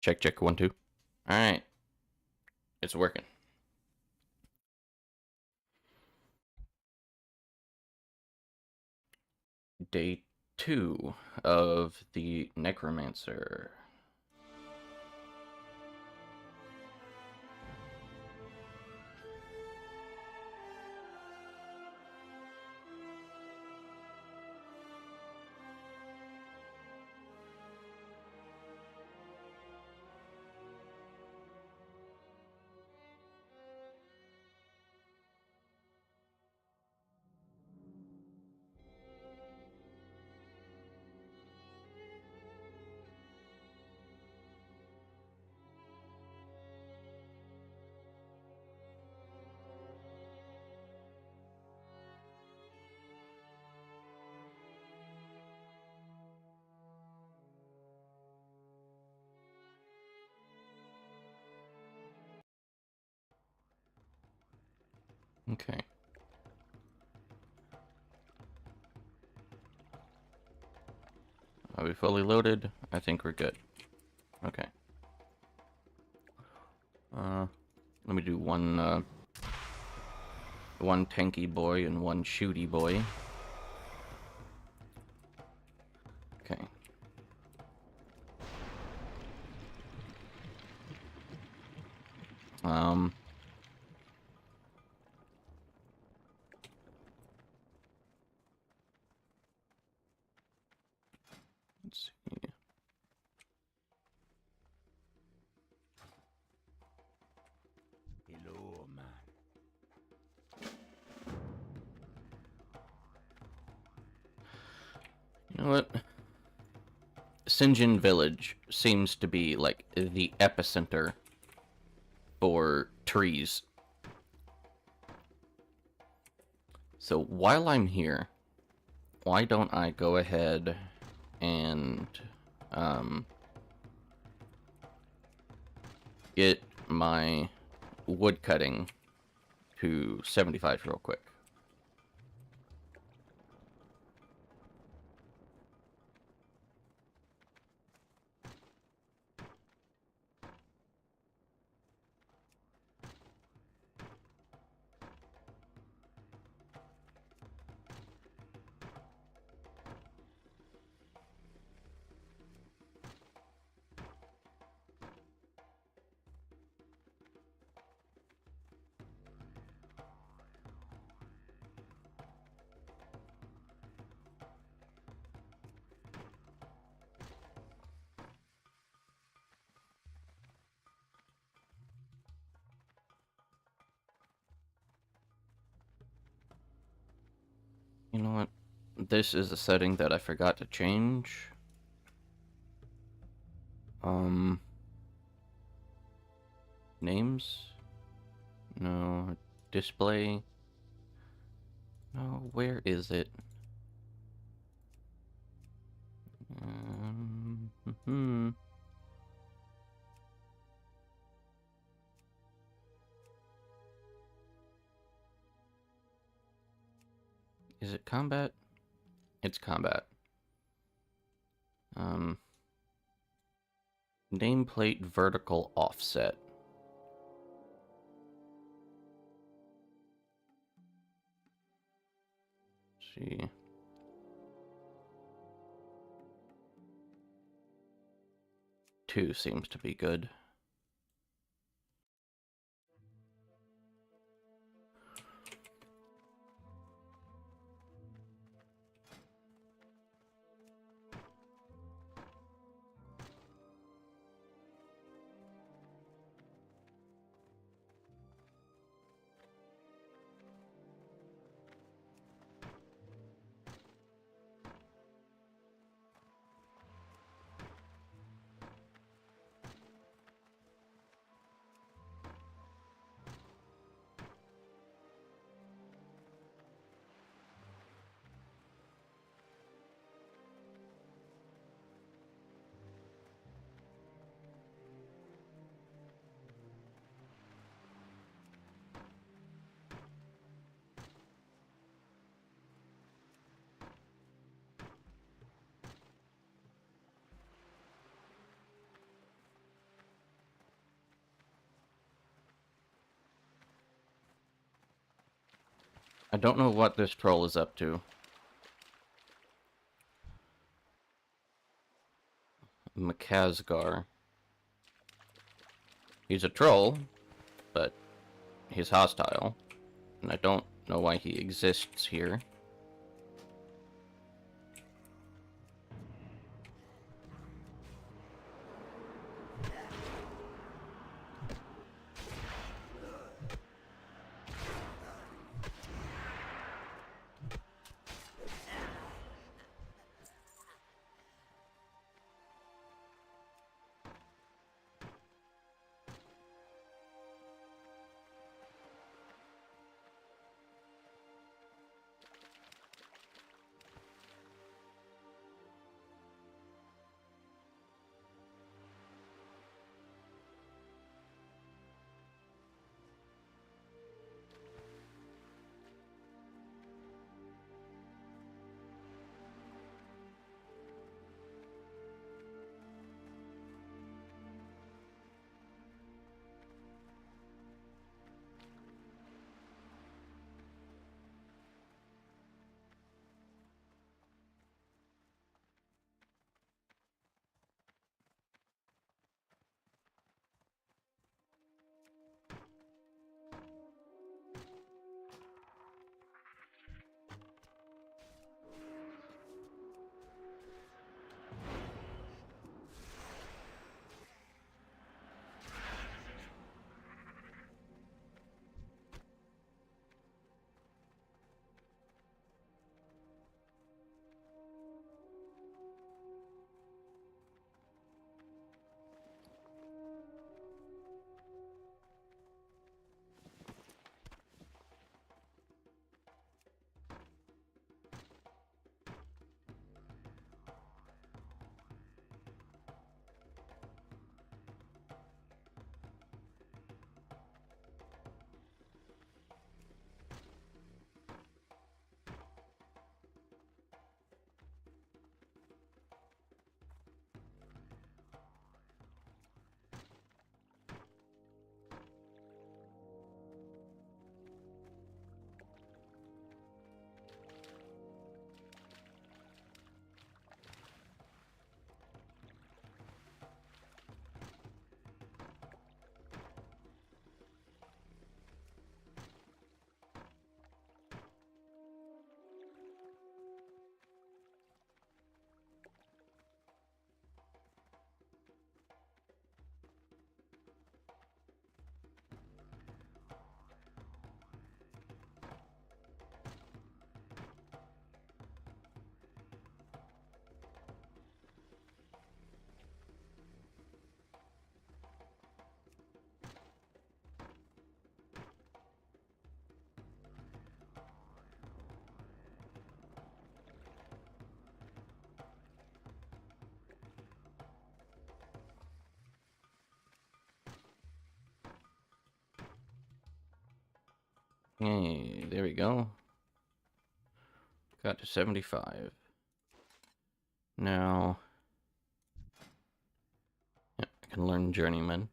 Check, check, 1, 2. All right. It's working. Day 2 of the Necromancer. Okay. Are we fully loaded? I think we're good. Okay. Let me do one tanky boy and one shooty boy. Okay. Let's see. Hello, man. You know what? Ascension Village seems to be like the epicenter for trees. So while I'm here, why don't I go ahead and get my wood cutting to 75 real quick. You know what? This is a setting that I forgot to change. Names? No. Display? No, where is it? Is it combat? It's combat. Nameplate vertical offset. Let's see. Two seems to be good. I don't know what this troll is up to. Makazgar. He's a troll, but he's hostile. And I don't know why he exists here. Hey, there we go. Got to 75. Now, yeah, I can learn Journeyman.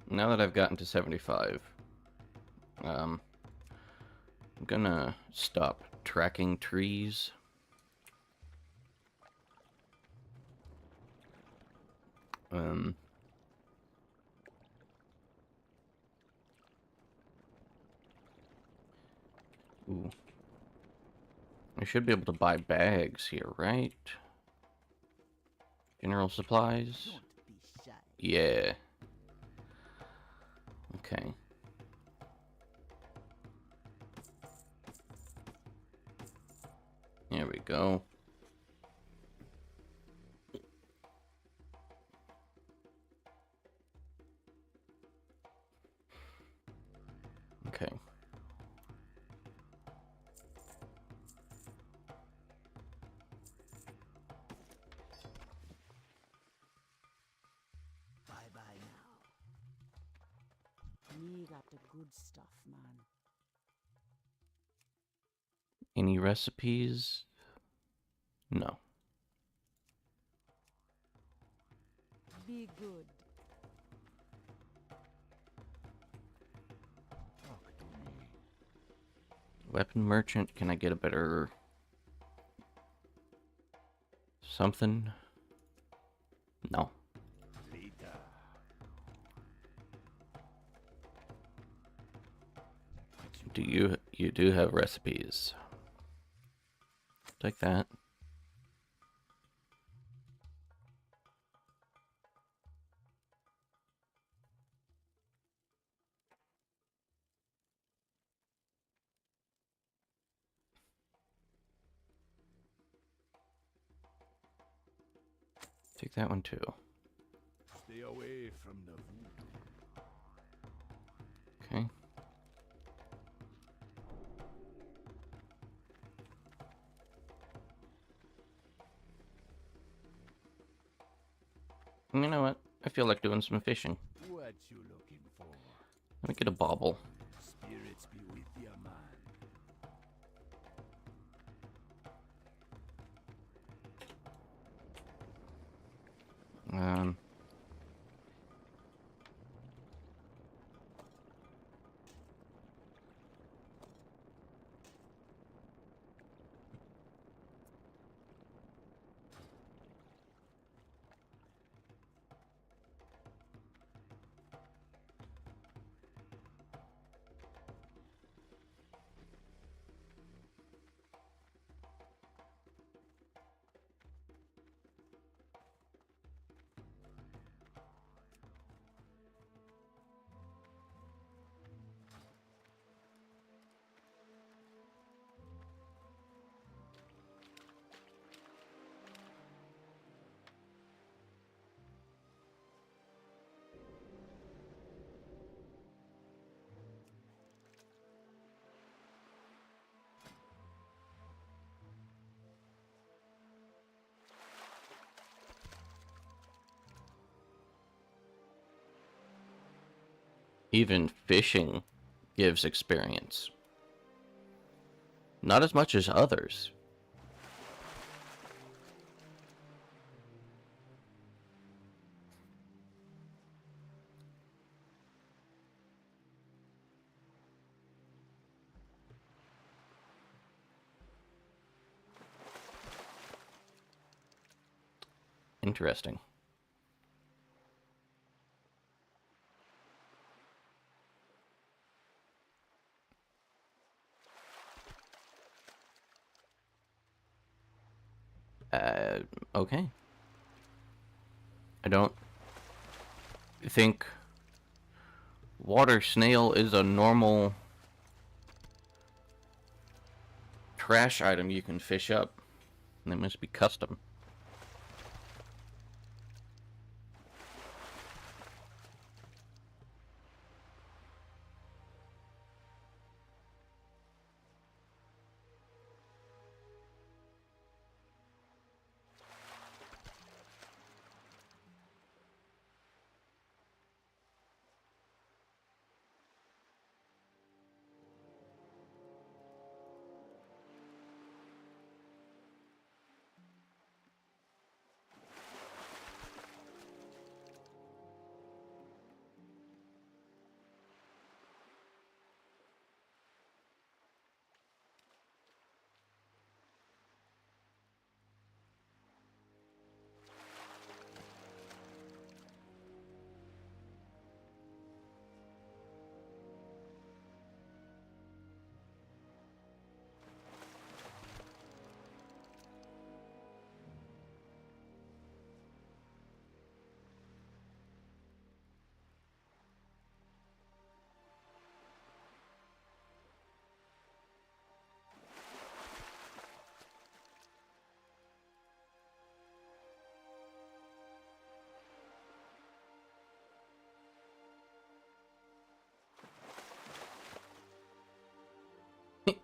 Now that I've gotten to 75, I'm gonna stop tracking trees. Ooh. I should be able to buy bags here, right? General supplies? Yeah. Okay. There we go. Okay. Bye-bye now. Me got the good stuff, man. Any recipes? No. Be good. Talk to me. Weapon merchant, can I get a better... something? No. Later. You do have recipes. Take that. Take that one too. Stay away from the voodoo. Okay. You know what? I feel like doing some fishing. What you looking for? Let me get a bauble. Spirits be with ya, man. Even fishing gives experience. Not as much as others. Interesting. Okay. I don't think water snail is a normal trash item you can fish up. They must be custom.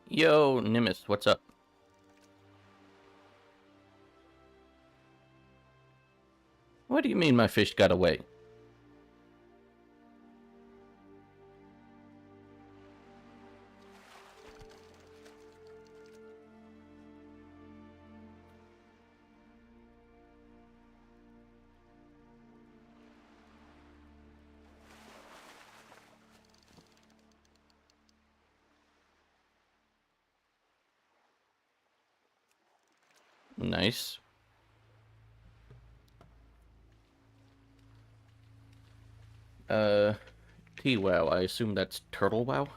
Yo, Nimbus, what's up? What do you mean my fish got away? Nice. T-Wow, I assume that's Turtle Wow?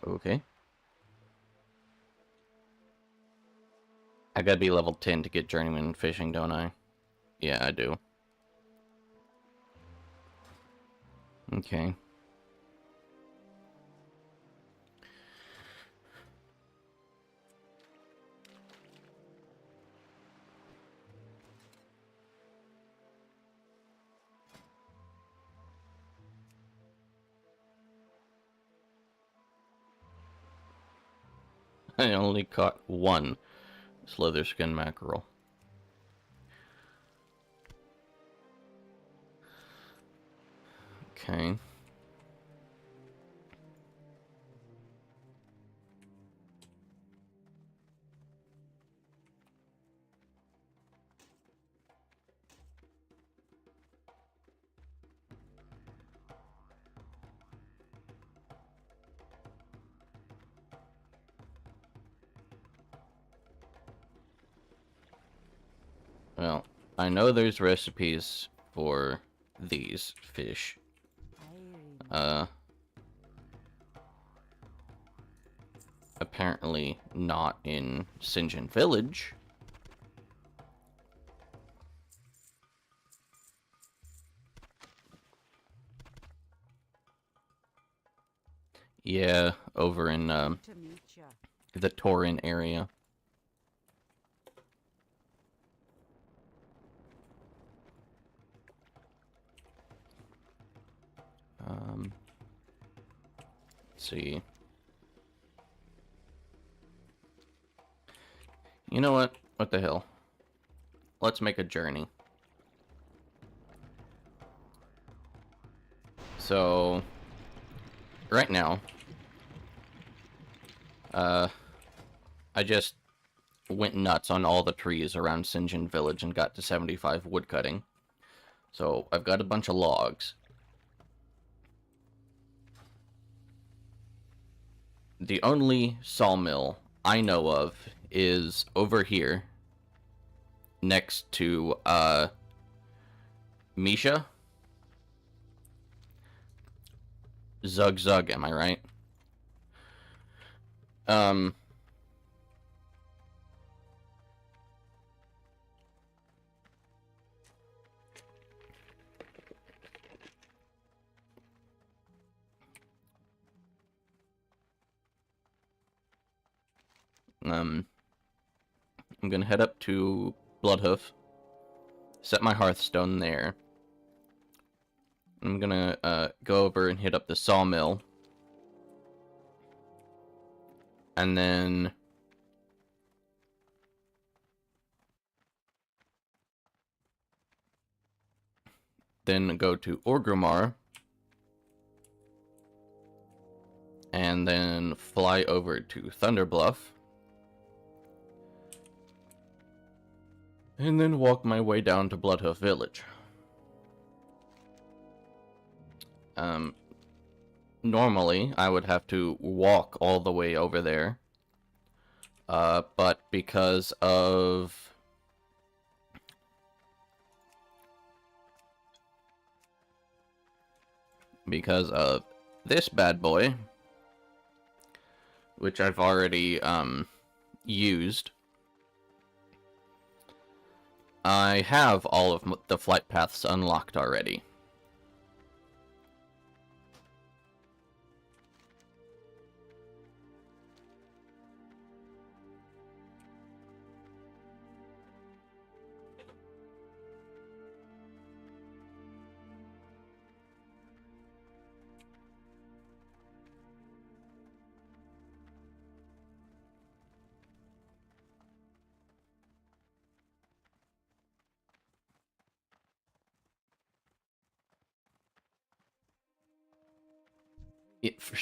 Okay. I gotta be level 10 to get journeyman fishing, don't I? Yeah, I do. Okay. I only caught one slitherskin mackerel. Okay. Well, I know there's recipes for these fish. Apparently not in Sinjin Village. Yeah, over in To meet ya. the Torin area. Let's see. You know what? What the hell? Let's make a journey. So, right now, I just went nuts on all the trees around Sinjin Village and got to 75 woodcutting. So, I've got a bunch of logs. The only sawmill I know of is over here, next to, Misha? Zug Zug, am I right? Um... I'm gonna head up to Bloodhoof, set my hearthstone there. I'm gonna go over and hit up the sawmill, and then then go to Orgrimmar, and then fly over to Thunderbluff, and then walk my way down to Bloodhoof Village. Normally, I would have to walk all the way over there, but because of this bad boy, which I've already used, I have all of the flight paths unlocked already.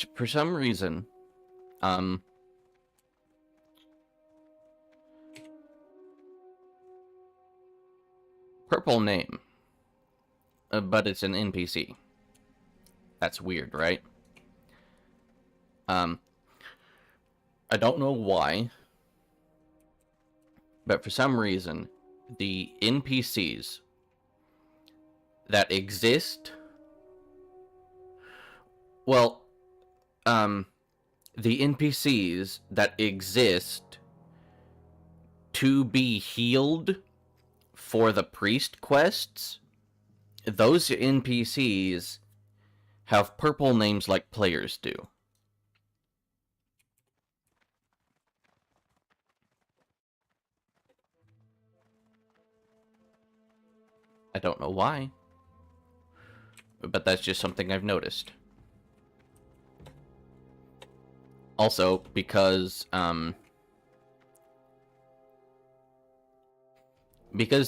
For some reason, purple name, but it's an NPC. That's weird, right? I don't know why, but for some reason, the NPCs that exist, well, the NPCs that exist to be healed for the priest quests, those NPCs have purple names like players do. I don't know why, but that's just something I've noticed. Also, because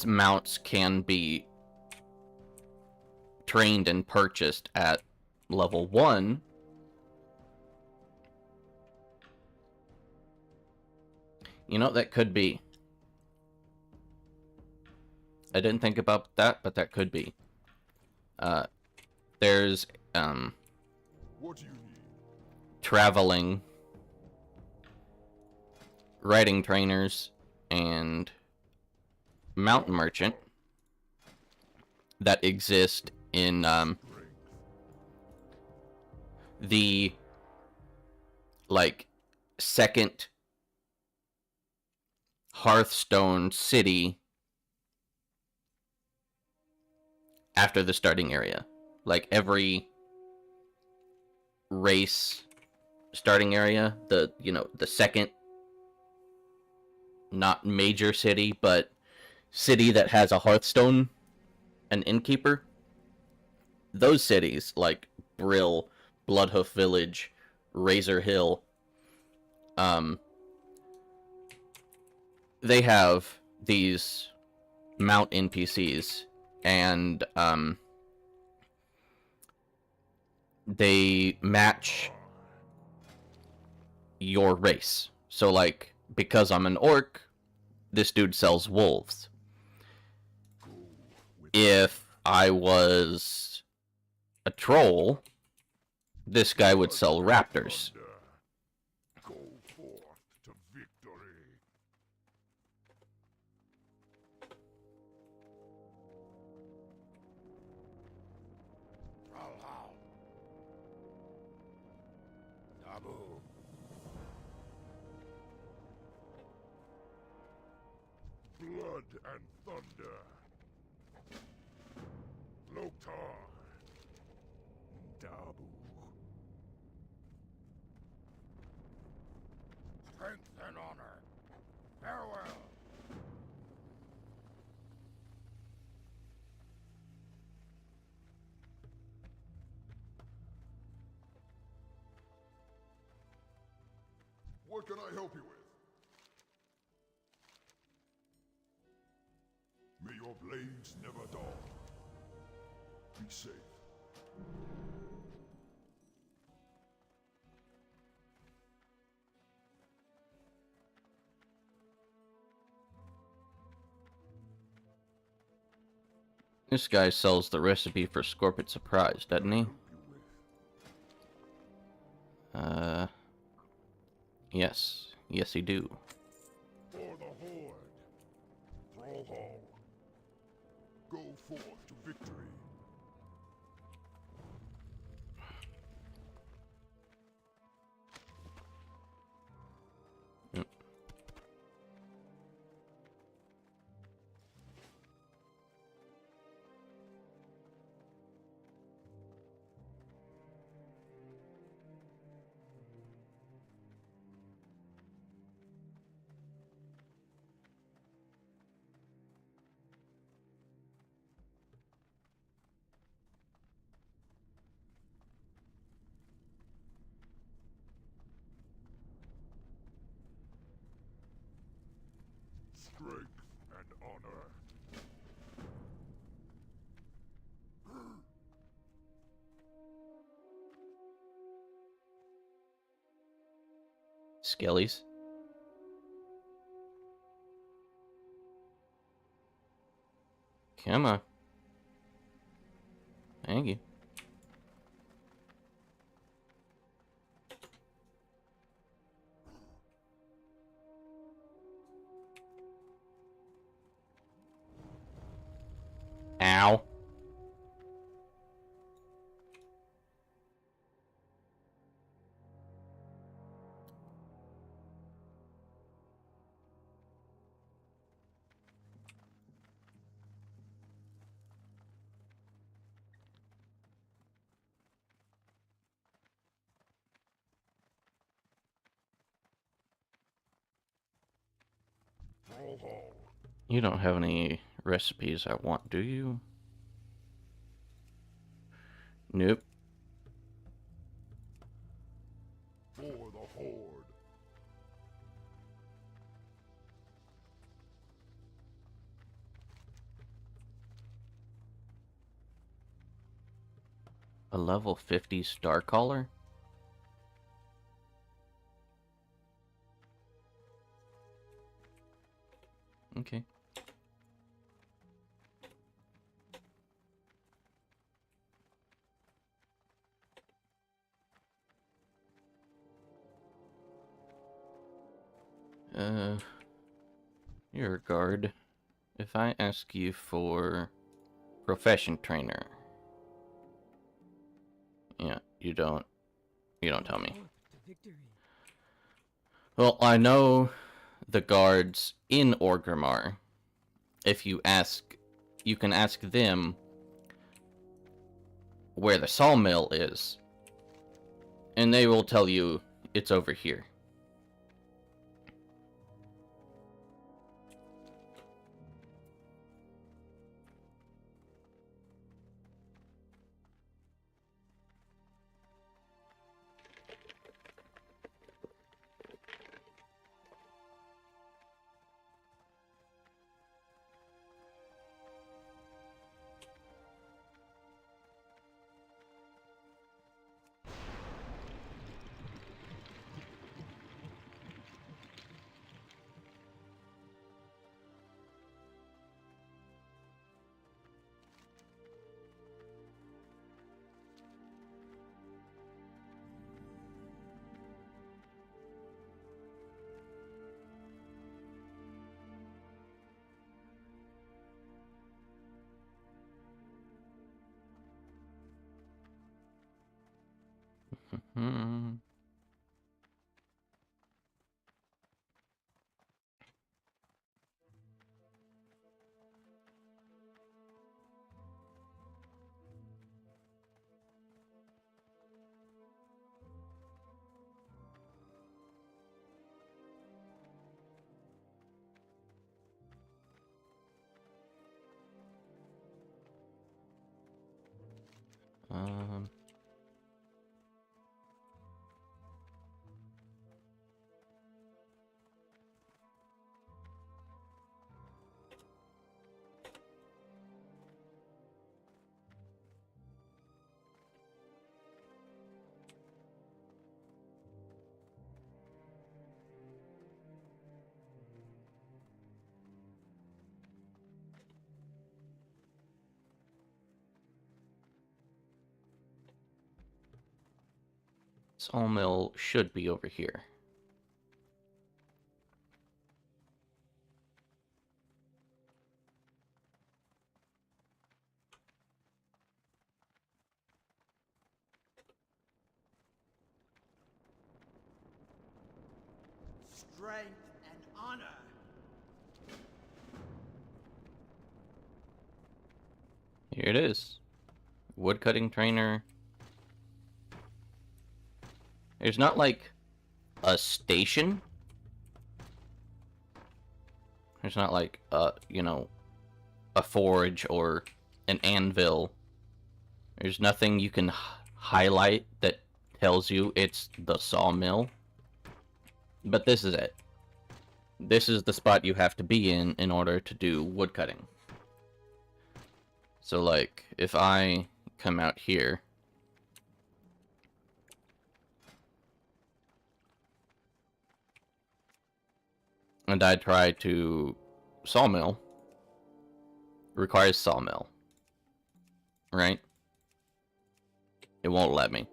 mounts can be trained and purchased at level 1, you know, that could be. I didn't think about that, but that could be. There's What do you need? traveling riding trainers and mountain merchant that exist in the like second Hearthstone city after the starting area. Like every race starting area, the second, not major city, but city that has a Hearthstone, an innkeeper. Those cities, like Brill, Bloodhoof Village, Razor Hill, they have these mount NPCs, and they match your race. So, like, because I'm an orc, this dude sells wolves. If I was a troll, this guy would sell raptors. Go forth to victory. Valhalla. Nabu. Blood and thunder. Loktar. Dabu. Strength and honor. Farewell. What can I help you with? May your blades never dull. Be safe. This guy sells the recipe for Scorpion Surprise, doesn't he? Help you with. Yes. Yes, he do. For the Horde. Thrall Hall. Go forth to victory. Strength and honor. Skellies. Come on. Thank you. Ow. Thrall Hall. You don't have any recipes I want, do you? Nope. For the Horde. A level 50 Star Caller? Okay. You're a guard. If I ask you for profession trainer, yeah, you don't tell me. Forth to victory. Well, I know the guards in Orgrimmar. If you ask, you can ask them where the sawmill is, and they will tell you it's over here. Hmm. Um. Sawmill should be over here. Strength and honor. Here it is. Woodcutting trainer. There's not like a station. There's not like you know, a forge or an anvil. There's nothing you can highlight that tells you it's the sawmill. But this is it. This is the spot you have to be in order to do woodcutting. So like, if I come out here, and I try to sawmill, requires sawmill, right? It won't let me.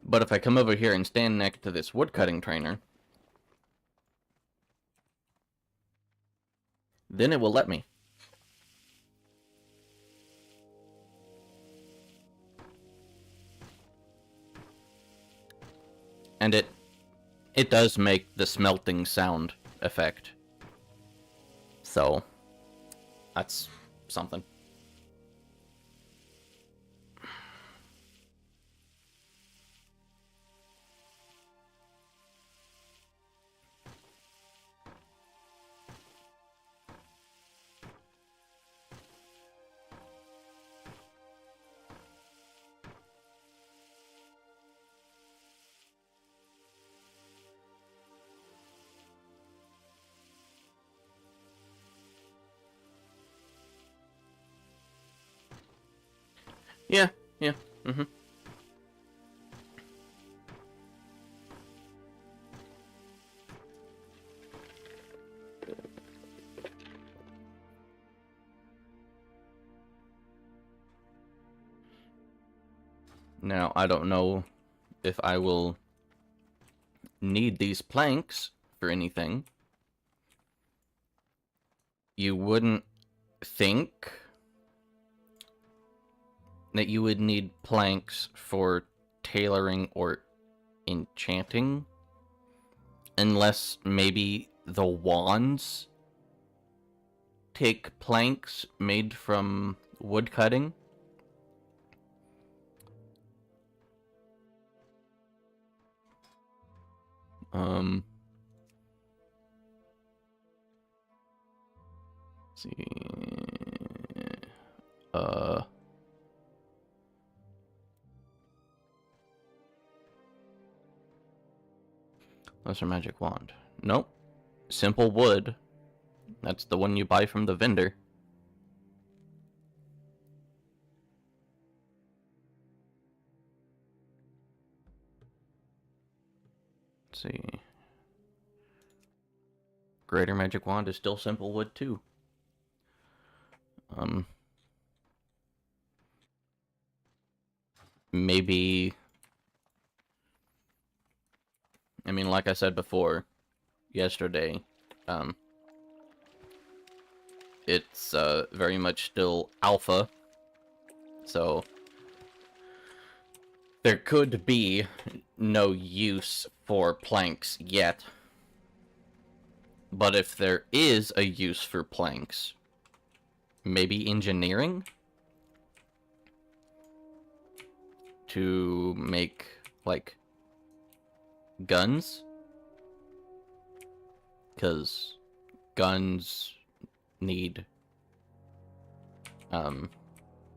But if I come over here and stand next to this woodcutting trainer, then it will let me. And it does make the smelting sound effect. So, that's something. Yeah, mm-hmm. Now, I don't know if I will need these planks for anything. You wouldn't think that you would need planks for tailoring or enchanting, unless maybe the wands take planks made from wood cutting. Let's see. Lesser magic wand. Nope. Simple wood. That's the one you buy from the vendor. Let's see. Greater magic wand is still simple wood too. Maybe, I mean, like I said before, yesterday, it's very much still alpha, so there could be no use for planks yet. But if there is a use for planks, maybe engineering? To make, like, guns? Because guns need,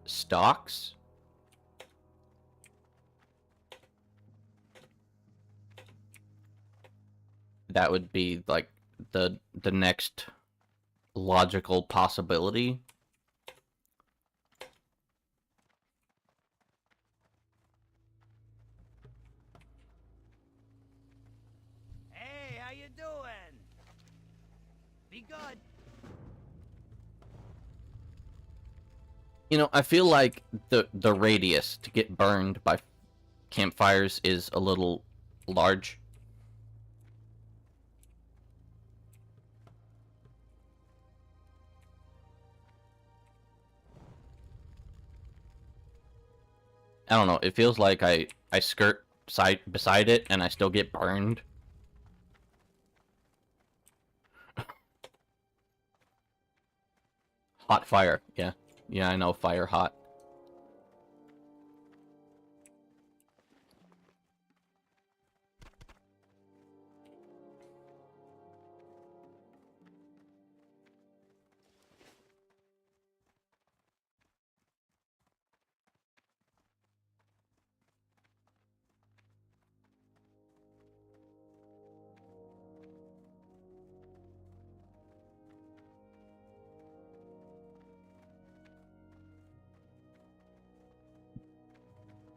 stocks? That would be, like, the next logical possibility. Hey, how you doing? Be good. You know, I feel like the radius to get burned by campfires is a little large. I don't know, it feels like I skirt beside it and I still get burned. Hot fire, yeah. Yeah, I know, fire hot.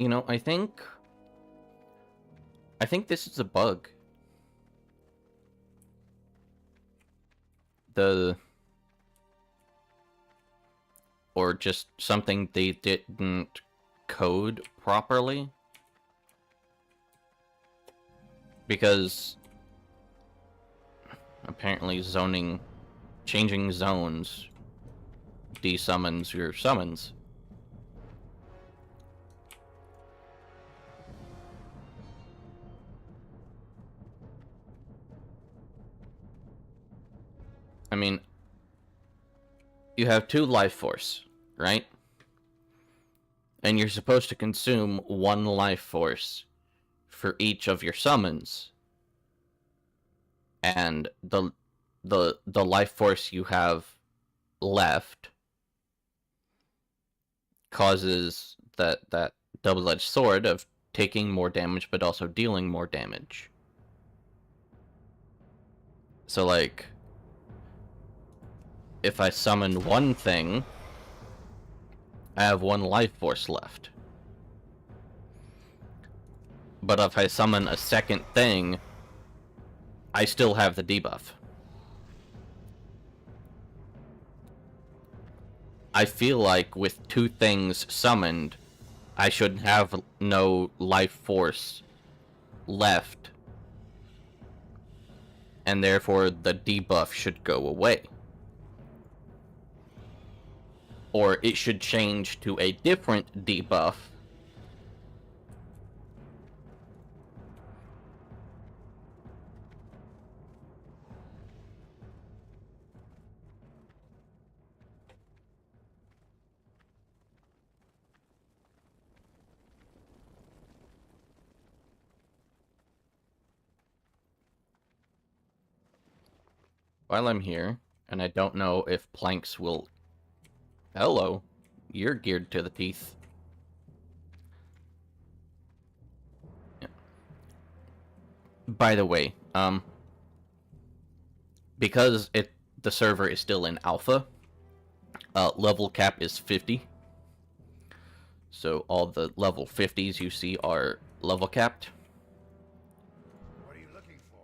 You know, I think this is a bug. Or just something they didn't code properly. Because apparently changing zones desummons your summons. I mean, you have 2 life force, right? And you're supposed to consume 1 life force for each of your summons. And the life force you have left causes that double-edged sword of taking more damage but also dealing more damage. So like, if I summon one thing, I have 1 life force left. But if I summon a second thing, I still have the debuff. I feel like with 2 things summoned, I should have no life force left. And therefore the debuff should go away. Or it should change to a different debuff. While I'm here, and I don't know if planks will... Hello. You're geared to the teeth. Yeah. By the way, because the server is still in alpha, level cap is 50. So all the level 50s you see are level capped. What are you looking for?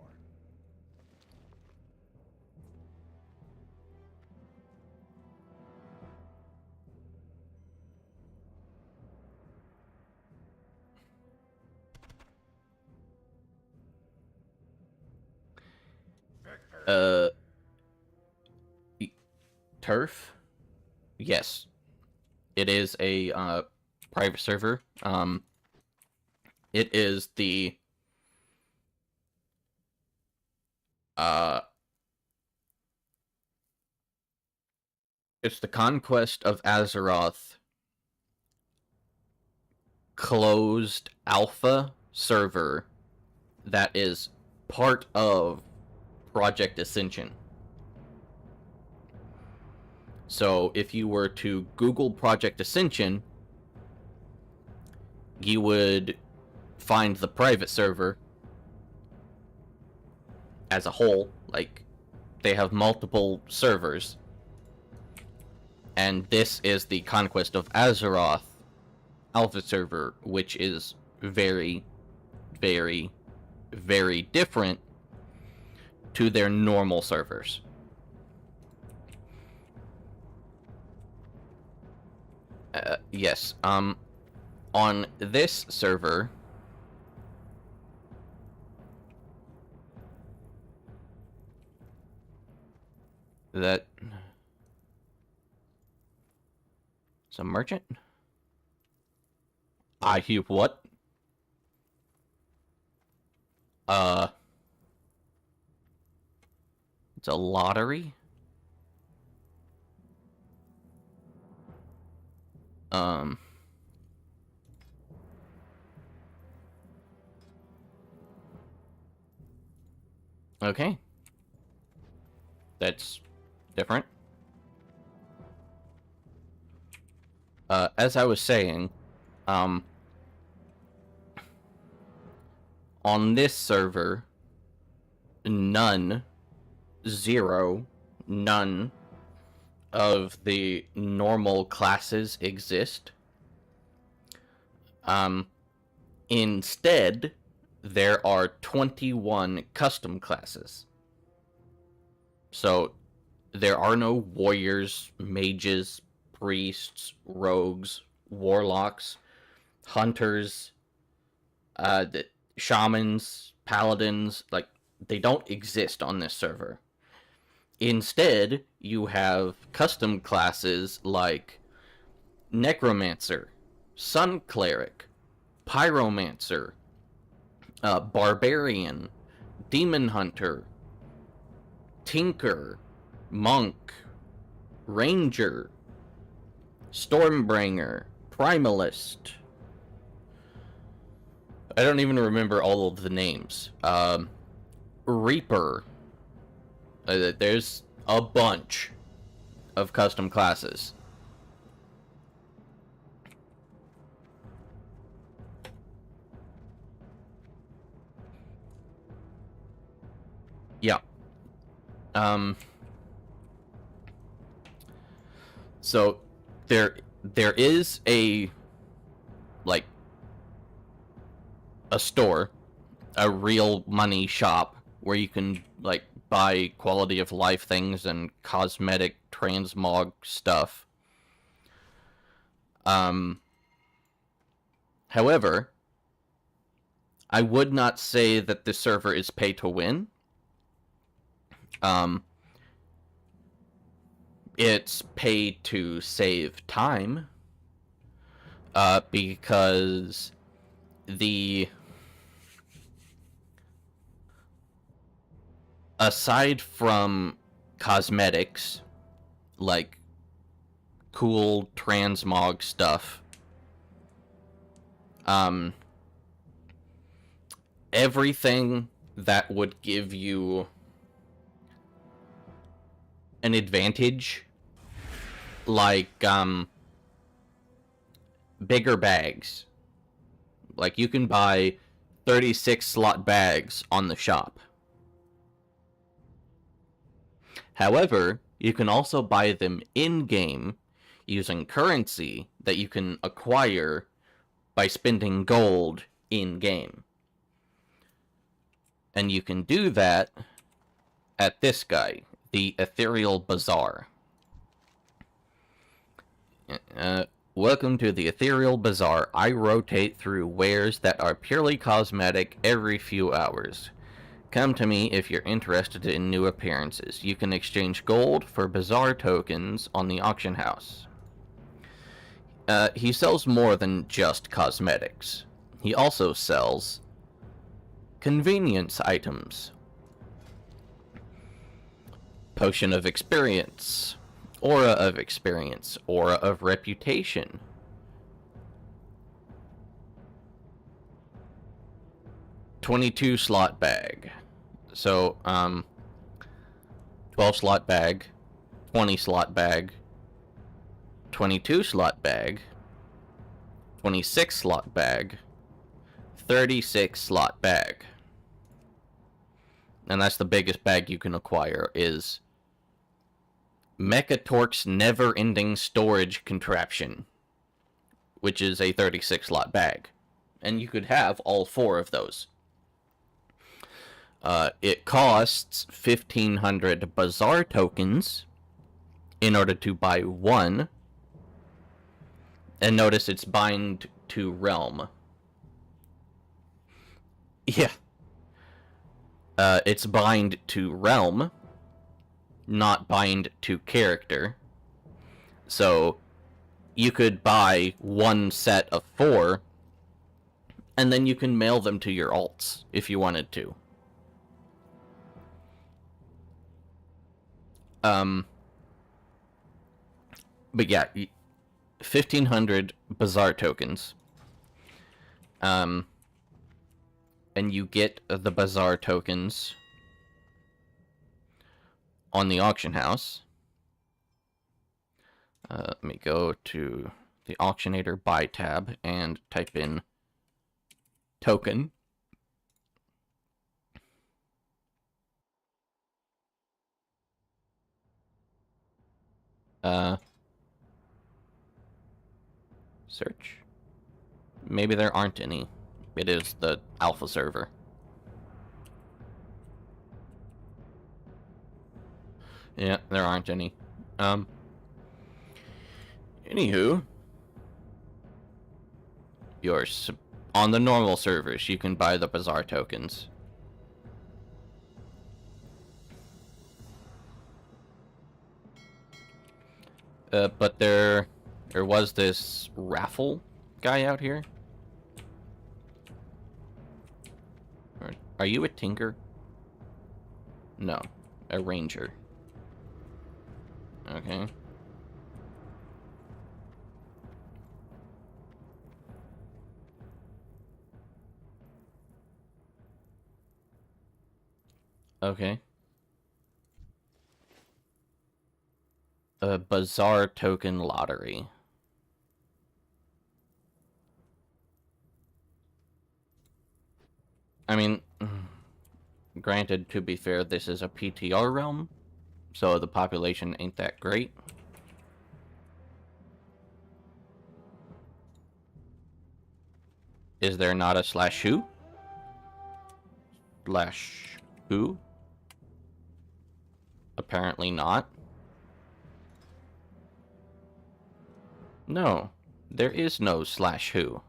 Turf? Yes. It is a private server. It is the it's the Conquest of Azeroth closed alpha server that is part of Project Ascension. So if you were to Google Project Ascension, you would find the private server as a whole. Like, they have multiple servers. And this is the Conquest of Azeroth alpha server, which is very, very, very different to their normal servers. Yes. On this server, that some merchant. You what? It's a lottery. Okay. That's different. As I was saying, on this server, none of the normal classes exist. Instead, there are 21 custom classes. So, there are no warriors, mages, priests, rogues, warlocks, hunters, shamans, paladins, like, they don't exist on this server. Instead, you have custom classes like Necromancer, Sun Cleric, Pyromancer, Barbarian, Demon Hunter, Tinker, Monk, Ranger, Stormbringer, Primalist. I don't even remember all of the names. Reaper. There's a bunch of custom classes. Yeah. So there is a store, a real money shop where you can buy quality of life things and cosmetic transmog stuff. However, I would not say that this server is pay to win. It's pay to save time. Because aside from cosmetics, like cool transmog stuff, everything that would give you an advantage, like bigger bags, like you can buy 36 slot bags on the shop. However, you can also buy them in-game using currency that you can acquire by spending gold in-game. And you can do that at this guy, the Ethereal Bazaar. Welcome to the Ethereal Bazaar. I rotate through wares that are purely cosmetic every few hours. Come to me if you're interested in new appearances. You can exchange gold for bazaar tokens on the auction house. He sells more than just cosmetics. He also sells convenience items. Potion of experience. Aura of experience. Aura of reputation. $22 slot bag. So, 12 slot bag, 20 slot bag, 22 slot bag, 26 slot bag, 36 slot bag. And that's the biggest bag you can acquire, is Mechatorque's never-ending storage contraption, which is a 36 slot bag. And you could have all 4 of those. It costs 1,500 bazaar tokens in order to buy one, And notice it's bind to realm. Yeah. It's bind to realm, not bind to character. So you could buy one set of 4, and then you can mail them to your alts if you wanted to. But yeah, 1,500 Bazaar tokens. And you get the Bazaar tokens on the auction house. Let me go to the Auctionator Buy tab and type in token. Search. Maybe there aren't any. It is the alpha server. Yeah, there aren't any. Anywho, on the normal servers, you can buy the Bazaar tokens. But there was this raffle guy out here. Are you a tinker? No, a ranger. Okay. Okay. A Bazaar token lottery. I mean, granted, to be fair, this is a PTR realm, so the population ain't that great. Is there not a /who? /who? Apparently not. No, there is no /who.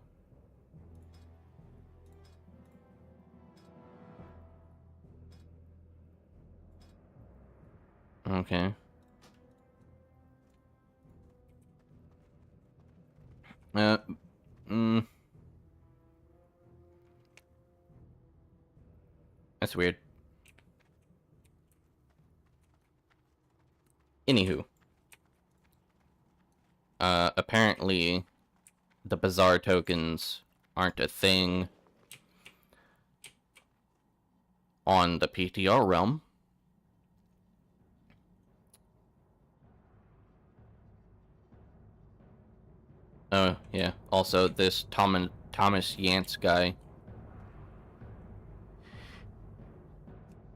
Okay. That's weird. Anywho. Apparently, the Bazaar tokens aren't a thing on the PTR realm. Oh, yeah. Also, this Thomas Yance guy.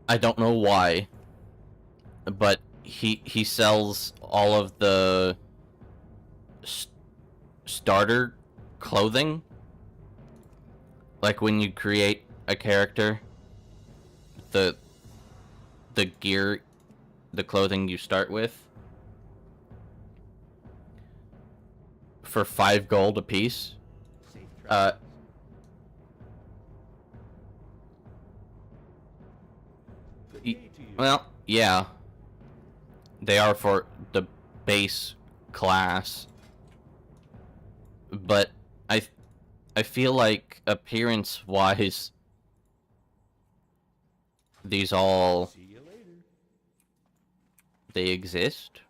I don't know why, but he sells all of the starter clothing. Like when you create a character, the gear, the clothing you start with, for 5 gold a piece. Well, yeah. They are for the base class. But I feel like appearance-wise, these all... See you later. They exist?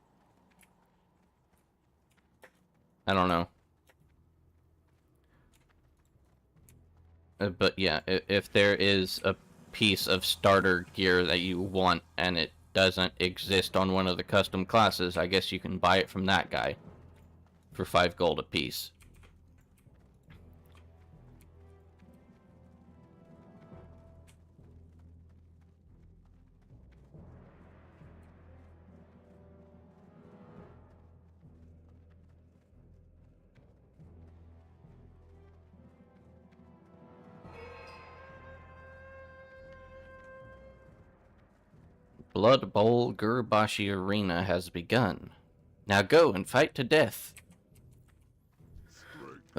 I don't know. But yeah, if there is a piece of starter gear that you want and it doesn't exist on one of the custom classes, I guess you can buy it from that guy for 5 gold a piece. Blood Bowl Gurubashi Arena has begun. Now go and fight to death.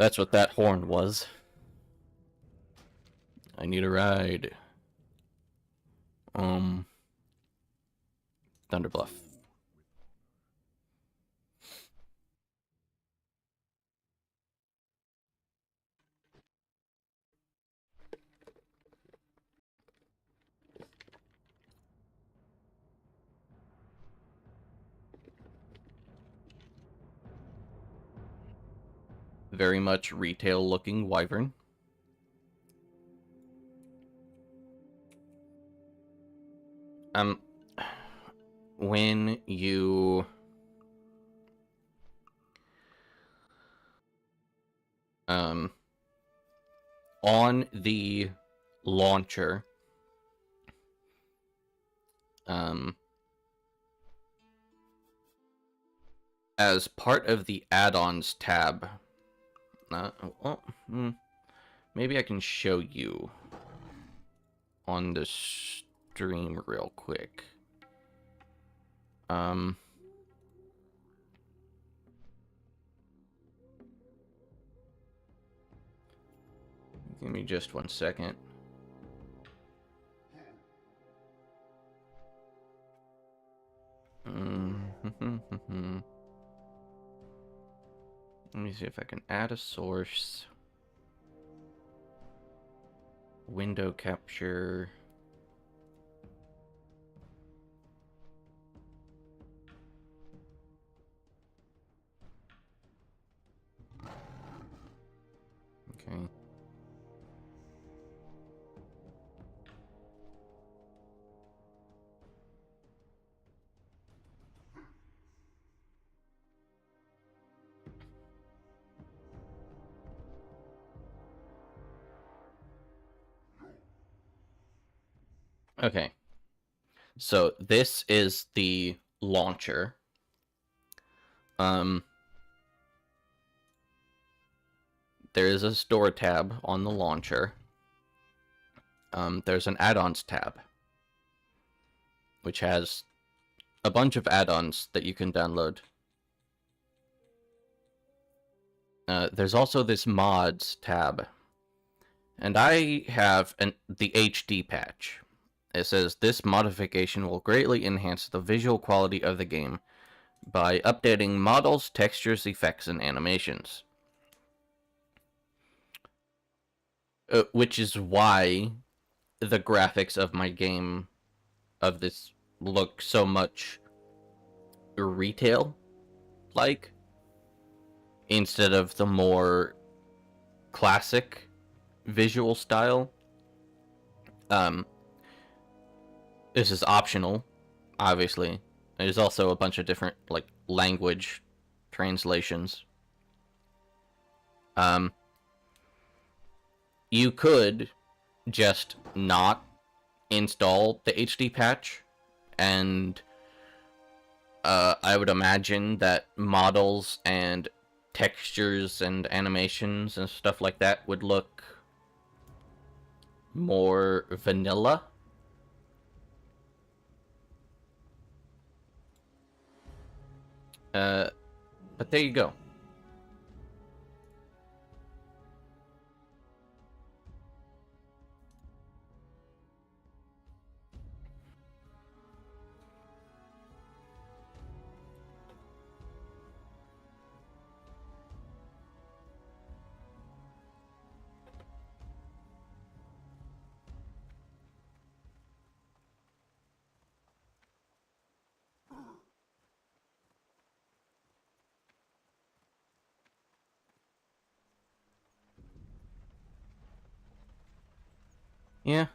That's what that horn was. I need a ride. Thunderbluff. Very much retail-looking wyvern. When you on the launcher, as part of the add-ons tab, maybe I can show you on the stream real quick. Give me just 1 second. Let me see if I can add a source. Window capture. Okay. Okay. So this is the launcher. There is a store tab on the launcher. There's an add-ons tab, which has a bunch of add-ons that you can download. There's also this mods tab, and I have the HD patch. It says this modification will greatly enhance the visual quality of the game by updating models, textures, effects, and animations. Which is why the graphics of my game of this look so much retail-like instead of the more classic visual style. This is optional, obviously. There's also a bunch of different, like, language translations. You could just not install the HD patch, and I would imagine that models and textures and animations and stuff like that would look more vanilla. But there you go.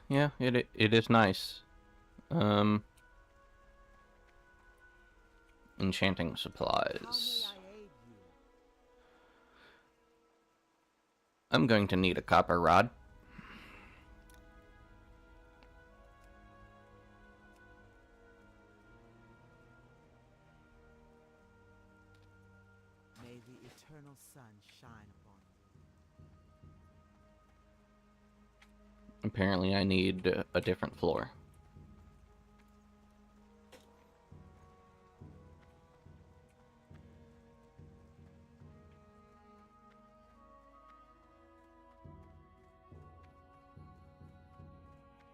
Yeah, it is nice. Enchanting supplies. I'm going to need a copper rod. May the eternal sun shine upon you. Apparently I need a different floor.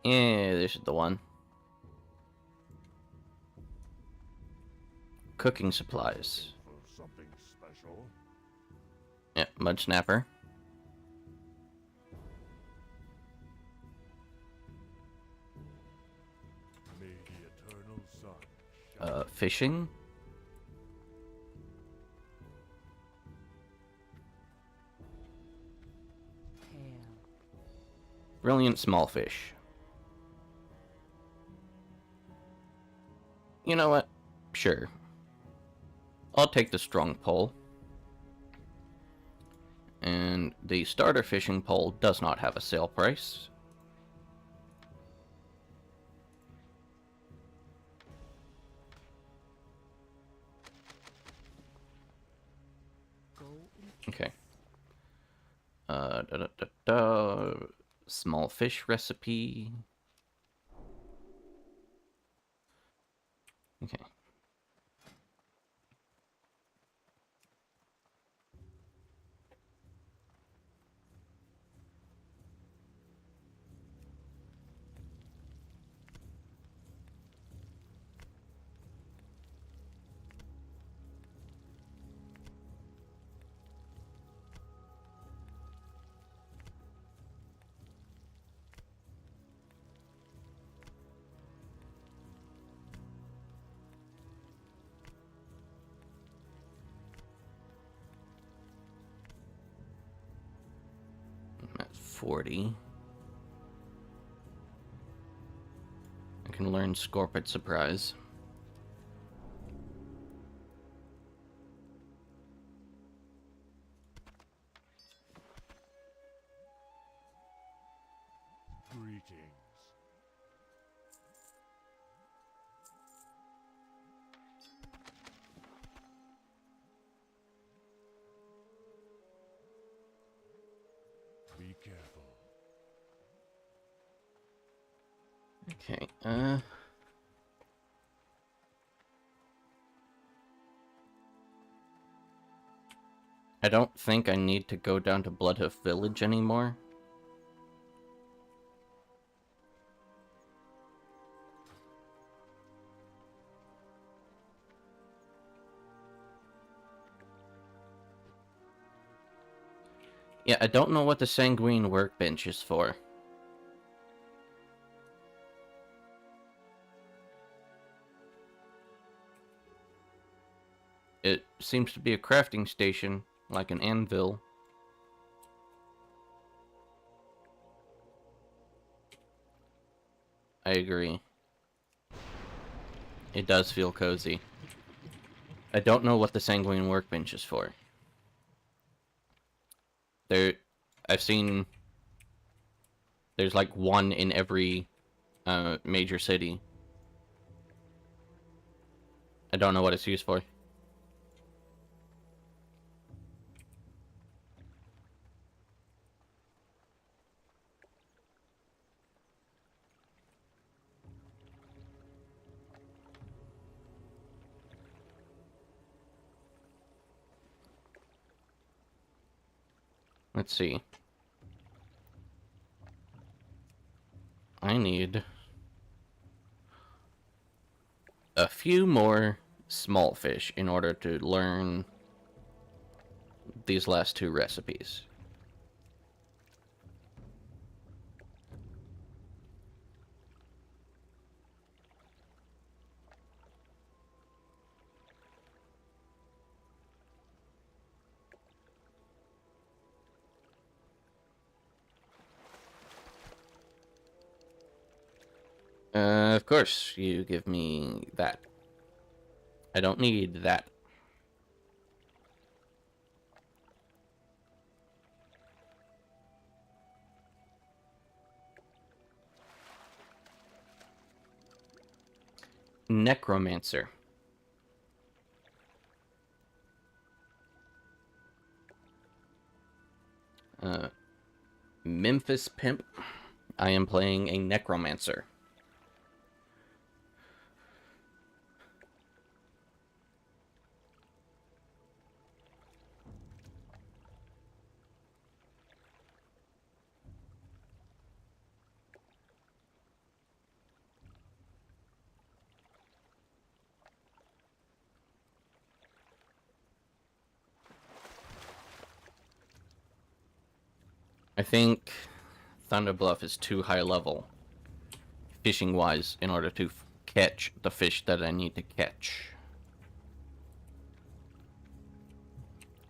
Yeah, this is the one. Cooking supplies. For something special. Yeah, mud snapper. May the eternal sun shine. Fishing. Hail. Brilliant small fish. You know what? Sure. I'll take the strong pole. And the starter fishing pole does not have a sale price. Go in Okay. Small fish recipe. Okay. I'm at 40. I can learn Scorpid Surprise. Greetings. Be careful. Okay, I don't think I need to go down to Bloodhoof Village anymore. Yeah, I don't know what the Sanguine Workbench is for. It seems to be a crafting station, like an anvil. I agree. It does feel cozy. I don't know what the Sanguine Workbench is for. I've seen... There's like one in every major city. I don't know what it's used for. Let's see. I need a few more small fish in order to learn these last two recipes. Of course, you give me that. I don't need that. Necromancer. Memphis Pimp. I am playing a Necromancer. I think Thunderbluff is too high level, fishing-wise, in order to catch the fish that I need to catch.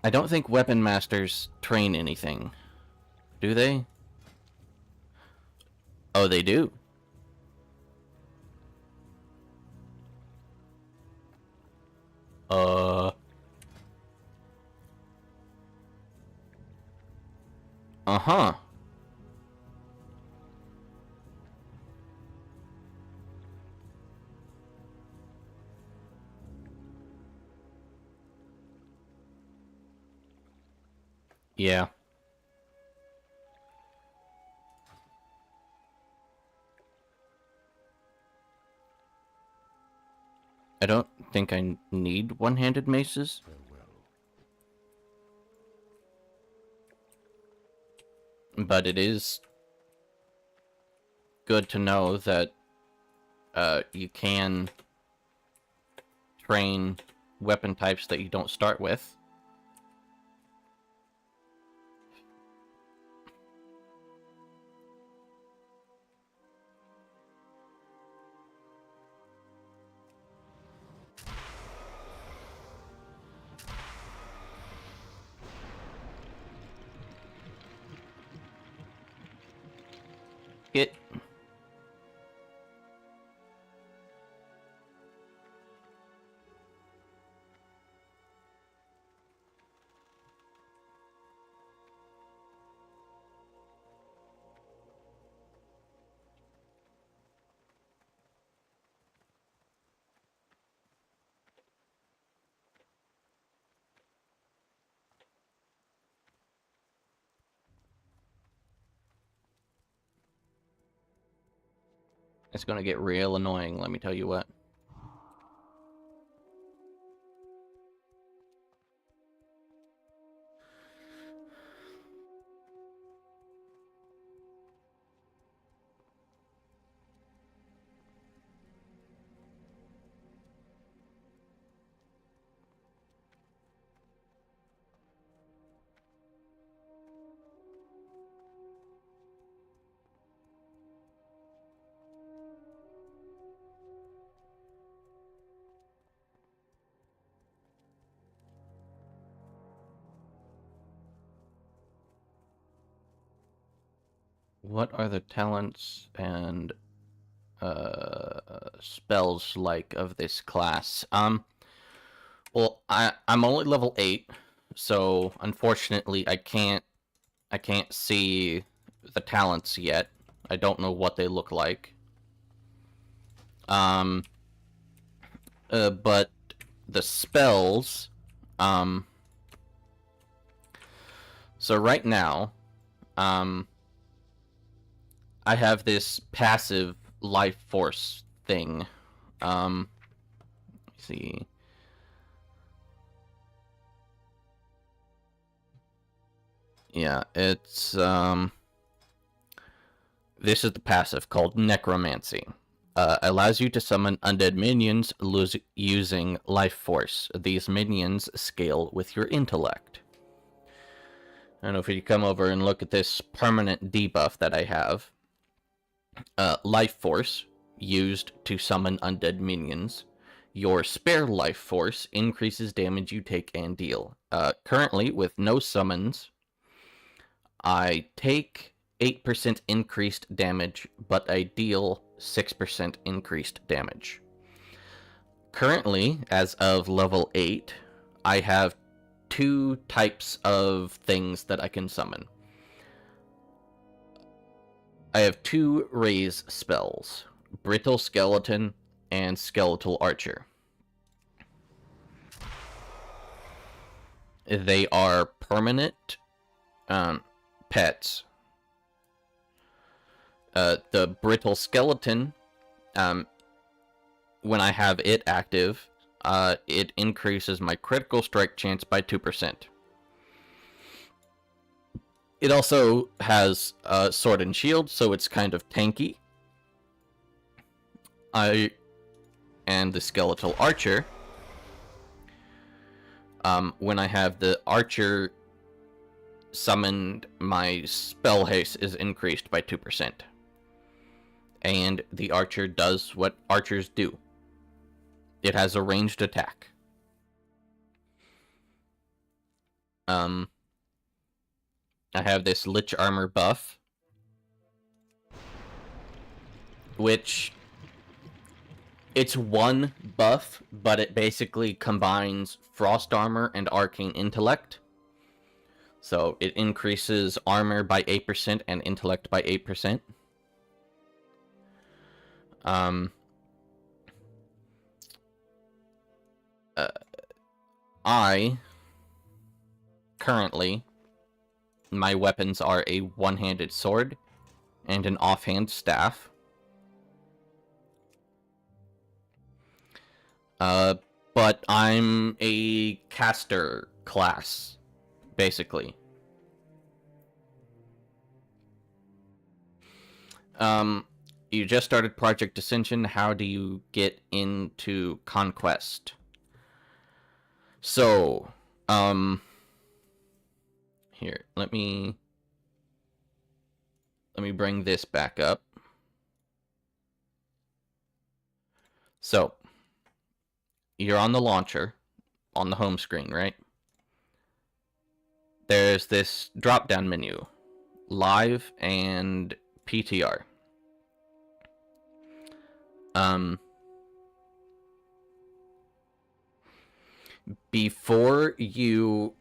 I don't think Weapon Masters train anything. Do they? Oh, they do. Uh-huh. Yeah. I don't think I need one-handed maces. But it is good to know that you can train weapon types that you don't start with. It. It's gonna get real annoying, let me tell you what. What are the talents and spells like of this class? Well, I'm only level 8, so unfortunately I can't see the talents yet. I don't know what they look like. But the spells, so right now, I have this passive life force thing. Let's see. Yeah, it's, this is the passive called Necromancy. Allows you to summon undead minions using life force. These minions scale with your intellect. And if you come over and look at this permanent debuff that I have, life force used to summon undead minions. Your spare life force increases damage you take and deal. Currently, with no summons, I take 8% increased damage, but I deal 6% increased damage. Currently, as of level 8, I have 2 types of things that I can summon. I have 2 raise spells, Brittle Skeleton and Skeletal Archer. They are permanent pets. The Brittle Skeleton, when I have it active, it increases my critical strike chance by 2%. It also has Sword and Shield, so it's kind of tanky. And the Skeletal Archer, when I have the Archer summoned, my spell haste is increased by 2%. And the archer does what archers do. It has a ranged attack. I have this Lich Armor buff, which, it's one buff, but it basically combines Frost Armor and Arcane Intellect. So it increases armor by 8% and intellect by 8%. I currently, my weapons are a one-handed sword and an offhand staff. But I'm a caster class, basically. You just started Project Ascension. How do you get into Conquest? So, here, let me bring this back up. So, you're on the launcher, on the home screen, right? There's this drop-down menu, Live and PTR. Before you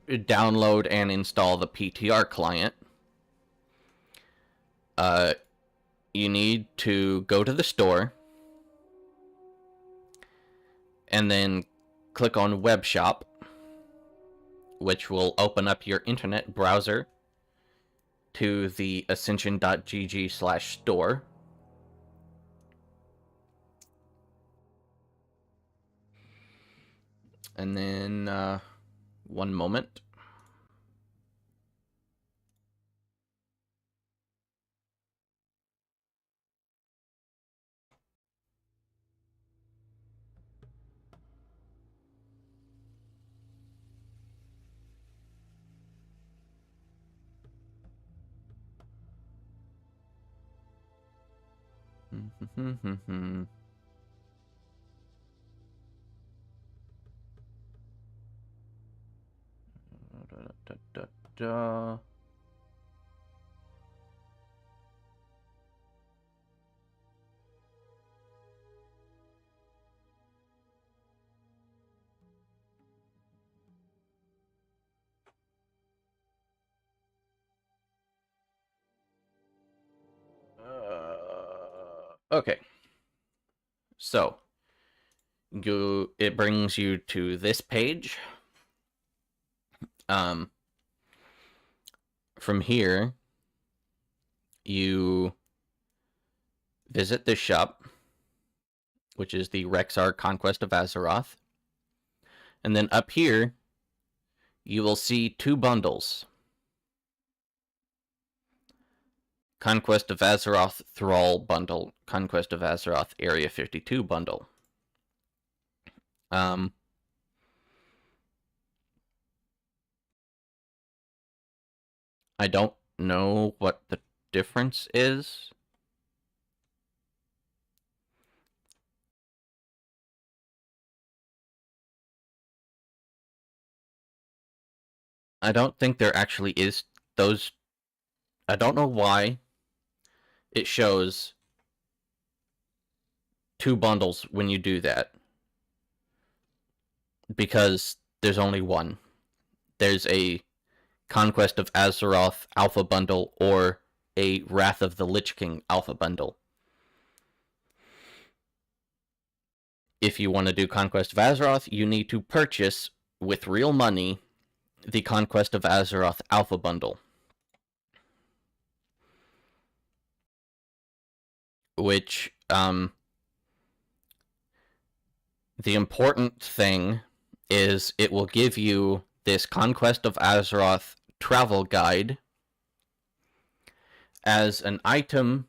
download and install the PTR client, you need to go to the store and then click on Web Shop, which will open up your internet browser to the ascension.gg/store. And then, one moment. Okay. So, it brings you to this page. From here, you visit this shop, which is the Rexar Conquest of Azeroth. And then up here, you will see two bundles. Conquest of Azeroth Thrall bundle, Conquest of Azeroth Area 52 bundle. I don't know what the difference is. I don't think there actually is those. I don't know why it shows two bundles when you do that. Because there's only one. There's a Conquest of Azeroth Alpha Bundle or a Wrath of the Lich King Alpha Bundle. If you want to do Conquest of Azeroth, you need to purchase, with real money, the Conquest of Azeroth Alpha Bundle. Which, the important thing is it will give you this Conquest of Azeroth travel guide as an item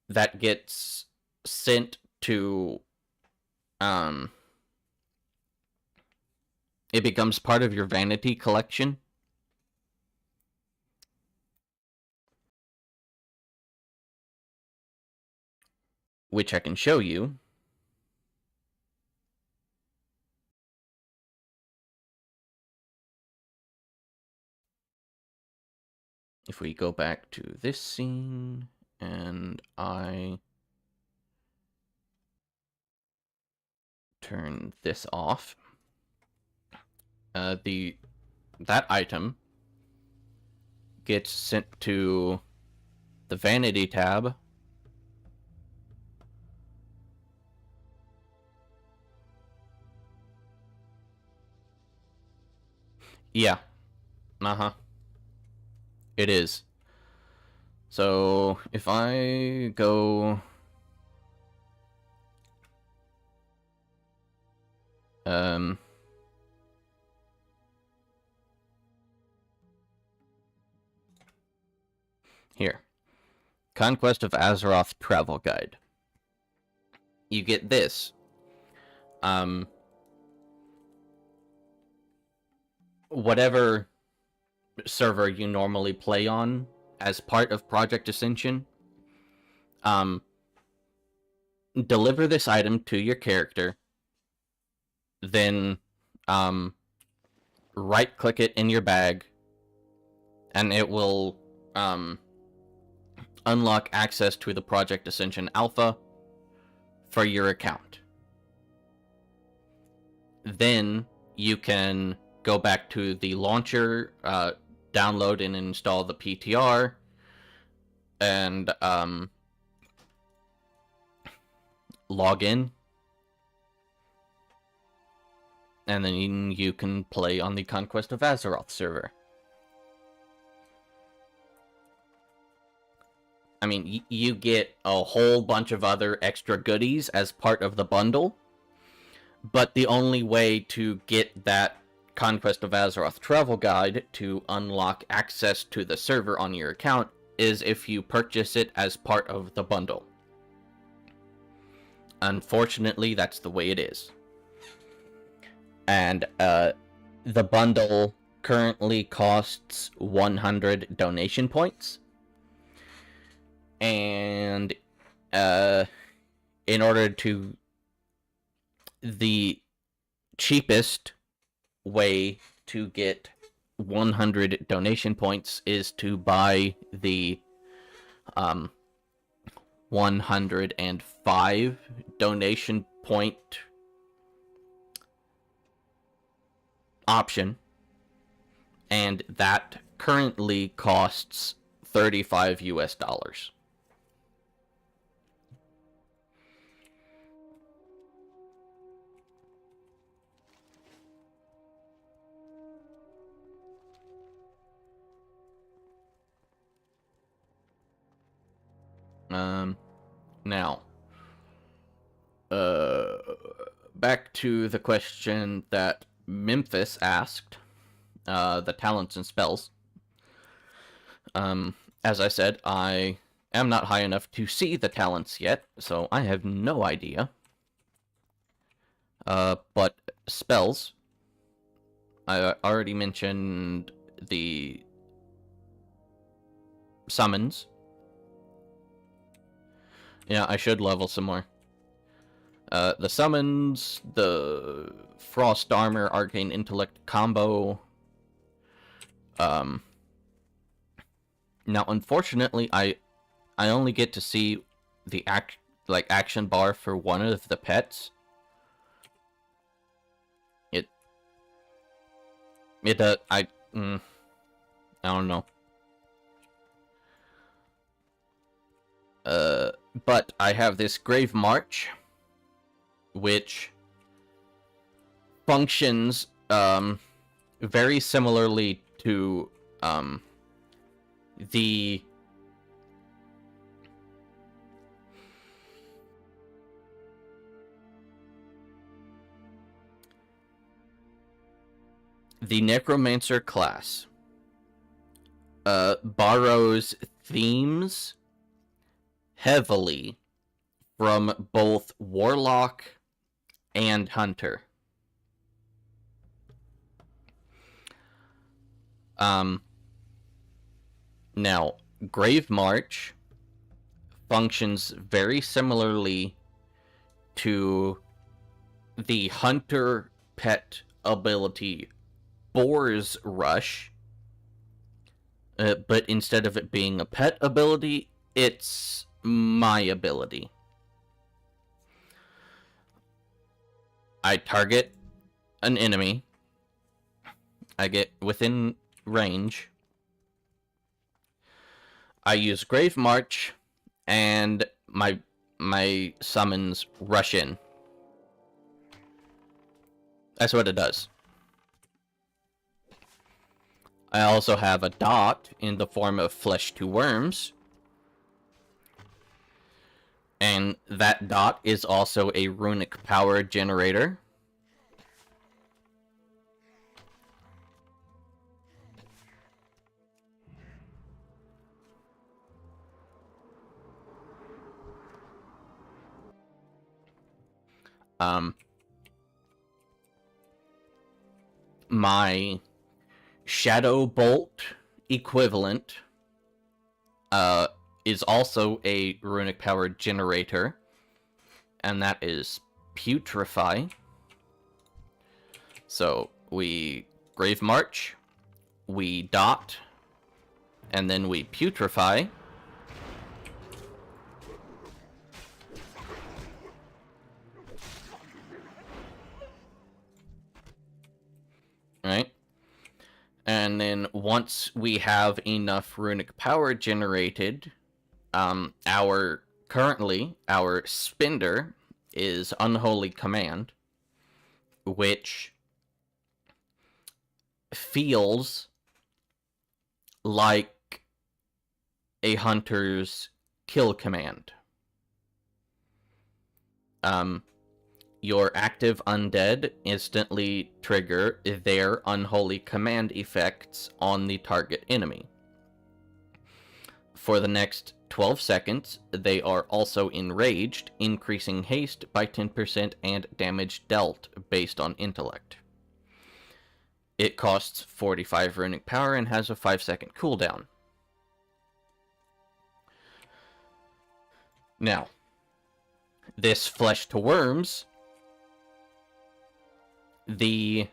that gets sent to, it becomes part of your vanity collection. which I can show you. If we go back to this scene, and I turn this off, that item gets sent to the vanity tab. Yeah. Uh-huh. It is. So, if I go... Here. Conquest of Azeroth Travel Guide. You get this. Whatever server you normally play on as part of Project Ascension, deliver this item to your character, then right click it in your bag, and it will unlock access to the Project Ascension Alpha for your account. Then you can go back to the launcher, download and install the PTR, and log in, and then you can play on the Conquest of Azeroth server. I mean, you get a whole bunch of other extra goodies as part of the bundle, but the only way to get that Conquest of Azeroth travel guide to unlock access to the server on your account is if you purchase it as part of the bundle. Unfortunately, that's the way it is. And the bundle currently costs 100 donation points. And in order to... the cheapest way to get 100 donation points is to buy the 105 donation point option, and that currently costs $35 US. Now, back to the question that Memphis asked, the talents and spells. As I said, I am not high enough to see the talents yet, so I have no idea. But spells, I already mentioned the summons. Yeah, I should level some more. The summons, the Frost Armor, Arcane Intellect combo. Now, unfortunately, I only get to see the action bar for one of the pets. I don't know. But I have this Grave March, which functions very similarly to the Necromancer class. Borrows themes heavily from both Warlock and Hunter. Now, Grave March functions very similarly to the hunter pet ability Boar's Rush, but instead of it being a pet ability, it's my ability. I target an enemy, I get within range, I use Grave March, and my summons rush in. That's what it does. I also have a dot in the form of Flesh to Worms. And that dot is also a runic power generator. My Shadow Bolt equivalent is also a runic power generator, and that is Putrefy. So we Grave March, we dot, and then we Putrefy. Right? And then once we have enough runic power generated, our spender is Unholy Command, which feels like a hunter's kill command. Your active undead instantly trigger their Unholy Command effects on the target enemy. For the next 12 seconds, they are also enraged, increasing haste by 10% and damage dealt based on intellect. It costs 45 runic power and has a 5-second cooldown. Now, this Flesh to Worms, the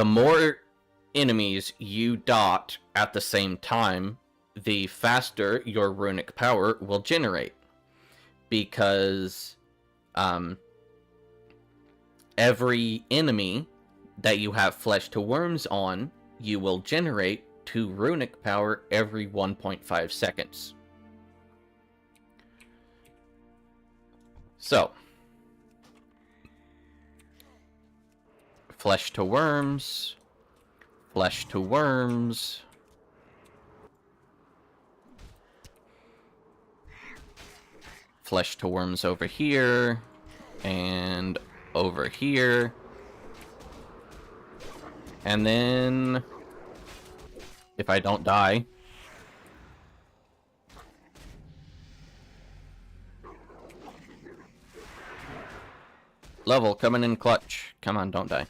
more enemies you dot at the same time, the faster your runic power will generate. Because every enemy that you have Flesh to Worms on, you will generate 2 runic power every 1.5 seconds. So, Flesh to Worms, Flesh to Worms, Flesh to Worms over here, and over here, and then, if I don't die, level coming in clutch. Come on, don't die.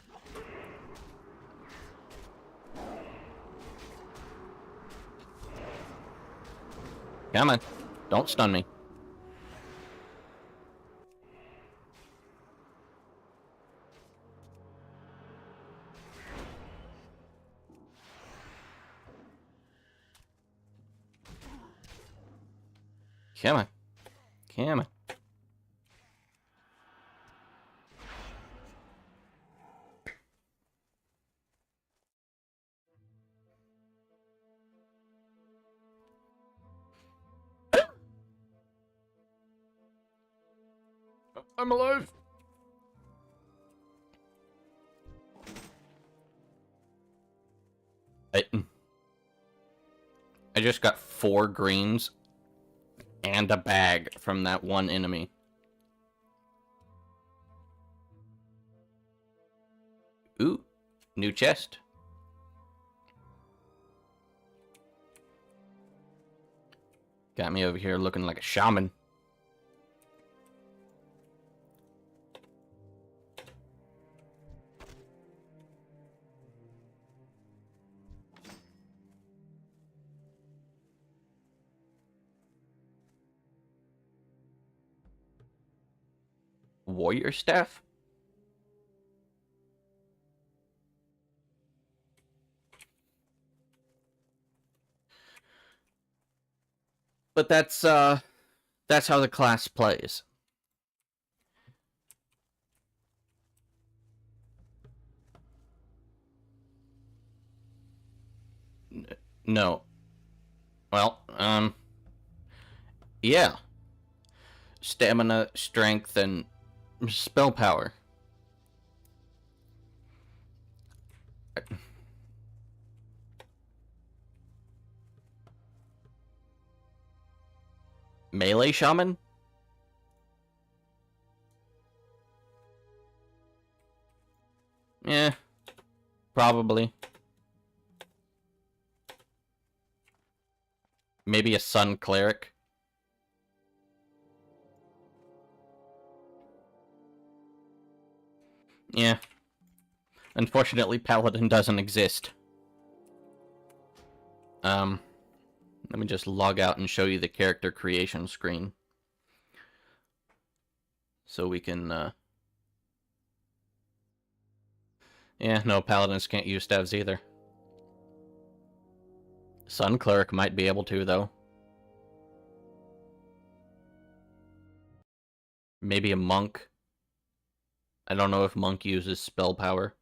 Come on, don't stun me. Come on. Come on. I'm alive. I just got 4 greens and a bag from that one enemy. Ooh, new chest. Got me over here looking like a shaman. warrior staff. But that's how the class plays. No. Well, yeah. Stamina, strength, and spell power. Melee shaman? Yeah, probably. Maybe a sun cleric. Yeah. Unfortunately, paladin doesn't exist. Let me just log out and show you the character creation screen. So we can, Yeah, no, paladins can't use staves either. Sun cleric might be able to, though. Maybe a monk. I don't know if monk uses spell power.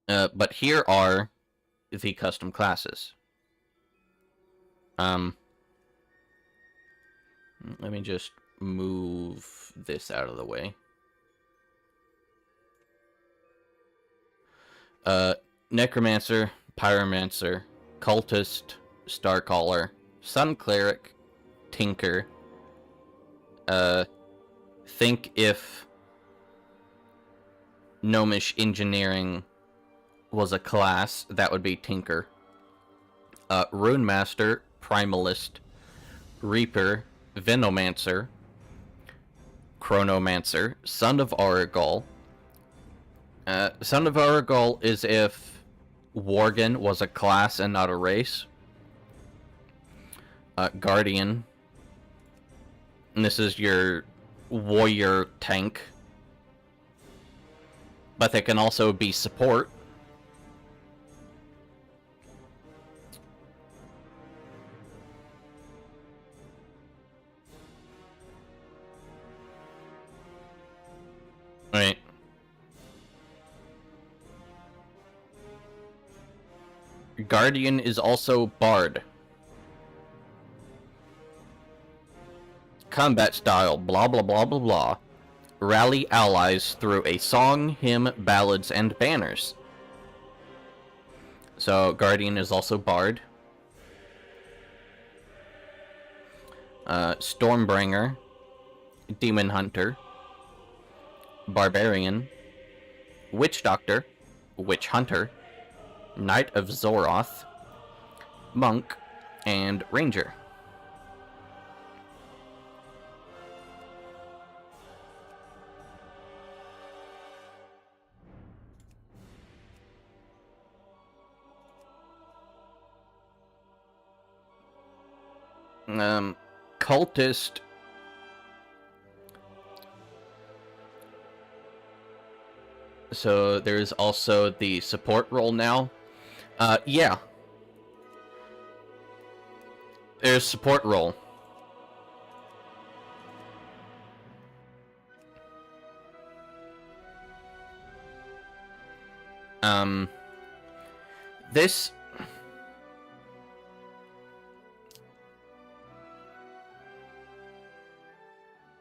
But here are the custom classes. Let me just move this out of the way. Necromancer, Pyromancer, Cultist, Starcaller, Sun Cleric, Tinker. Think if Gnomish Engineering was a class, that would be Tinker. Rune Master, Primalist, Reaper, Venomancer, Chronomancer, Son of Aurigol. Son of Aurigol is if Worgen was a class and not a race. Guardian. And this is your warrior tank. But they can also be support. Right. Guardian is also Bard. Combat style, blah blah blah blah blah. Rally allies through a song, hymn, ballads, and banners. So, Guardian is also Bard. Stormbringer. Demon Hunter. Barbarian. Witch Doctor. Witch Hunter. Knight of Zoroth. Monk. And Ranger. Cultist. So there's also the support role now. Yeah. There's support role. This...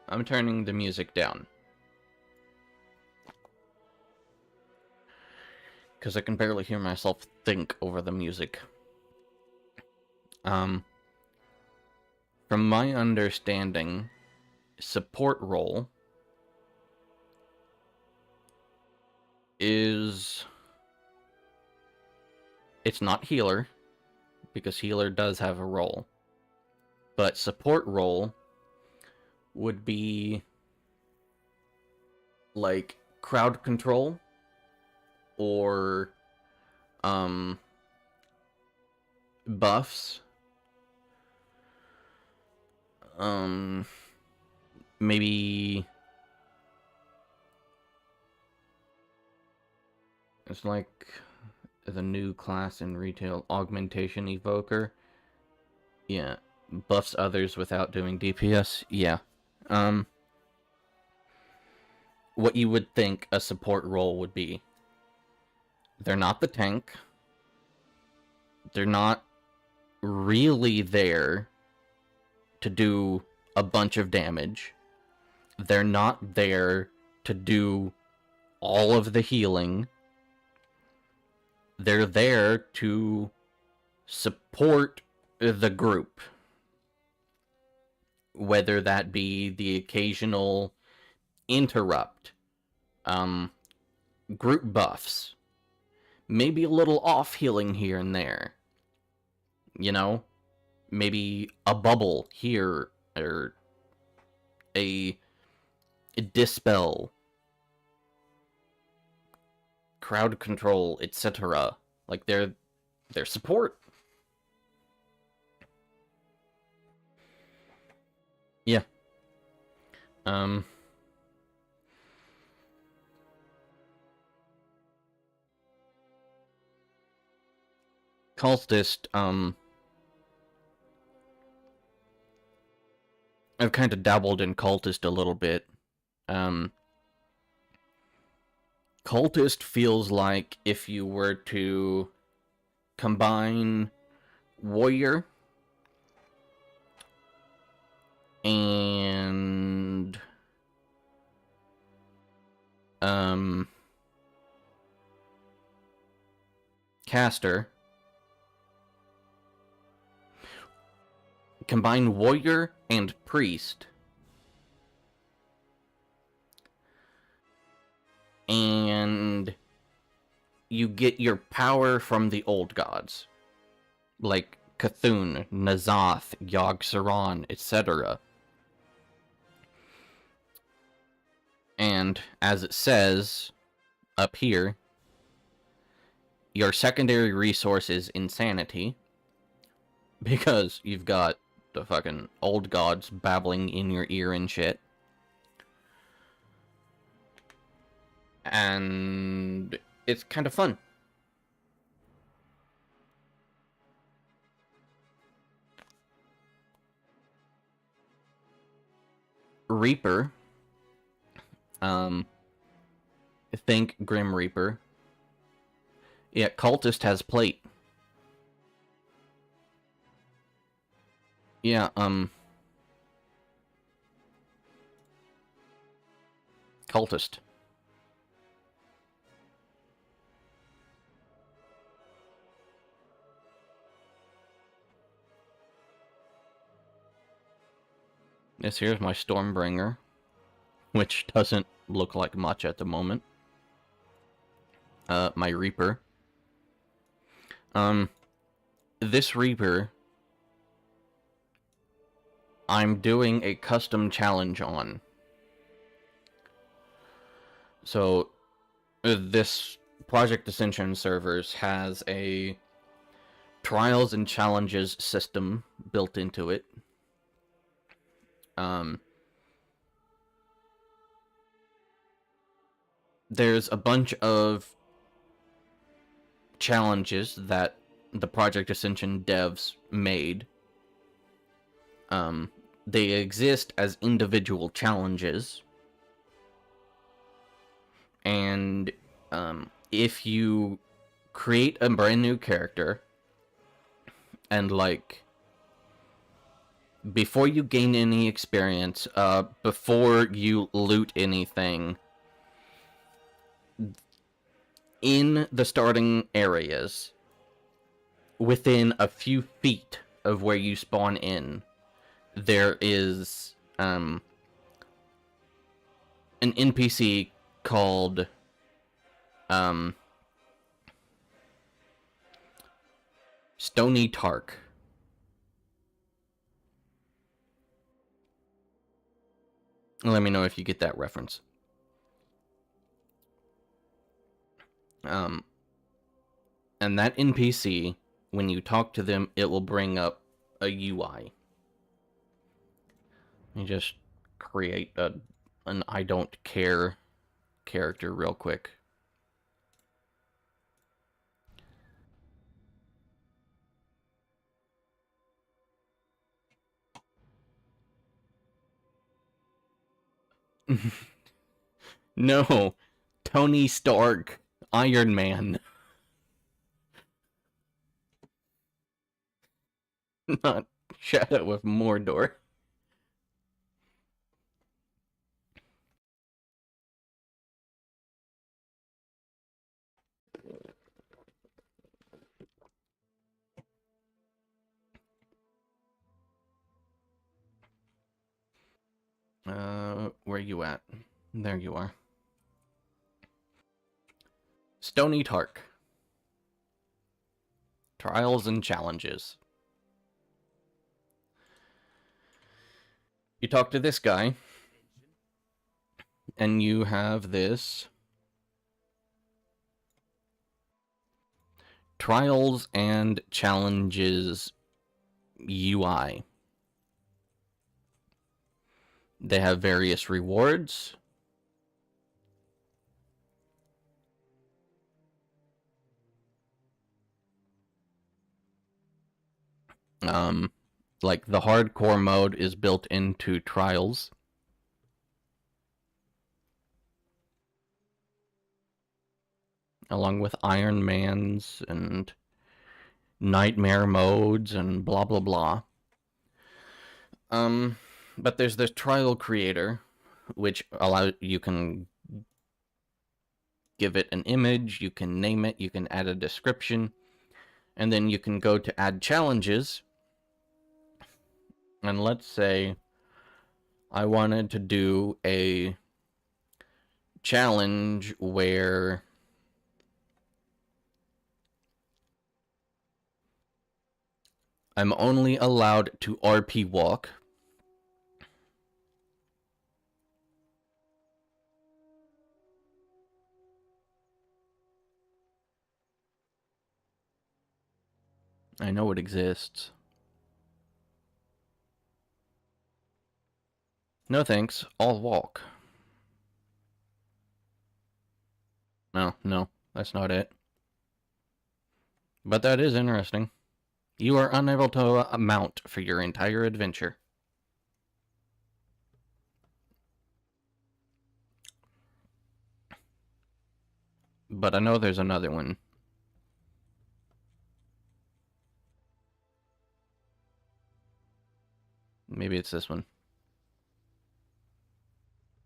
I'm turning the music down. Because I can barely hear myself think over the music. From my understanding, support role is... It's not healer, because healer does have a role. But support role would be like crowd control or buffs. maybe it's like the new class in retail, Augmentation Evoker. Yeah, buffs others without doing DPS. Yeah. What you would think a support role would be. They're not the tank. They're not really there to do a bunch of damage. They're not there to do all of the healing. They're there to support the group. Whether that be the occasional interrupt, group buffs, maybe a little off healing here and there. You know? Maybe a bubble here, or a dispel, crowd control, etc. Like, they're support. Yeah. Cultist, I've kind of dabbled in Cultist a little bit. Cultist feels like if you were to combine Warrior and Caster, combine Warrior and Priest, and you get your power from the old gods, like Cthulhu, N'Zoth, Yogg-Saron, etc. And as it says up here, your secondary resource is insanity, because you've got the fucking old gods babbling in your ear and shit. And it's kind of fun. Reaper. Think Grim Reaper. Yeah, Cultist has plate. Yeah, Cultist. This here's my Stormbringer, which doesn't look like much at the moment. My Reaper. This Reaper, I'm doing a custom challenge on. So, this Project Ascension servers has a trials and challenges system built into it. There's a bunch of challenges that the Project Ascension devs made. They exist as individual challenges. And if you create a brand new character, and like, before you gain any experience, before you loot anything, in the starting areas, within a few feet of where you spawn in, there is an NPC called Stony Tark. Let me know if you get that reference. And that NPC, when you talk to them, it will bring up a UI. Let me just create an I don't care character real quick. No, Tony Stark, Iron Man. Not Shadow of Mordor. Where you at? There you are. Stony Tark. Trials and challenges. You talk to this guy, and you have this Trials and Challenges UI. They have various rewards. Like the hardcore mode is built into Trials. Along with Iron Man's and Nightmare modes and blah blah blah. But there's this trial creator, which you can give it an image, you can name it, you can add a description, and then you can go to add challenges. And let's say I wanted to do a challenge where I'm only allowed to RP walk. I know it exists. No thanks, I'll walk. No, that's not it. But that is interesting. You are unable to mount for your entire adventure. But I know there's another one. Maybe it's this one.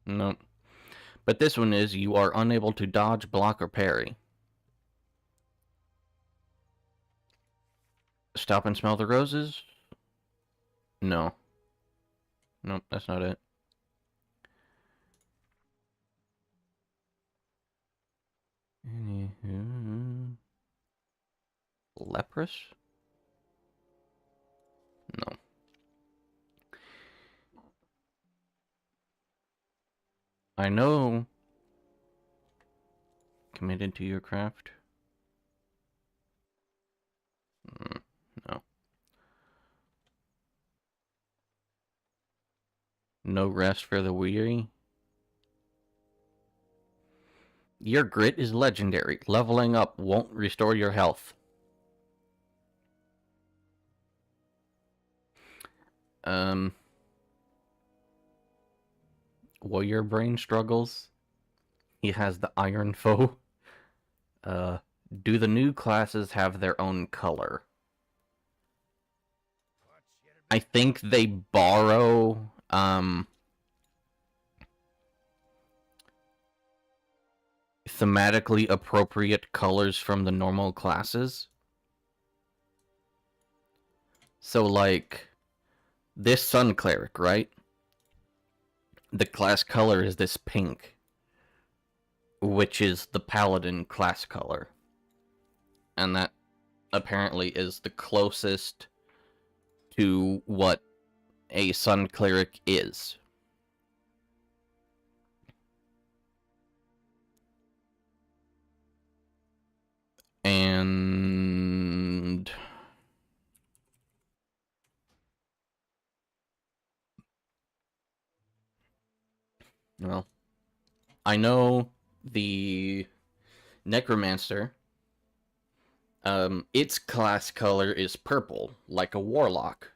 No. But this one is, you are unable to dodge, block, or parry. Stop and smell the roses? No. Nope, that's not it. Leprous? No. I know. Committed to your craft? No. No rest for the weary? Your grit is legendary. Leveling up won't restore your health. Warrior Brain struggles. He has the Iron Foe. Do the new classes have their own color? I think they borrow, thematically appropriate colors from the normal classes. So, like, this Sun Cleric, right? The class color is this pink, which is the Paladin class color. And that apparently is the closest to what a Sun Cleric is. And Well, I know the Necromancer, its class color is purple, like a warlock.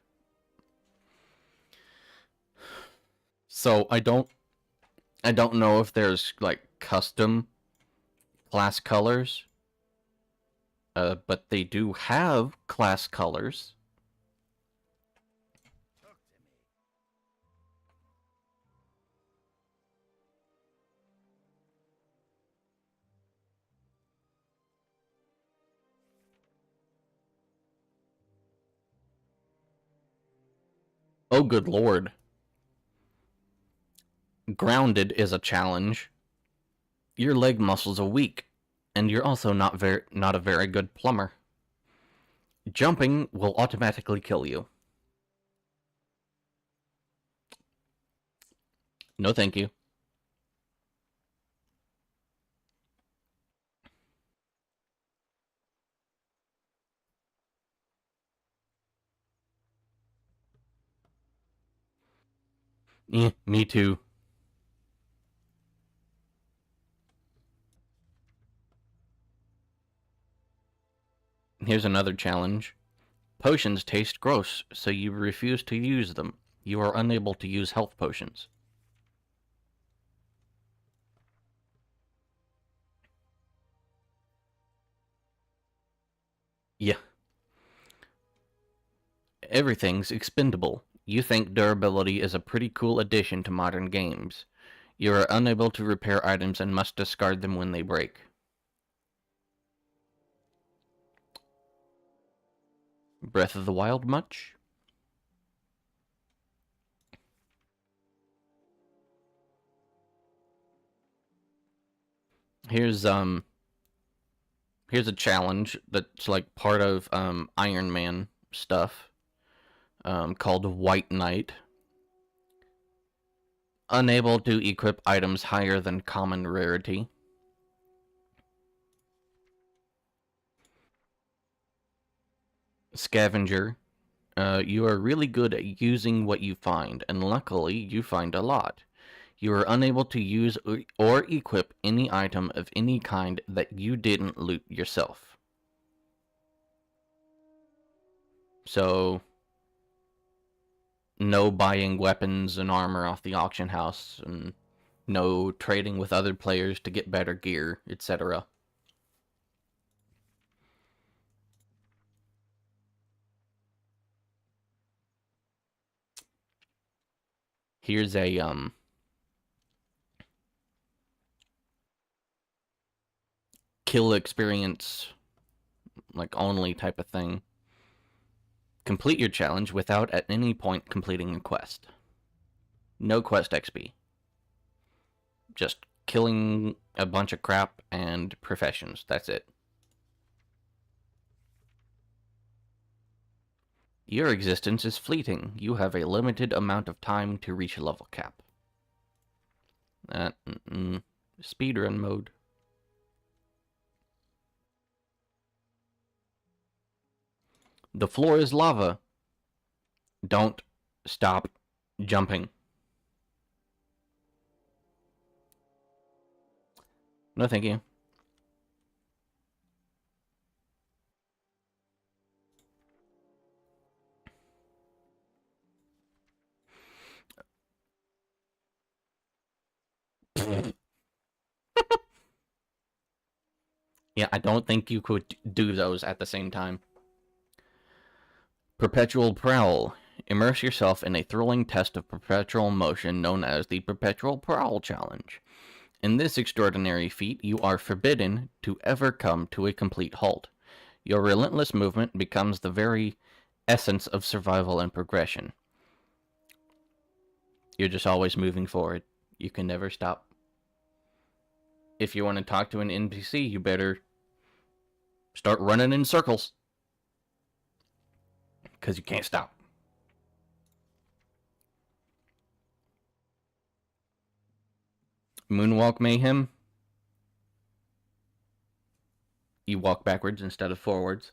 So I don't know if there's like custom class colors, but they do have class colors. Talk to me. Oh, good lord. Grounded is a challenge. Your leg muscles are weak, and you're also not a very good plumber. Jumping will automatically kill you. No thank you. Me too. Here's another challenge. Potions taste gross, so you refuse to use them. You are unable to use health potions. Yeah. Everything's expendable. You think durability is a pretty cool addition to modern games. You are unable to repair items and must discard them when they break. Breath of the Wild much? Here's here's a challenge that's like part of Iron Man stuff, called White Knight. Unable to equip items higher than common rarity. Scavenger. You are really good at using what you find, and luckily you find a lot. You are unable to use or equip any item of any kind that you didn't loot yourself. So, no buying weapons and armor off the auction house, and no trading with other players to get better gear, etc. Here's a kill experience like only type of thing. Complete your challenge without at any point completing a quest. No quest XP. Just killing a bunch of crap and professions. That's it. Your existence is fleeting. You have a limited amount of time to reach a level cap. Speedrun mode. The floor is lava. Don't stop jumping. No, thank you. Yeah, I don't think you could do those at the same time. Perpetual Prowl. Immerse yourself in a thrilling test of perpetual motion known as the Perpetual Prowl Challenge. In this extraordinary feat, you are forbidden to ever come to a complete halt. Your relentless movement becomes the very essence of survival and progression. You're just always moving forward. You can never stop. If you want to talk to an NPC, you better start running in circles. Because you can't stop. Moonwalk Mayhem. You walk backwards instead of forwards.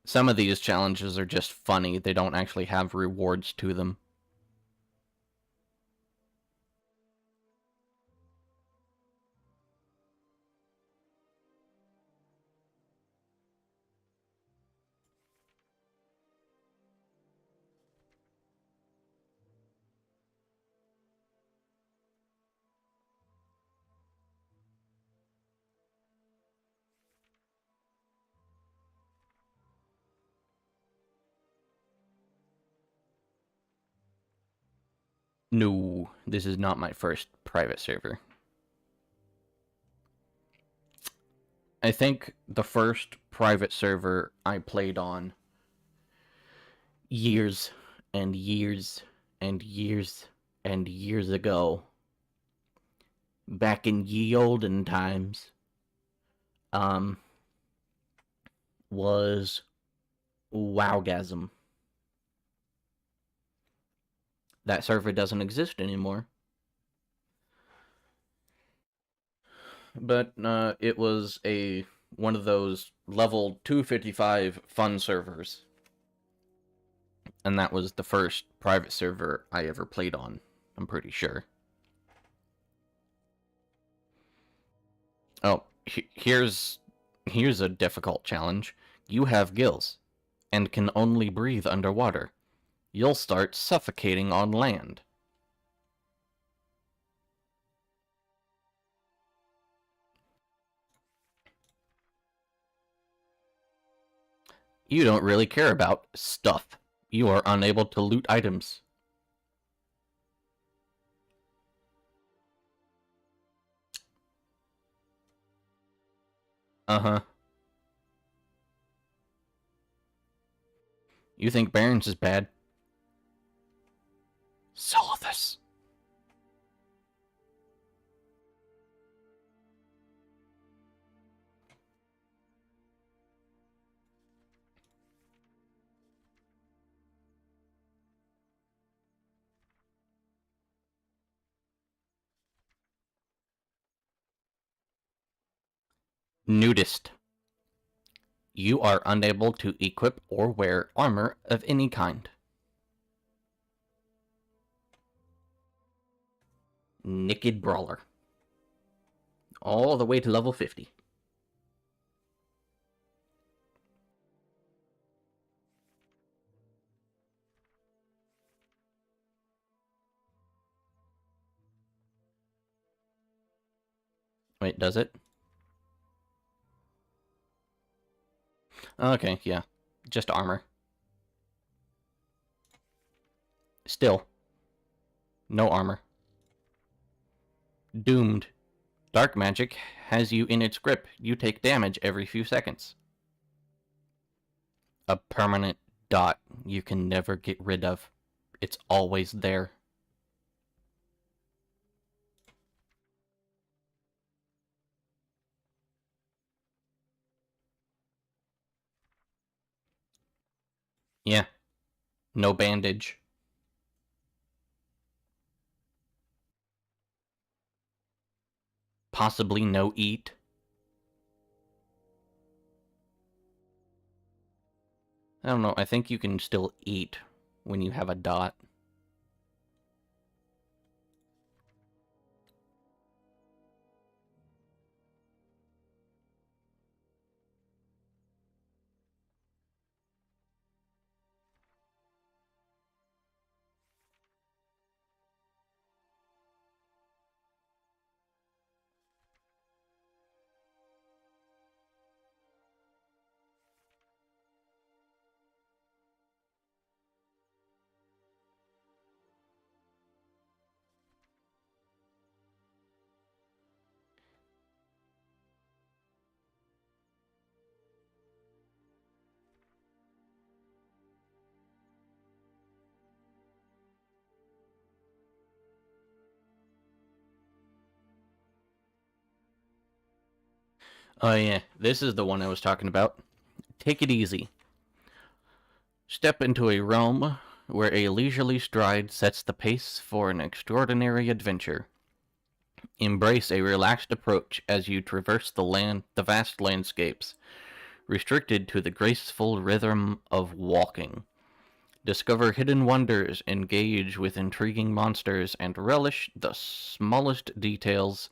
Some of these challenges are just funny. They don't actually have rewards to them. No, this is not my first private server. I think the first private server I played on years and years and years and years ago, back in ye olden times, was Wowgasm. That server doesn't exist anymore. But it was one of those level 255 fun servers. And that was the first private server I ever played on, I'm pretty sure. Oh, here's a difficult challenge. You have gills, and can only breathe underwater. You'll start suffocating on land. You don't really care about stuff. You are unable to loot items. Uh-huh. You think Barons is bad? Solithus. Nudist. You are unable to equip or wear armor of any kind. Naked Brawler. All the way to level 50. Wait, does it? Okay, yeah. Just armor. Still. No armor. Doomed. Dark magic has you in its grip. You take damage every few seconds. A permanent dot you can never get rid of. It's always there. Yeah. No bandage. Possibly no eat. I don't know, I think you can still eat when you have a dot. Oh yeah, this is the one I was talking about. Take it easy. Step into a realm where a leisurely stride sets the pace for an extraordinary adventure. Embrace a relaxed approach as you traverse the vast landscapes, restricted to the graceful rhythm of walking. Discover hidden wonders, engage with intriguing monsters, and relish the smallest details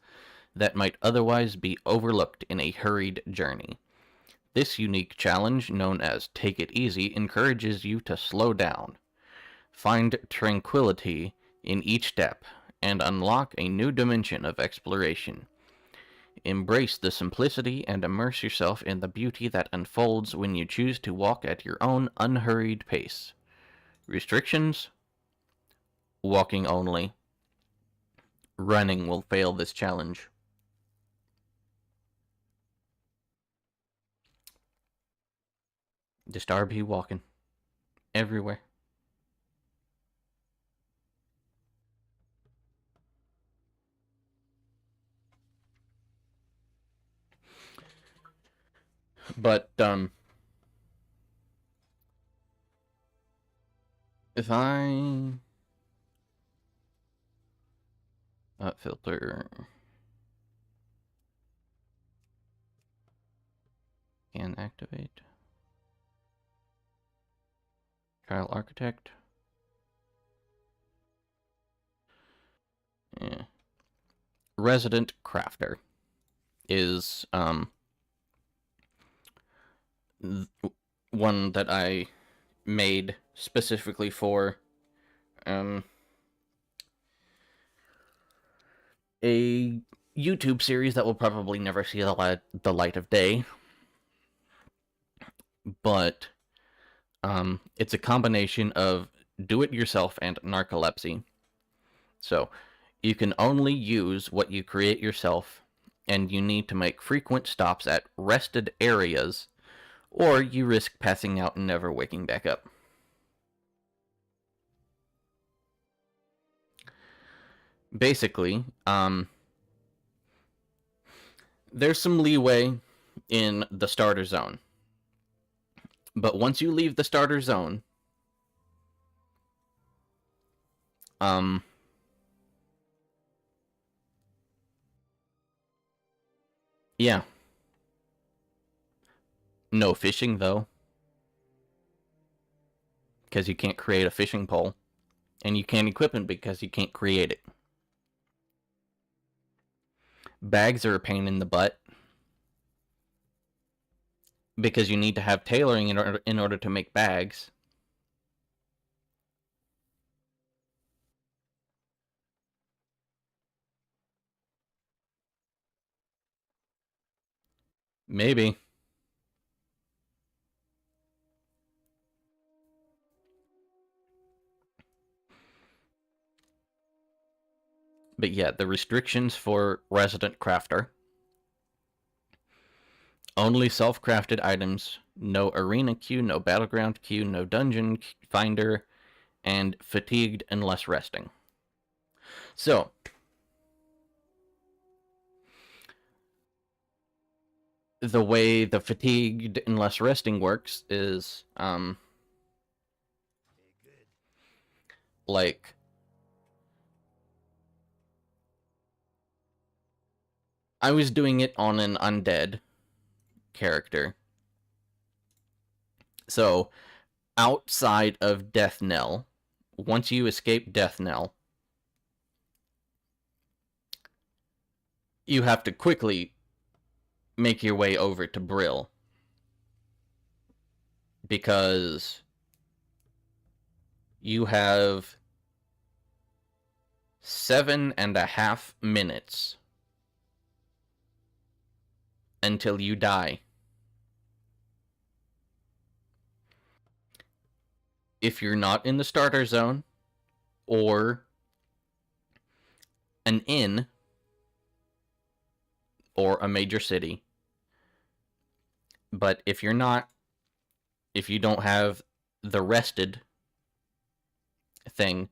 that might otherwise be overlooked in a hurried journey. This unique challenge, known as Take It Easy, encourages you to slow down, find tranquility in each step, and unlock a new dimension of exploration. Embrace the simplicity and immerse yourself in the beauty that unfolds when you choose to walk at your own unhurried pace. Restrictions? Walking only. Running will fail this challenge. Just RB walking. Everywhere. But, if I... filter... Can activate. Trial Architect. Yeah. Resident Crafter is, one that I made specifically for, a YouTube series that will probably never see the light of day. But, it's a combination of do-it-yourself and narcolepsy. So, you can only use what you create yourself, and you need to make frequent stops at rested areas, or you risk passing out and never waking back up. Basically, there's some leeway in the starter zone. But once you leave the starter zone, yeah. No fishing, though. Because you can't create a fishing pole. And you can't equip it because you can't create it. Bags are a pain in the butt. Because you need to have tailoring in order to make bags. Maybe. But yeah, the restrictions for Resident Crafter. Only self-crafted items, no arena queue, no battleground queue, no dungeon finder, and fatigued unless resting. So, the way the fatigued unless resting works is, like, I was doing it on an undead character. So, outside of Death Knell, once you escape Death Knell, you have to quickly make your way over to Brill. Because you have 7.5 minutes until you die. If you're not in the starter zone, or an inn, or a major city. But if you're not, if you don't have the rested thing,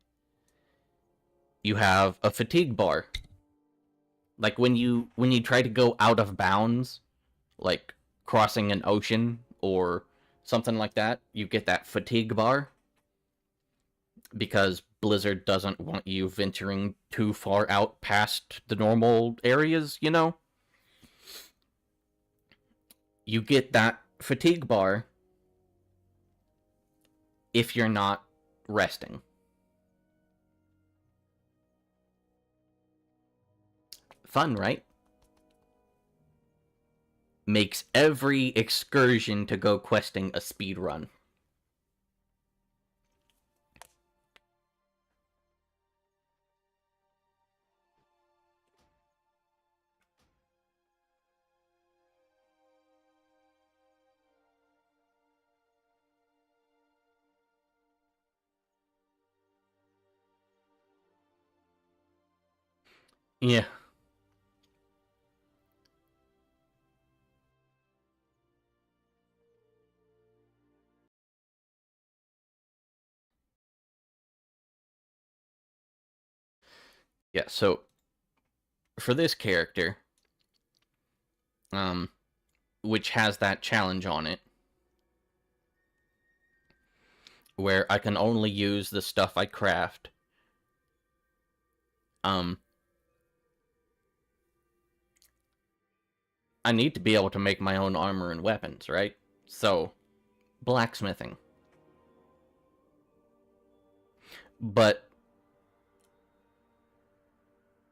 you have a fatigue bar. Like when you try to go out of bounds, like crossing an ocean or something like that, you get that fatigue bar. Because Blizzard doesn't want you venturing too far out past the normal areas, you know? You get that fatigue bar if you're not resting. Fun, right? Makes every excursion to go questing a speed run. Yeah. Yeah, so for this character, which has that challenge on it, where I can only use the stuff I craft, I need to be able to make my own armor and weapons, right? So, blacksmithing. But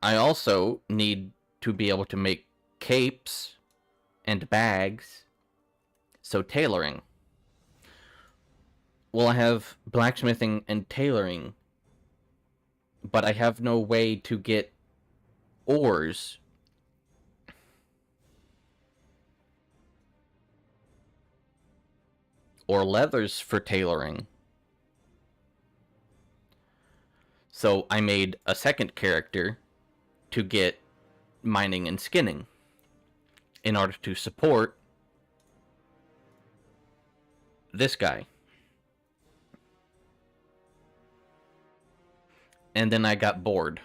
I also need to be able to make capes and bags, so tailoring. Well, I have blacksmithing and tailoring, but I have no way to get ores or leathers for tailoring. So I made a second character to get mining and skinning in order to support this guy. And then I got bored.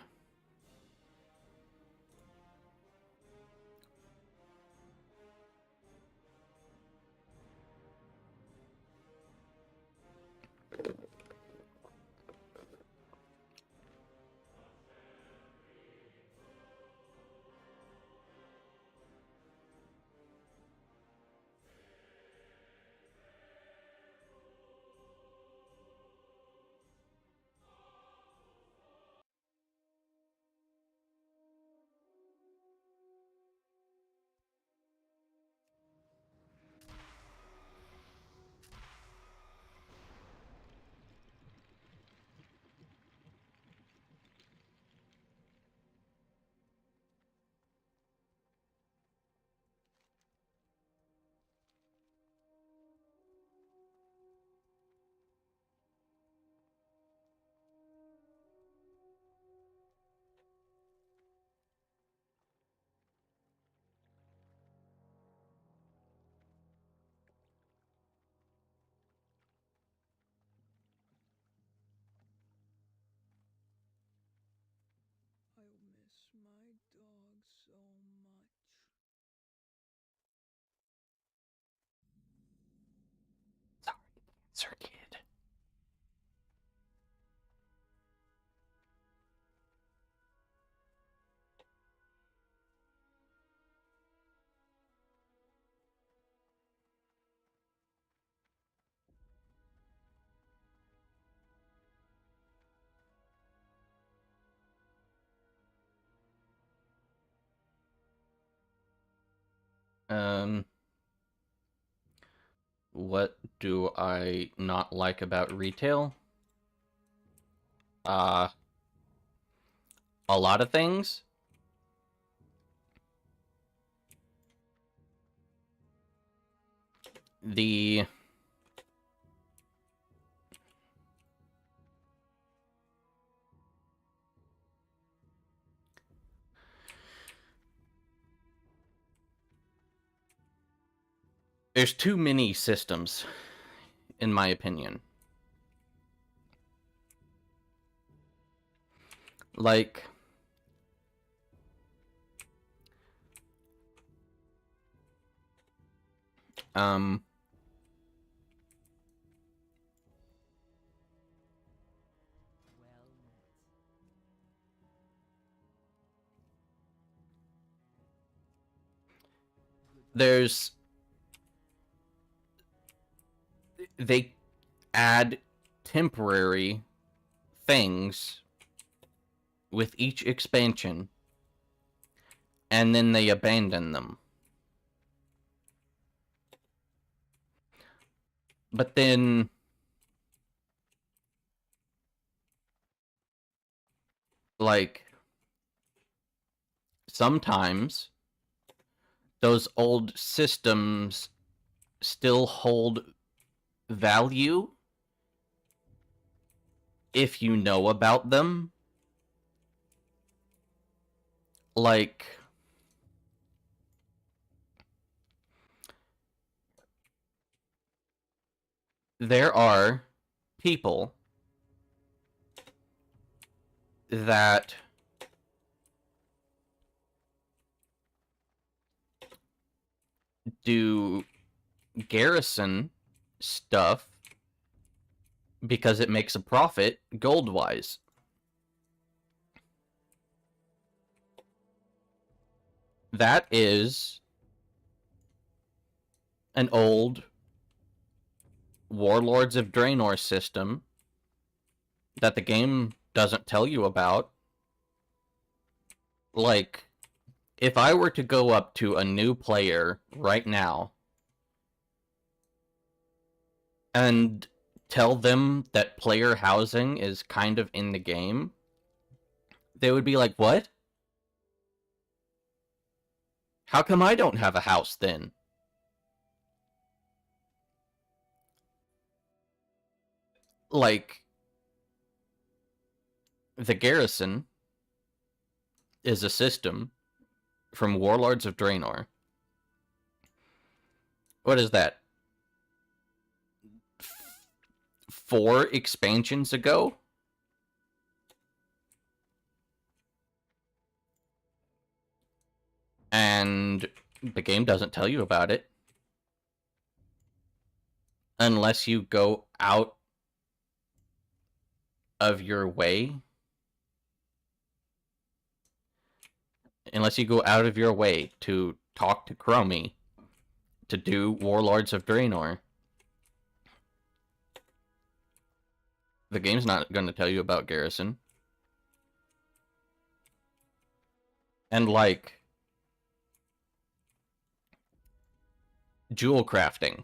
I miss my dog so much. Sorry, Sir Kid. What do I not like about retail? Uh, a lot of things. The there's too many systems, in my opinion. Like, um, Well met. there's they add temporary things with each expansion, and then they abandon them. But then like sometimes those old systems still hold value if you know about them. Like, there are people that do garrison stuff because it makes a profit gold-wise. That is an old Warlords of Draenor system that the game doesn't tell you about. Like, if I were to go up to a new player right now and tell them that player housing is kind of in the game, they would be like, what? How come I don't have a house then? Like, the garrison is a system from Warlords of Draenor. What is that? 4 expansions ago? And the game doesn't tell you about it. Unless you go out of your way. Unless you go out of your way to talk to Chromie to do Warlords of Draenor. The game's not going to tell you about Garrison. And like, jewel crafting.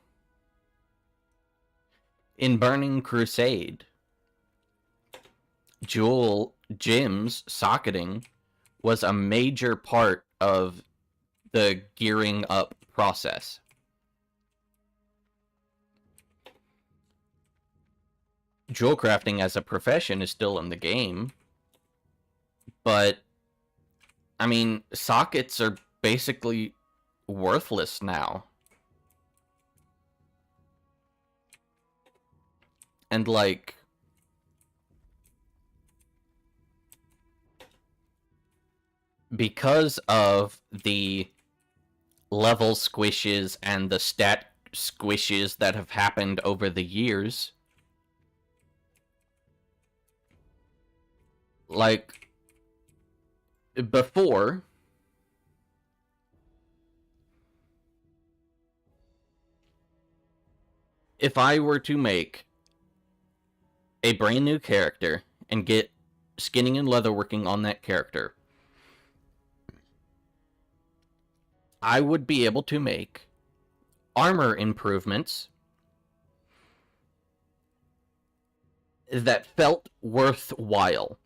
In Burning Crusade, jewel gems socketing was a major part of the gearing up process. Jewel crafting as a profession is still in the game, but I mean, sockets are basically worthless now. And like, because of the level squishes and the stat squishes that have happened over the years, like, before, if I were to make a brand new character and get skinning and leatherworking on that character, I would be able to make armor improvements that felt worthwhile.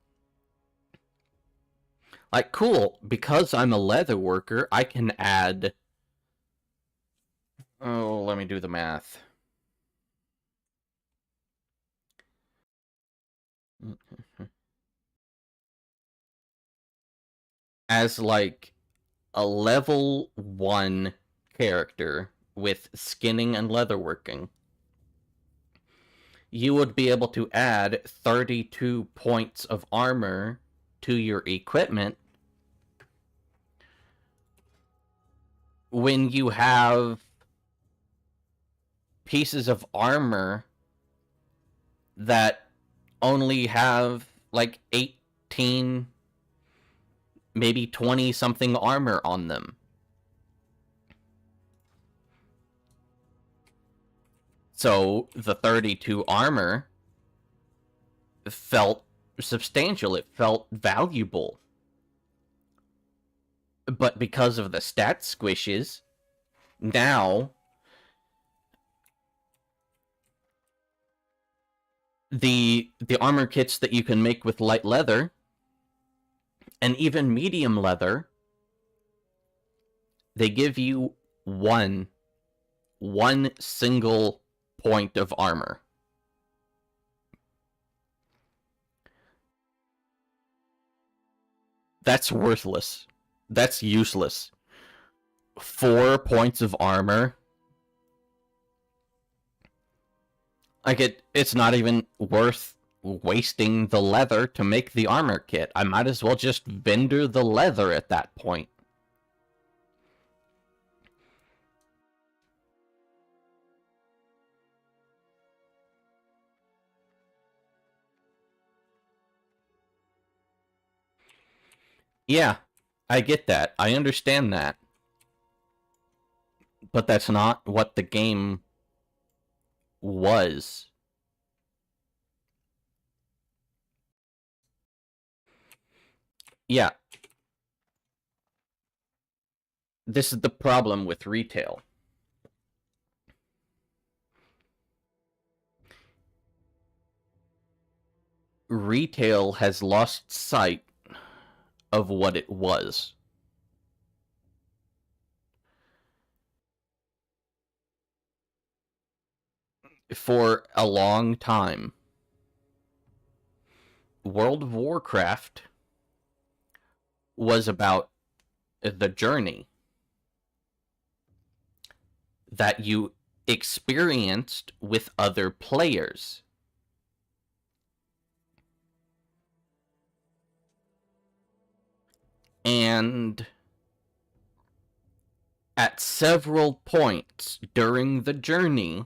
Like, cool, because I'm a leather worker, I can add... Oh, let me do the math. As, like, a level 1 character with skinning and leatherworking, you would be able to add 32 points of armor to your equipment when you have pieces of armor that only have like 18, maybe 20 something armor on them. So the 32 armor felt substantial, it felt valuable. But because of the stat squishes, now the armor kits that you can make with light leather and even medium leather, they give you one single point of armor. That's worthless. That's useless. 4 points of armor. Like, it's not even worth wasting the leather to make the armor kit. I might as well just vendor the leather at that point. Yeah, I get that. I understand that. But that's not what the game was. Yeah. This is the problem with retail. Retail has lost sight of what it was. For a long time, World of Warcraft was about the journey that you experienced with other players. And at several points during the journey,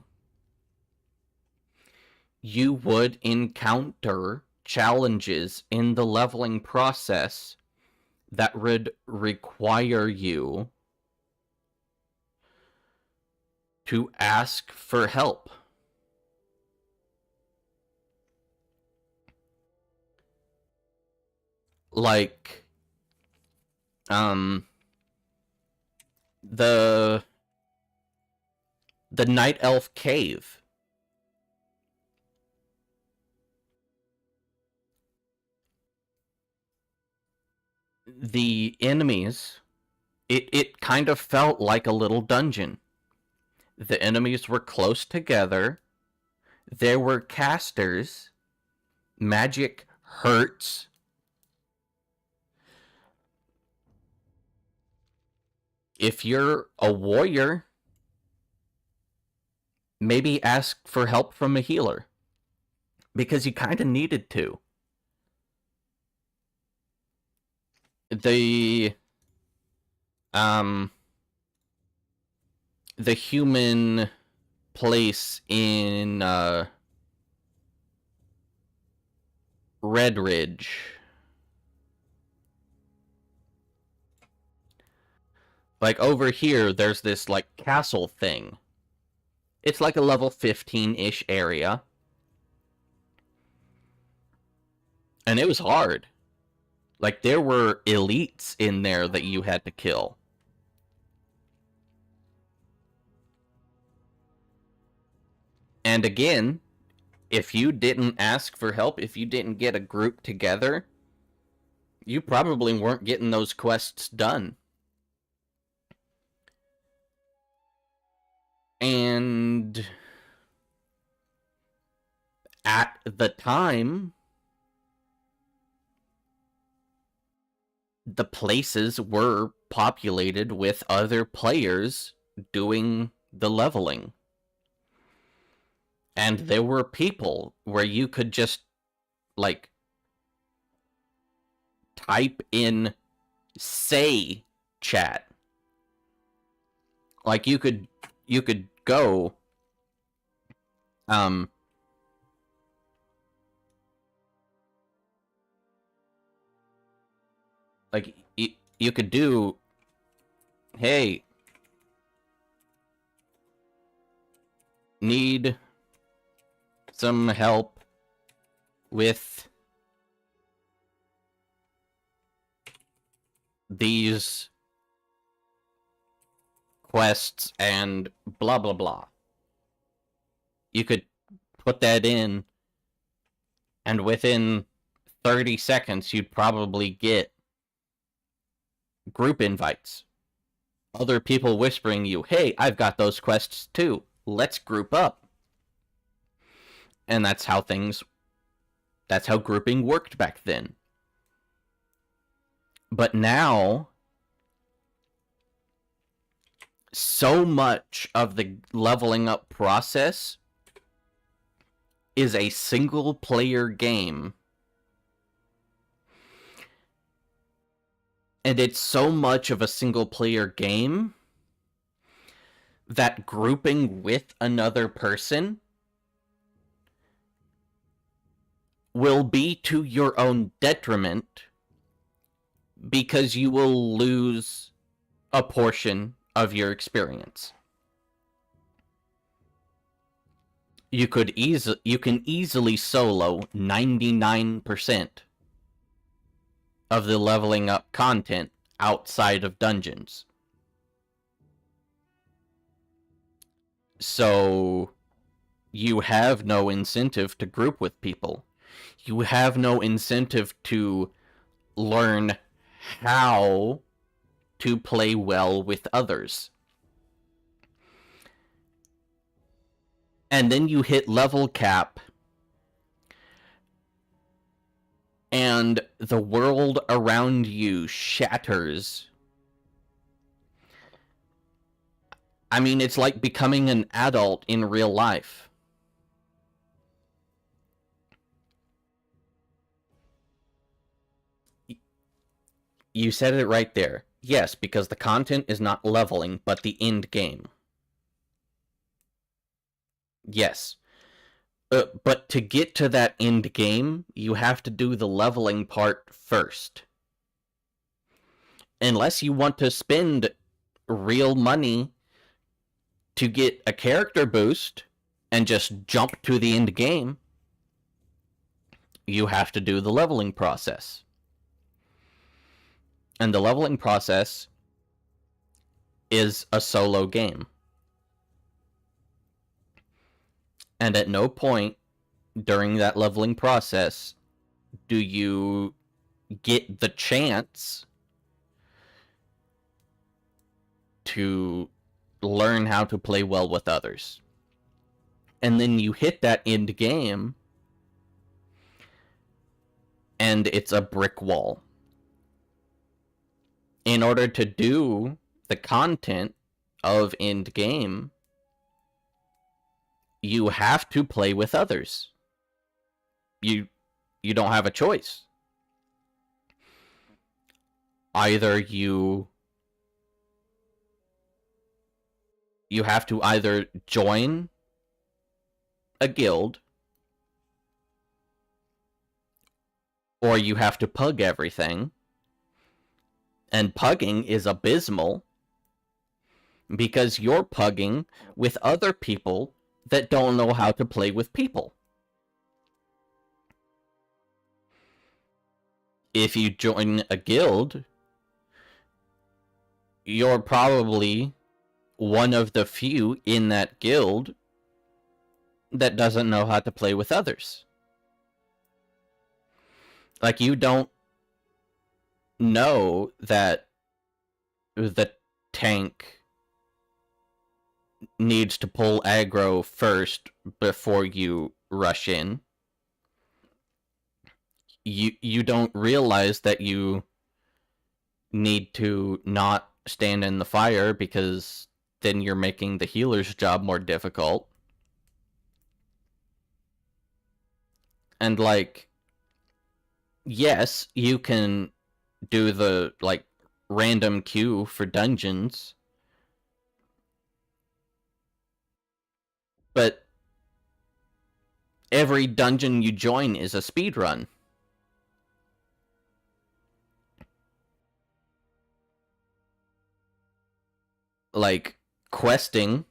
you would encounter challenges in the leveling process that would require you to ask for help. Like, the Night Elf Cave. The enemies, it kind of felt like a little dungeon. The enemies were close together. There were casters. Magic hurts. If you're a warrior, maybe ask for help from a healer. Because you kind of needed to. The human place in Red Ridge. Like, over here, there's this, like, castle thing. It's like a level 15-ish area. And it was hard. Like, there were elites in there that you had to kill. And again, if you didn't ask for help, if you didn't get a group together, you probably weren't getting those quests done. And at the time, the places were populated with other players doing the leveling. And there were people where you could just, like, type in say chat. Like, you could go like, you could do, hey, need some help with these quests and blah blah blah. You could put that in, and within 30 seconds you'd probably get group invites. Other people whispering you, hey, I've got those quests too. Let's group up. And that's how grouping worked back then. But now, so much of the leveling up process is a single player game. And it's so much of a single player game that grouping with another person will be to your own detriment, because you will lose a portion of your experience. You can easily solo 99% of the leveling up content outside of dungeons. So you have no incentive to group with people. You have no incentive to learn how to play well with others. And then you hit level cap, and the world around you shatters. I mean, it's like becoming an adult in real life. You said it right there. Yes, because the content is not leveling, but the end game. Yes. But to get to that end game, you have to do the leveling part first. Unless you want to spend real money to get a character boost and just jump to the end game, you have to do the leveling process. And the leveling process is a solo game. And at no point during that leveling process do you get the chance to learn how to play well with others. And then you hit that end game, and it's a brick wall. In order to do the content of end game, you have to play with others. You don't have a choice. Either you have to either join a guild, or you have to pug everything. And pugging is abysmal, because you're pugging with other people that don't know how to play with people. If you join a guild, you're probably one of the few in that guild that doesn't know how to play with others. Like, you don't know that the tank needs to pull aggro first before you rush in. You don't realize that you need to not stand in the fire, because then you're making the healer's job more difficult. And, like, yes, you can do the, like, random queue for dungeons, but every dungeon you join is a speedrun. Like, questing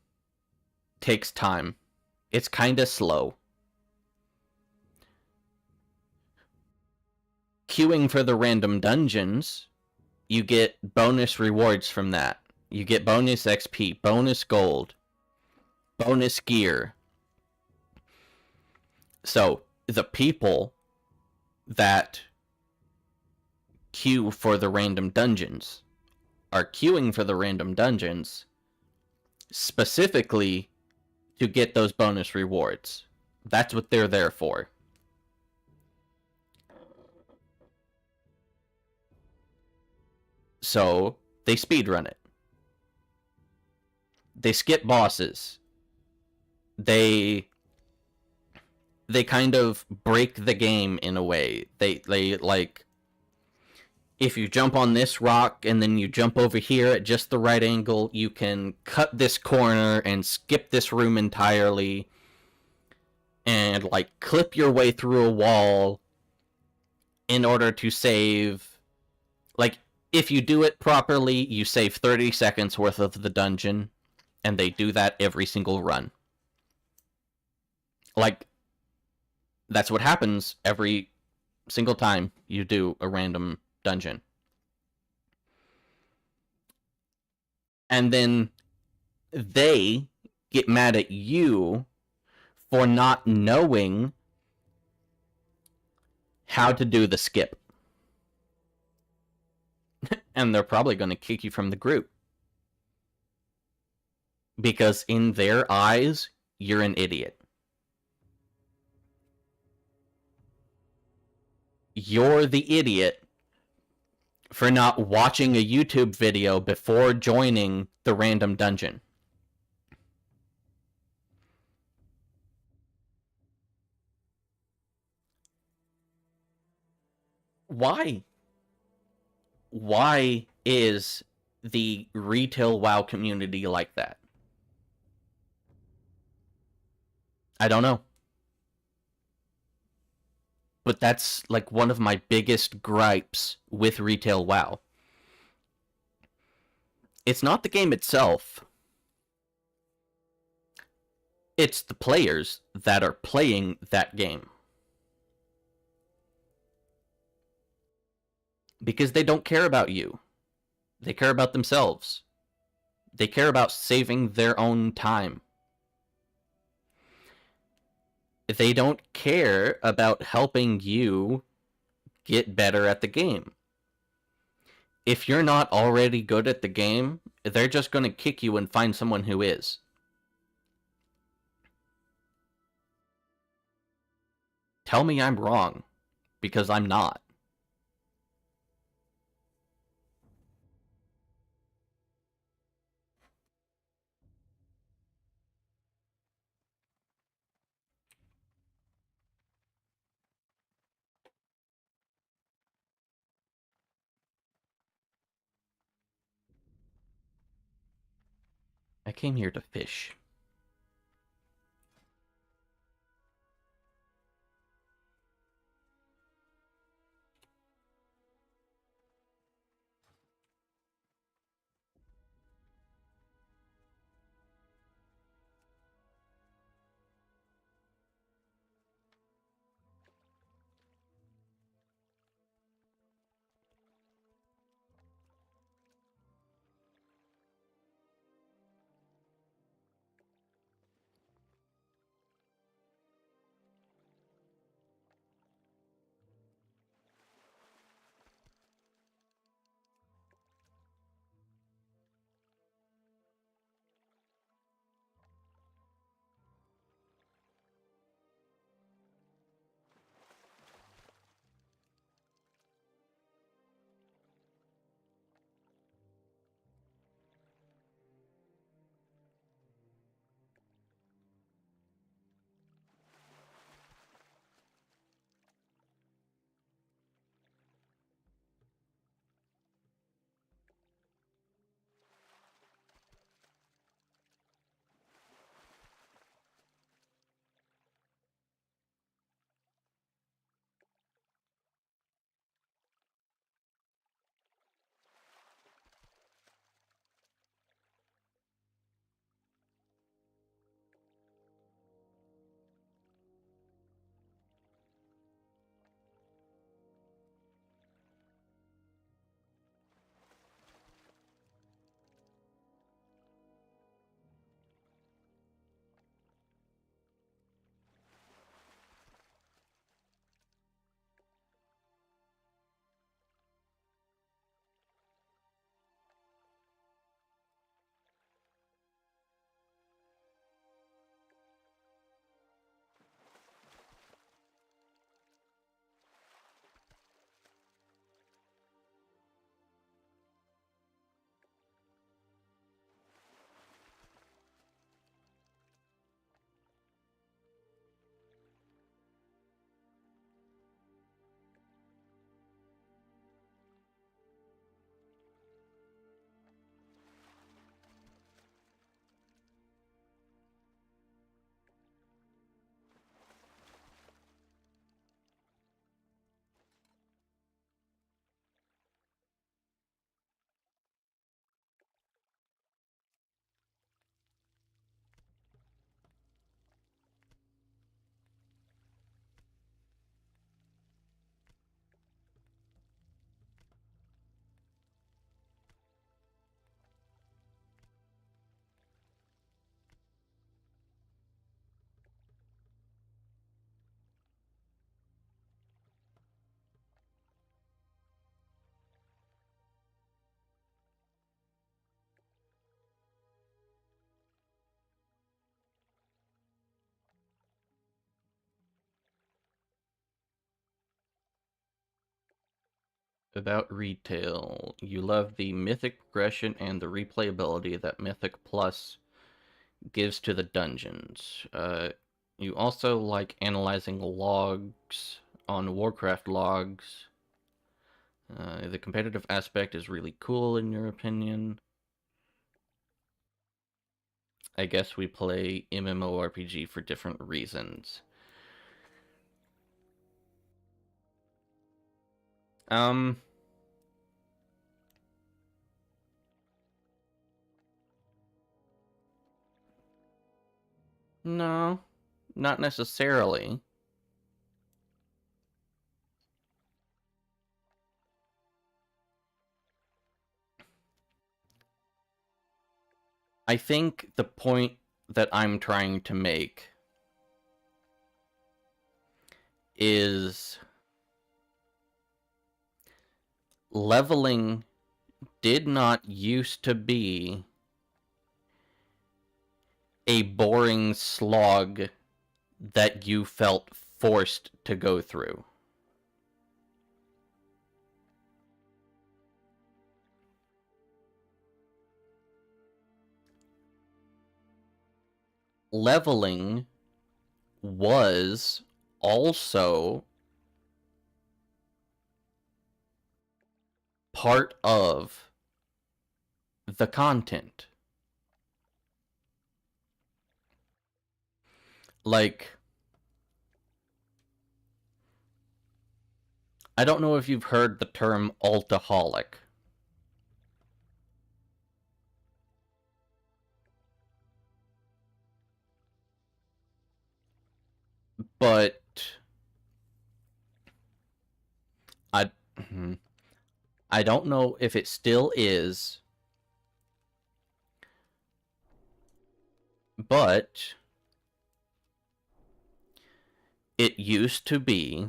takes time. It's kinda slow. queuing for the random dungeons, you get bonus rewards from that. You get bonus XP, bonus gold, bonus gear. So the people that queue for the random dungeons are queuing for the random dungeons specifically to get those bonus rewards. That's what they're there for. So they speedrun it. They skip bosses. They kind of break the game in a way. They like, if you jump on this rock and then you jump over here at just the right angle, you can cut this corner and skip this room entirely and like clip your way through a wall in order to save. Like, if you do it properly, you save 30 seconds worth of the dungeon, and they do that every single run. Like, that's what happens every single time you do a random dungeon. And then they get mad at you for not knowing how to do the skip. And they're probably going to kick you from the group. Because in their eyes, you're an idiot. You're the idiot for not watching a YouTube video before joining the random dungeon. Why? Why is the retail WoW community like that? I don't know. But that's like one of my biggest gripes with retail WoW. It's not the game itself. It's the players that are playing that game. Because they don't care about you. They care about themselves. They care about saving their own time. They don't care about helping you get better at the game. If you're not already good at the game, they're just going to kick you and find someone who is. Tell me I'm wrong, because I'm not. I came here to fish. About retail, you love the Mythic progression and the replayability that Mythic Plus gives to the dungeons. You also like analyzing logs on Warcraft logs. The competitive aspect is really cool in your opinion. I guess we play MMORPG for different reasons. No, not necessarily. I think the point that I'm trying to make is leveling did not used to be a boring slog that you felt forced to go through. Leveling was also part of the content. Like, I don't know if you've heard the term altaholic. But I I don't know if it still is, but it used to be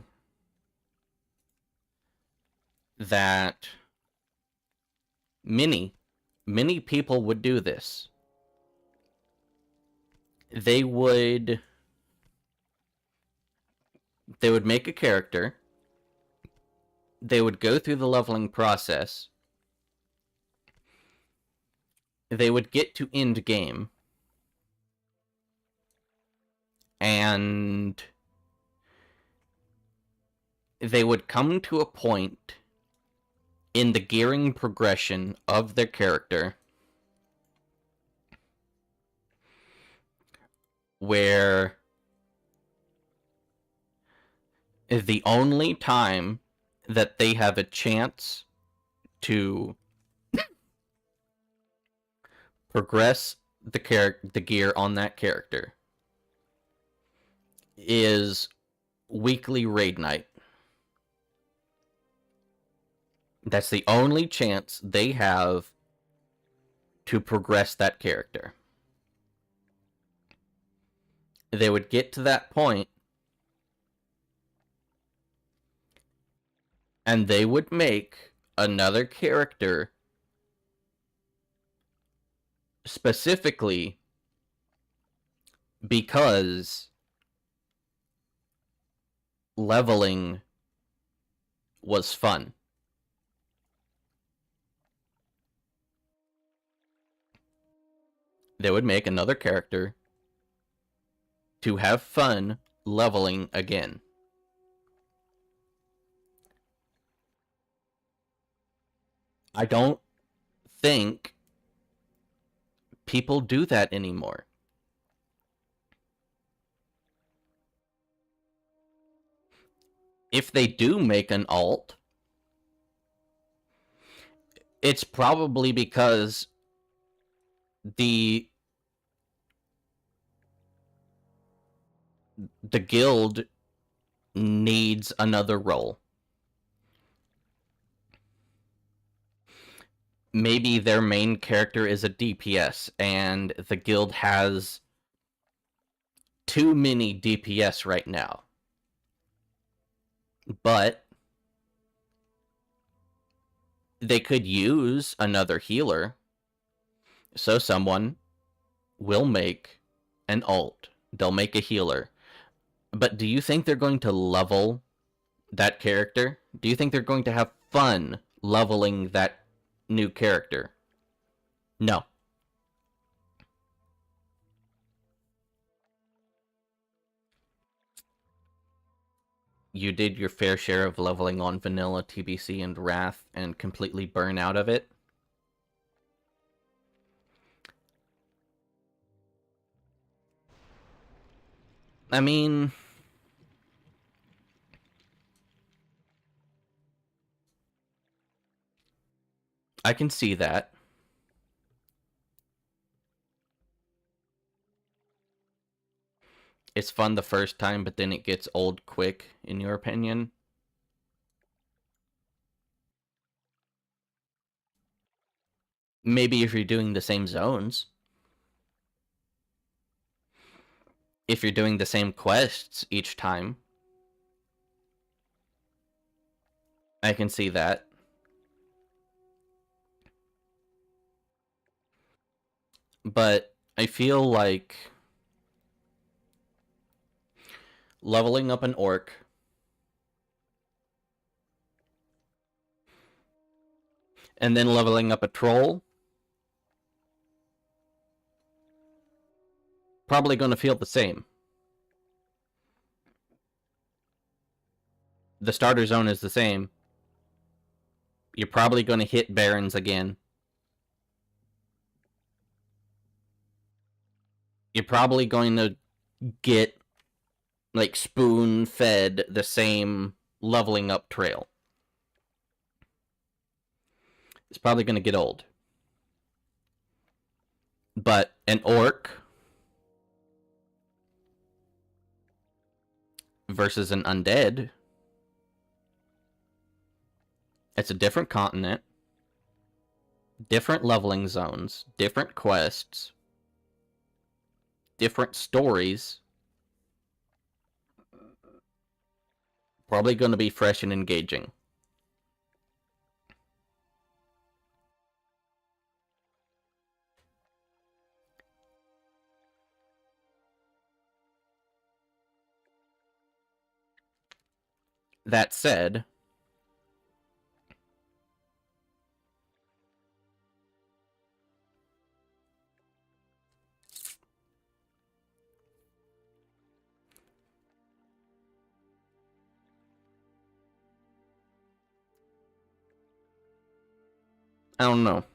that many people would do this. They would make a character, they would go through the leveling process, they would get to end game, and they would come to a point in the gearing progression of their character where the only time that they have a chance to progress the gear on that character is weekly raid night. That's the only chance they have to progress that character. They would get to that point, and they would make another character specifically because leveling was fun. They would make another character to have fun leveling again. I don't think people do that anymore. If they do make an alt, it's probably because the guild needs another role. Maybe their main character is a DPS, and the guild has too many DPS right now. But they could use another healer, so someone will make an alt. They'll make a healer. But do you think they're going to level that character? Do you think they're going to have fun leveling that new character? No. You did your fair share of leveling on vanilla, TBC, and Wrath and completely burn out of it? I mean, I can see that. It's fun the first time, but then it gets old quick, in your opinion? Maybe if you're doing the same zones. If you're doing the same quests each time. I can see that. But I feel like leveling up an orc and then leveling up a troll, probably going to feel the same. The starter zone is the same. You're probably going to hit barons again. You're probably going to get, like, spoon-fed the same leveling up trail. It's probably going to get old. But an orc versus an undead, it's a different continent, different leveling zones, different quests, different stories. Probably going to be fresh and engaging. That said, I don't know.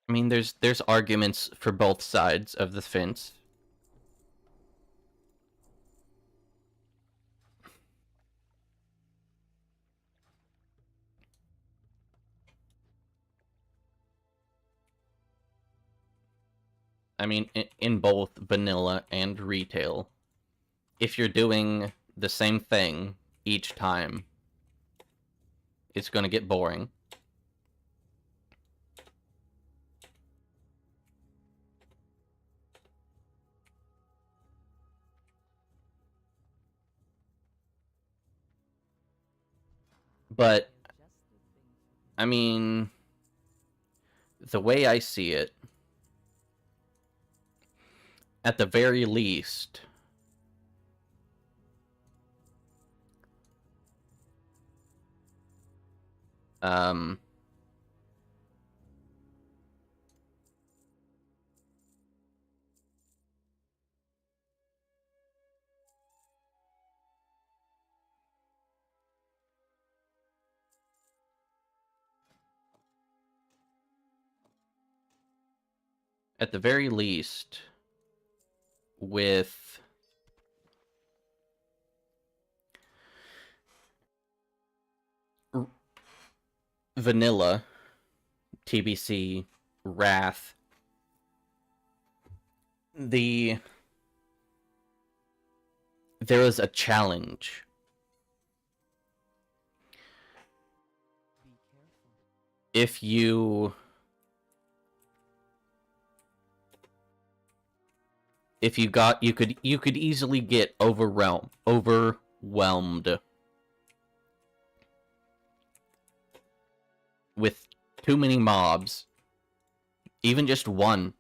I mean, there's arguments for both sides of the fence. I mean, in both vanilla and retail, if you're doing the same thing each time, it's going to get boring. But, I mean, the way I see it, at the very least, at the very least, with vanilla, TBC, Wrath, there is a challenge. Be careful. If you could easily get overwhelmed with too many mobs, even just one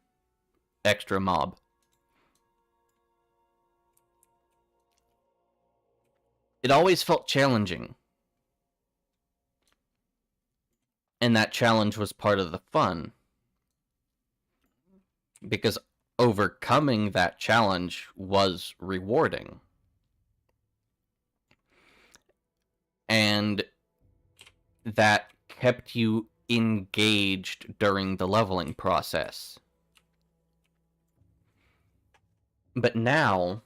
extra mob, it always felt challenging. And that challenge was part of the fun. Because overcoming that challenge was rewarding. And that kept you engaged during the leveling process. But now,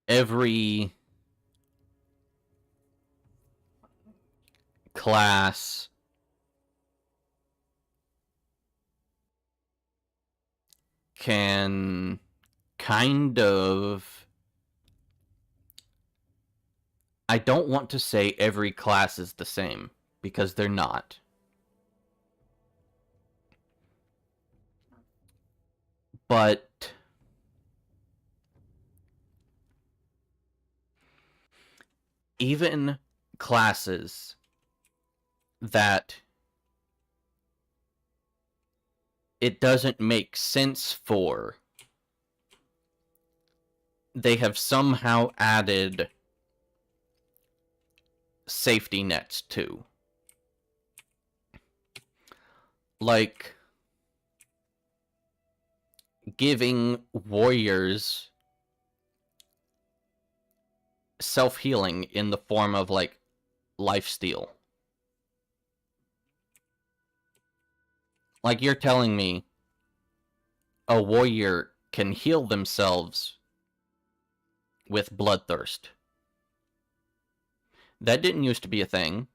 every class can kind of... I don't want to say every class is the same, because they're not. But even classes that it doesn't make sense for, they have somehow added safety nets to. Like giving warriors self-healing in the form of, like, lifesteal. Like, you're telling me a warrior can heal themselves with bloodthirst. That didn't used to be a thing.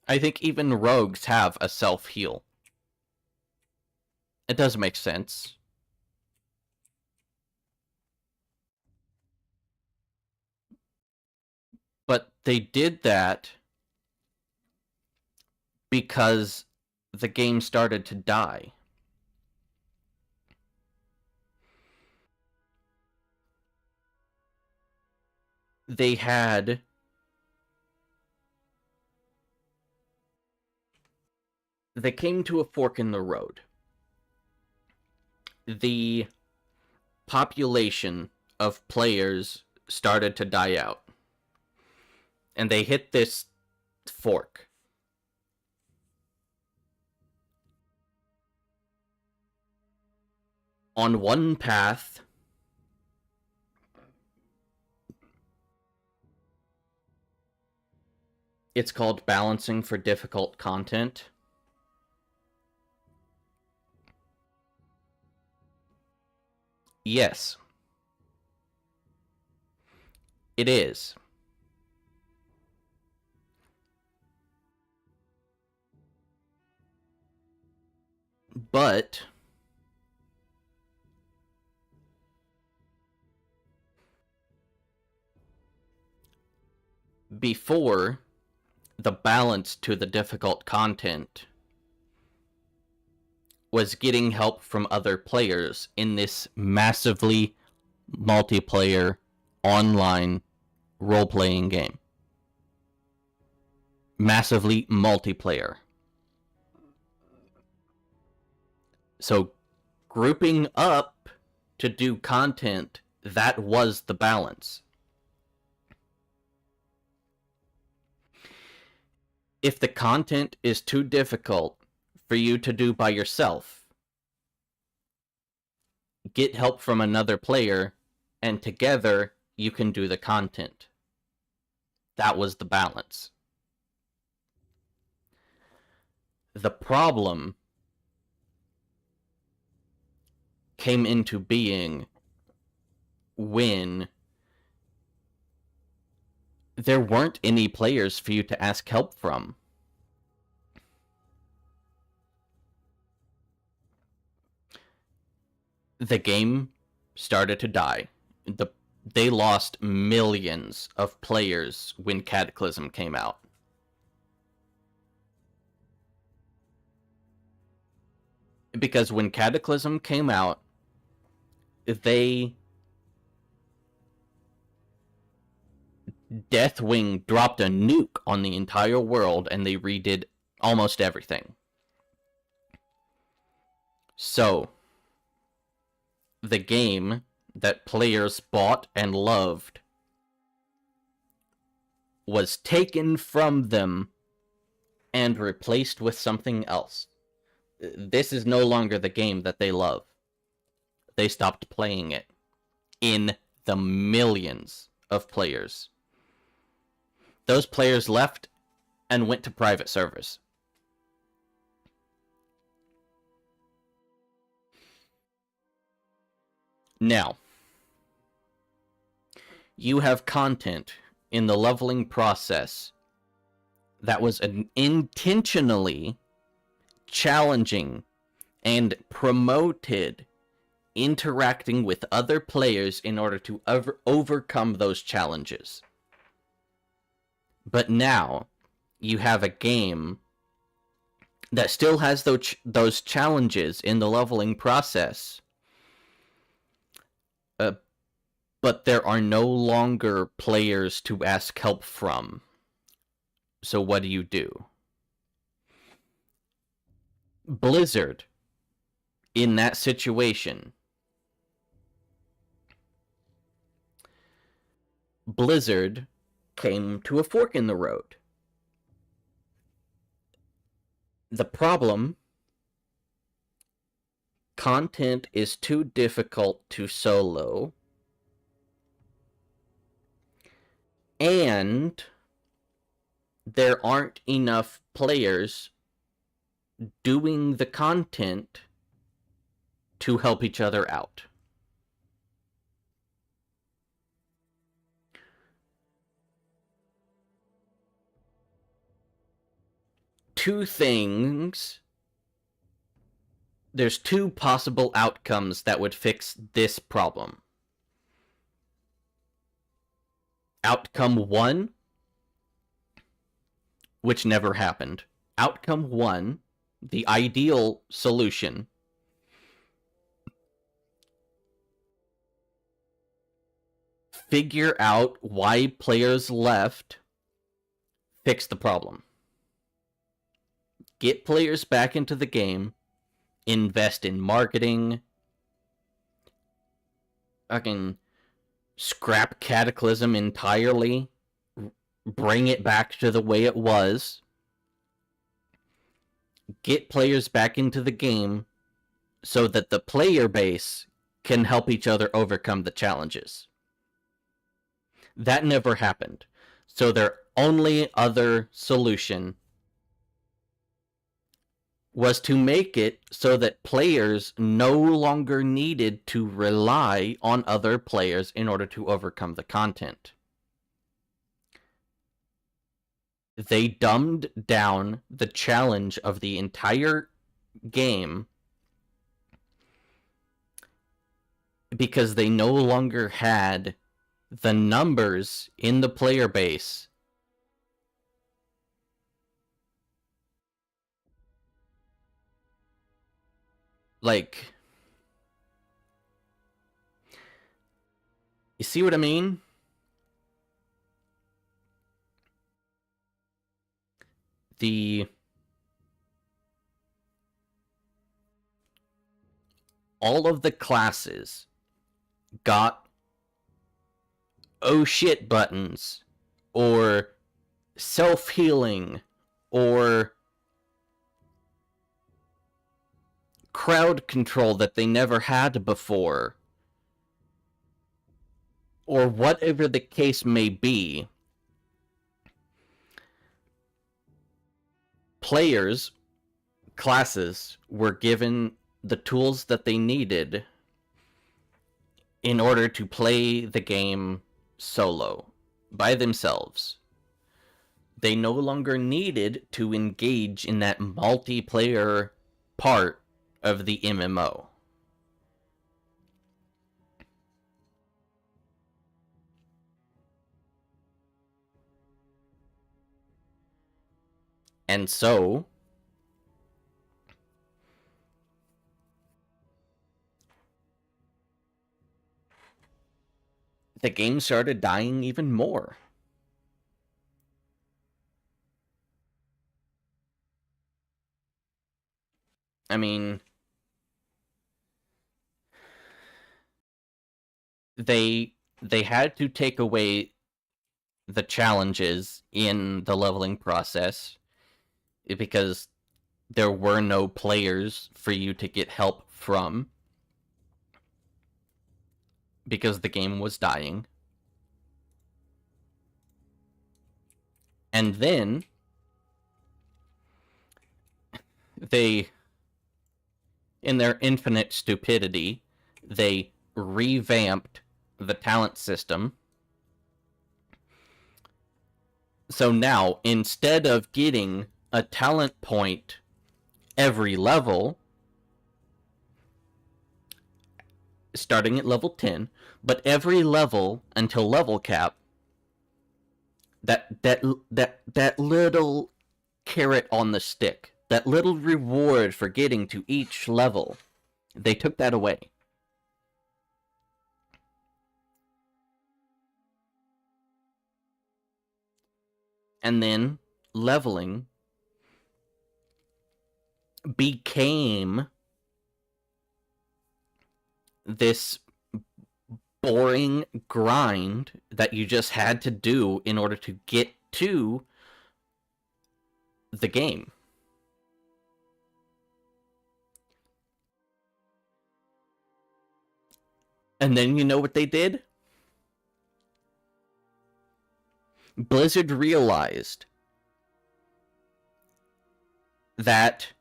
I think even rogues have a self-heal. It does make sense. But they did that because the game started to die. They came to a fork in the road. The population of players started to die out. And they hit this fork. On one path, it's called balancing for difficult content. Yes. It is. But before, the balance to the difficult content was getting help from other players in this massively multiplayer online role-playing game. Massively multiplayer. So grouping up to do content, that was the balance. If the content is too difficult for you to do by yourself, get help from another player, and together you can do the content. That was the balance. The problem came into being when there weren't any players for you to ask help from. The game started to die. They lost millions of players when Cataclysm came out. Because when Cataclysm came out, they Deathwing dropped a nuke on the entire world and they redid almost everything. So, the game that players bought and loved was taken from them and replaced with something else. This is no longer the game that they love. They stopped playing it in the millions of players. Those players left and went to private servers. Now, you have content in the leveling process that was intentionally challenging and promoted interacting with other players in order to overcome those challenges. But now, you have a game that still has those challenges in the leveling process, but there are no longer players to ask help from. So what do? Blizzard, in that situation, Blizzard came to a fork in the road. The problem: content is too difficult to solo, and there aren't enough players doing the content to help each other out. There's two possible outcomes that would fix this problem. Outcome 1, which never happened. Outcome 1, the ideal solution, figure out why players left, fix the problem. Get players back into the game, invest in marketing, fucking scrap Cataclysm entirely, bring it back to the way it was, get players back into the game so that the player base can help each other overcome the challenges. That never happened. So their only other solution was to make it so that players no longer needed to rely on other players in order to overcome the content. They dumbed down the challenge of the entire game because they no longer had the numbers in the player base like, you see what I mean? All of the classes got oh shit buttons, or self-healing, or crowd control that they never had before, or whatever the case may be. Players, classes, were given the tools that they needed in order to play the game solo, by themselves. They no longer needed to engage in that multiplayer part of the MMO. And so, the game started dying even more. I mean, they had to take away the challenges in the leveling process because there were no players for you to get help from because the game was dying. And then they, in their infinite stupidity, they revamped the talent system. So now, instead of getting a talent point every level, starting at level 10, but every level until level cap, that little carrot on the stick, that little reward for getting to each level, they took that away. And then leveling became this boring grind that you just had to do in order to get to the game. And then you know what they did? Blizzard realized that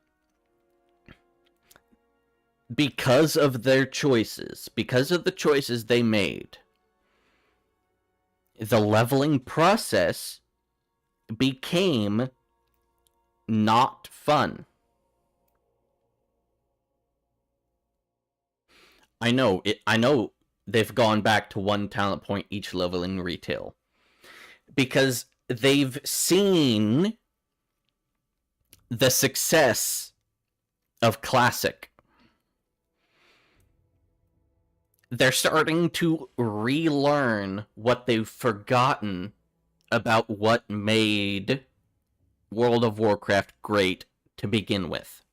because of their choices, because of the choices they made, the leveling process became not fun. I know they've gone back to 1 talent point each level in retail because they've seen the success of Classic. They're starting to relearn what they've forgotten about what made World of Warcraft great to begin with.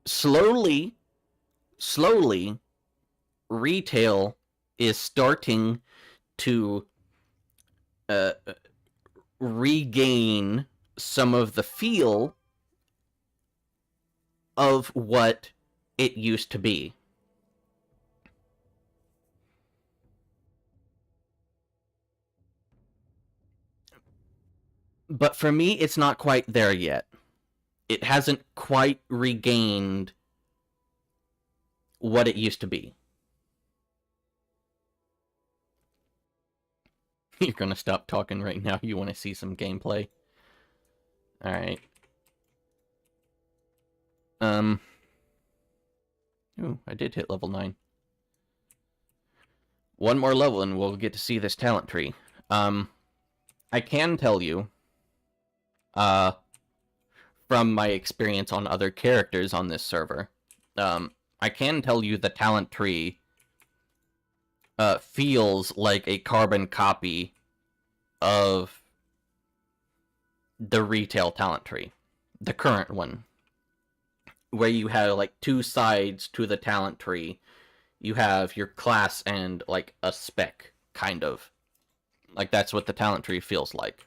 Slowly, retail is starting to regain some of the feel of what it used to be. But for me, it's not quite there yet. It hasn't quite regained what it used to be. You're gonna stop talking right now. You want to see some gameplay? Alright. Ooh, I did hit level 9. One more level and we'll get to see this talent tree. I can tell you, from my experience on other characters on this server, I can tell you the talent tree feels like a carbon copy of the retail talent tree, the current one, where you have like 2 sides to the talent tree. You have your class and like a spec, kind of. Like that's what the talent tree feels like.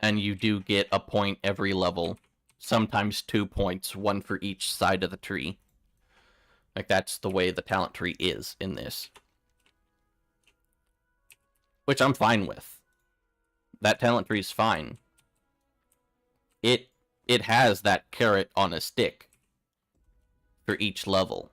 And you do get a point every level, sometimes 2 points, 1 for each side of the tree. Like that's the way the talent tree is in this. Which I'm fine with. That talent tree is fine. It has that carrot on a stick for each level.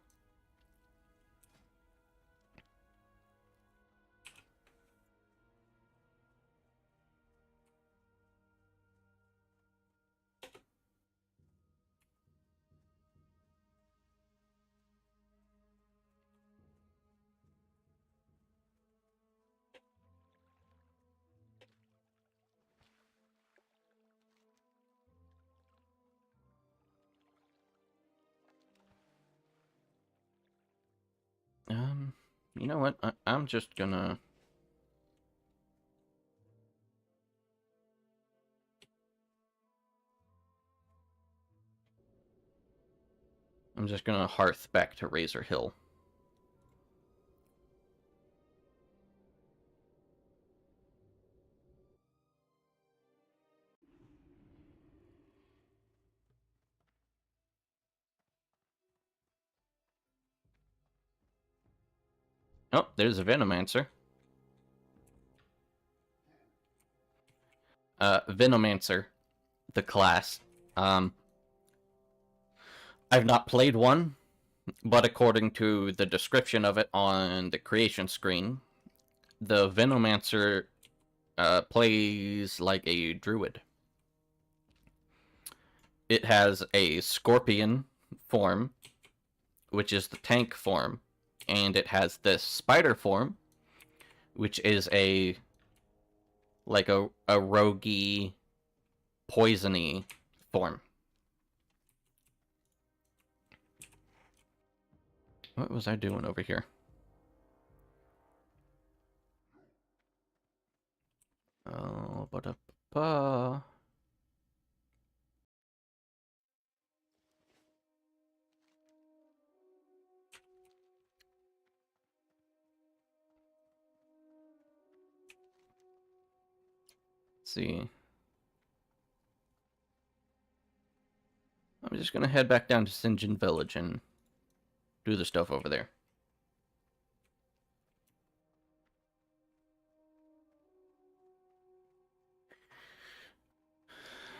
You know what? I'm just gonna... I'm just gonna hearth back to Razor Hill. Oh, there's a Venomancer. Venomancer, the class. I've not played one, but according to the description of it on the creation screen, the Venomancer plays like a druid. It has a scorpion form, which is the tank form, and it has this spider form, which is a roguey, poisony form. What was I doing over here? Oh, ba-da-ba. Let's see. I'm just gonna head back down to Sinjin Village and do the stuff over there.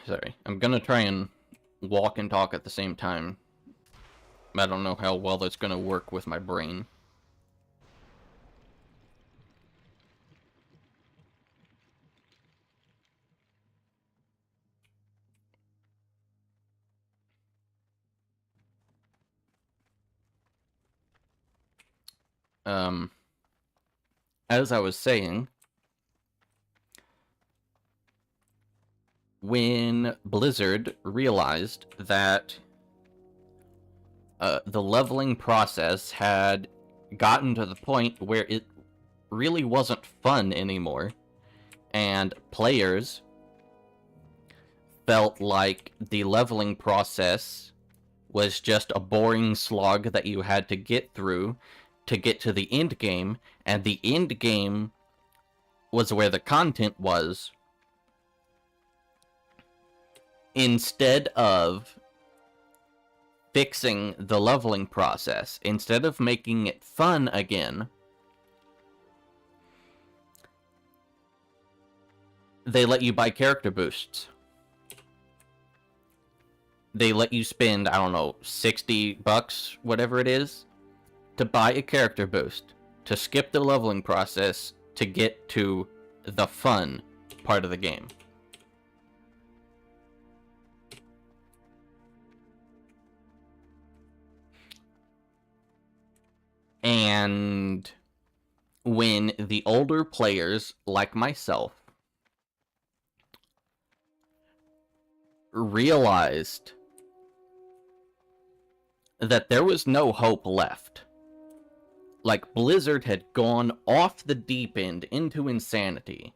Sorry, I'm gonna try and walk and talk at the same time. I don't know how well that's gonna work with my brain. As I was saying, when Blizzard realized that the leveling process had gotten to the point where it really wasn't fun anymore, and players felt like the leveling process was just a boring slog that you had to get through to get to the end game, and the end game was where the content was. Instead of fixing the leveling process, instead of making it fun again, they let you buy character boosts. They let you spend, I don't know, $60, whatever it is, to buy a character boost, to skip the leveling process, to get to the fun part of the game. And when the older players, like myself, realized that there was no hope left, like Blizzard had gone off the deep end into insanity,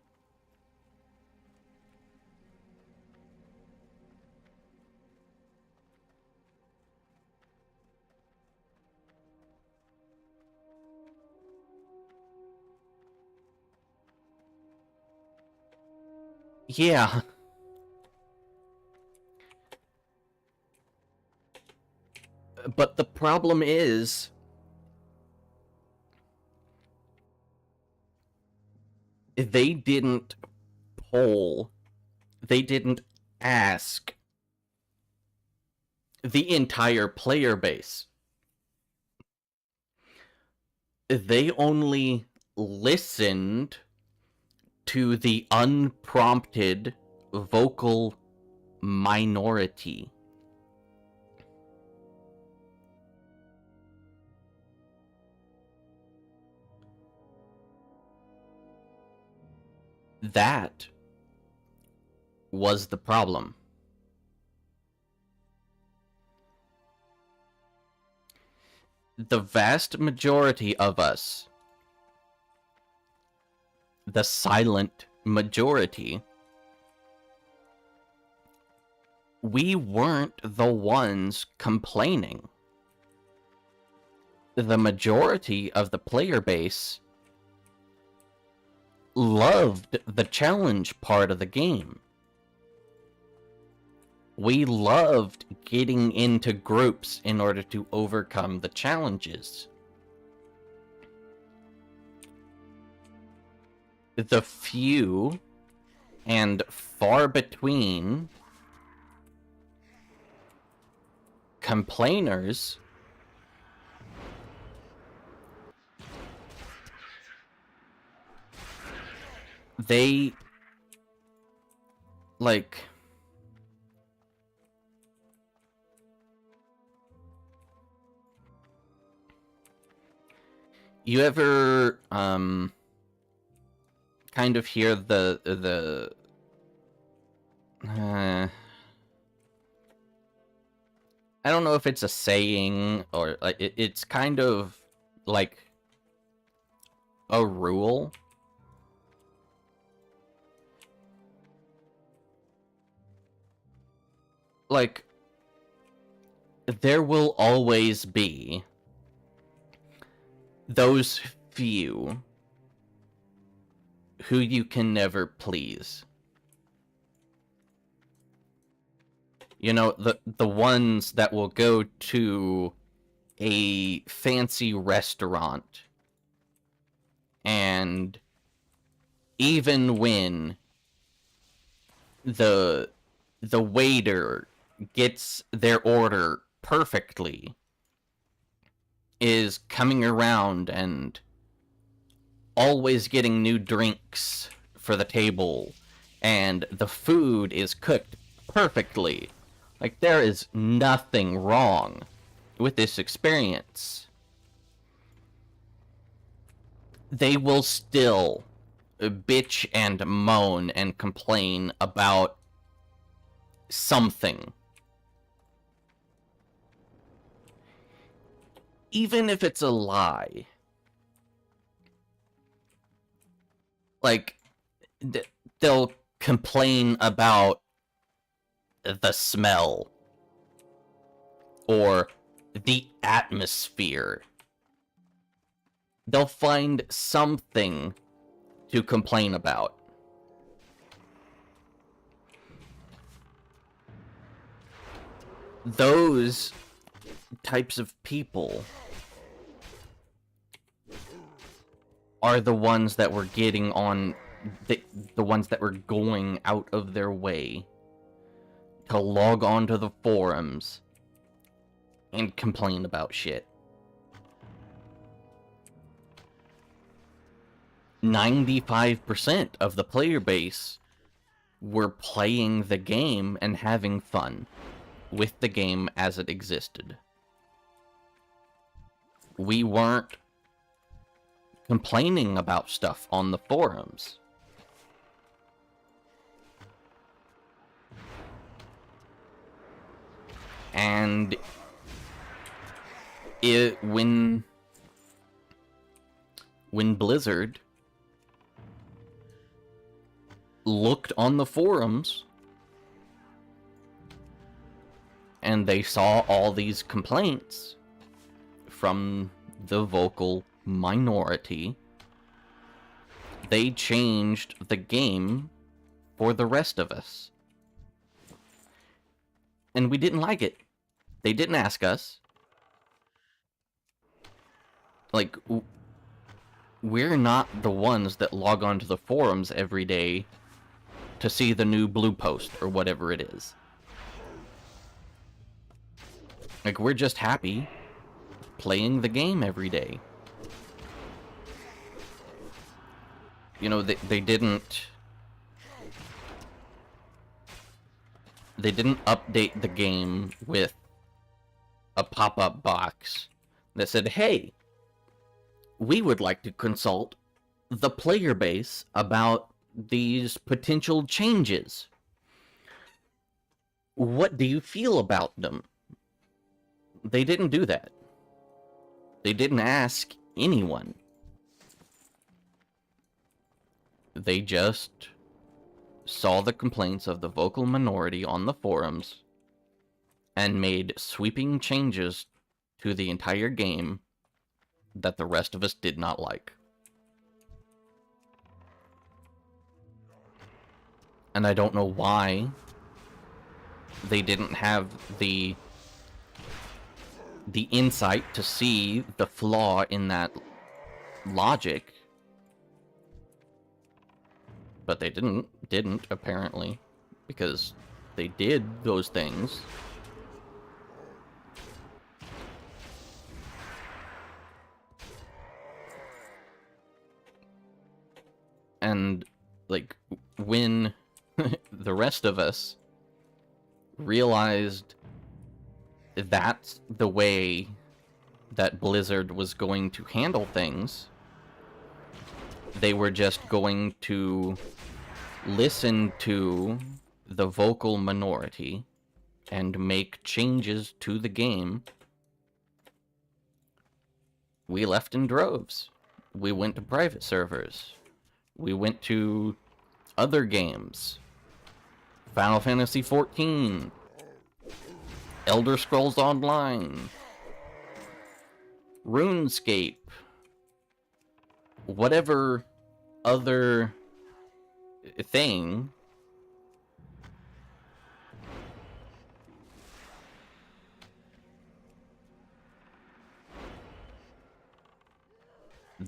yeah. But the problem is, they didn't poll, they didn't ask the entire player base. They only listened to the unprompted vocal minority. That was the problem. The vast majority of us the silent majority, we weren't the ones complaining. The majority of the player base loved the challenge part of the game. We loved getting into groups in order to overcome the challenges. The few and far between complainers they like you ever kind of hear the I don't know if it's a saying or like it's kind of like a rule. Like, there will always be those few who you can never please. You know, the ones that will go to a fancy restaurant and even when the waiter gets their order perfectly, is coming around and always getting new drinks for the table, and the food is cooked perfectly. Like, there is nothing wrong with this experience. They will still bitch and moan and complain about something. Even if it's a lie. Like, they'll complain about the smell or the atmosphere. They'll find something to complain about. Those types of people are the ones that were getting on the ones that were going out of their way to log on to the forums and complain about shit. 95% of the player base were playing the game and having fun with the game as it existed. We weren't complaining about stuff on the forums. And when Blizzard looked on the forums and they saw all these complaints from the vocal minority, they changed the game for the rest of us. And we didn't like it. They didn't ask us. Like, we're not the ones that log onto the forums every day to see the new blue post or whatever it is. Like, we're just happy playing the game every day. You know, they didn't update the game with a pop-up box that said, hey, we would like to consult the player base about these potential changes. What do you feel about them? They didn't do that. They didn't ask anyone. they just saw the complaints of the vocal minority on the forums and made sweeping changes to the entire game that the rest of us did not like. And I don't know why they didn't have the insight to see the flaw in that logic. But they didn't apparently, because they did those things. And, like, when the rest of us realized that's the way that Blizzard was going to handle things, they were just going to listen to the vocal minority and make changes to the game. We left in droves. We went to private servers. We went to other games. Final Fantasy XIV. Elder Scrolls Online. RuneScape. Whatever other thing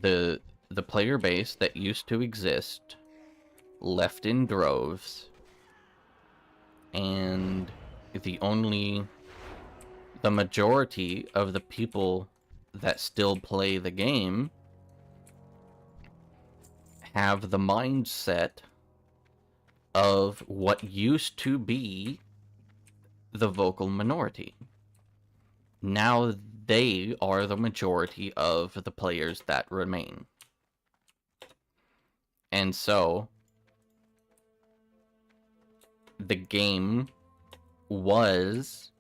the player base that used to exist left in droves, and the majority of the people that still play the game have the mindset of what used to be the vocal minority. Now they are the majority of the players that remain. And so the game was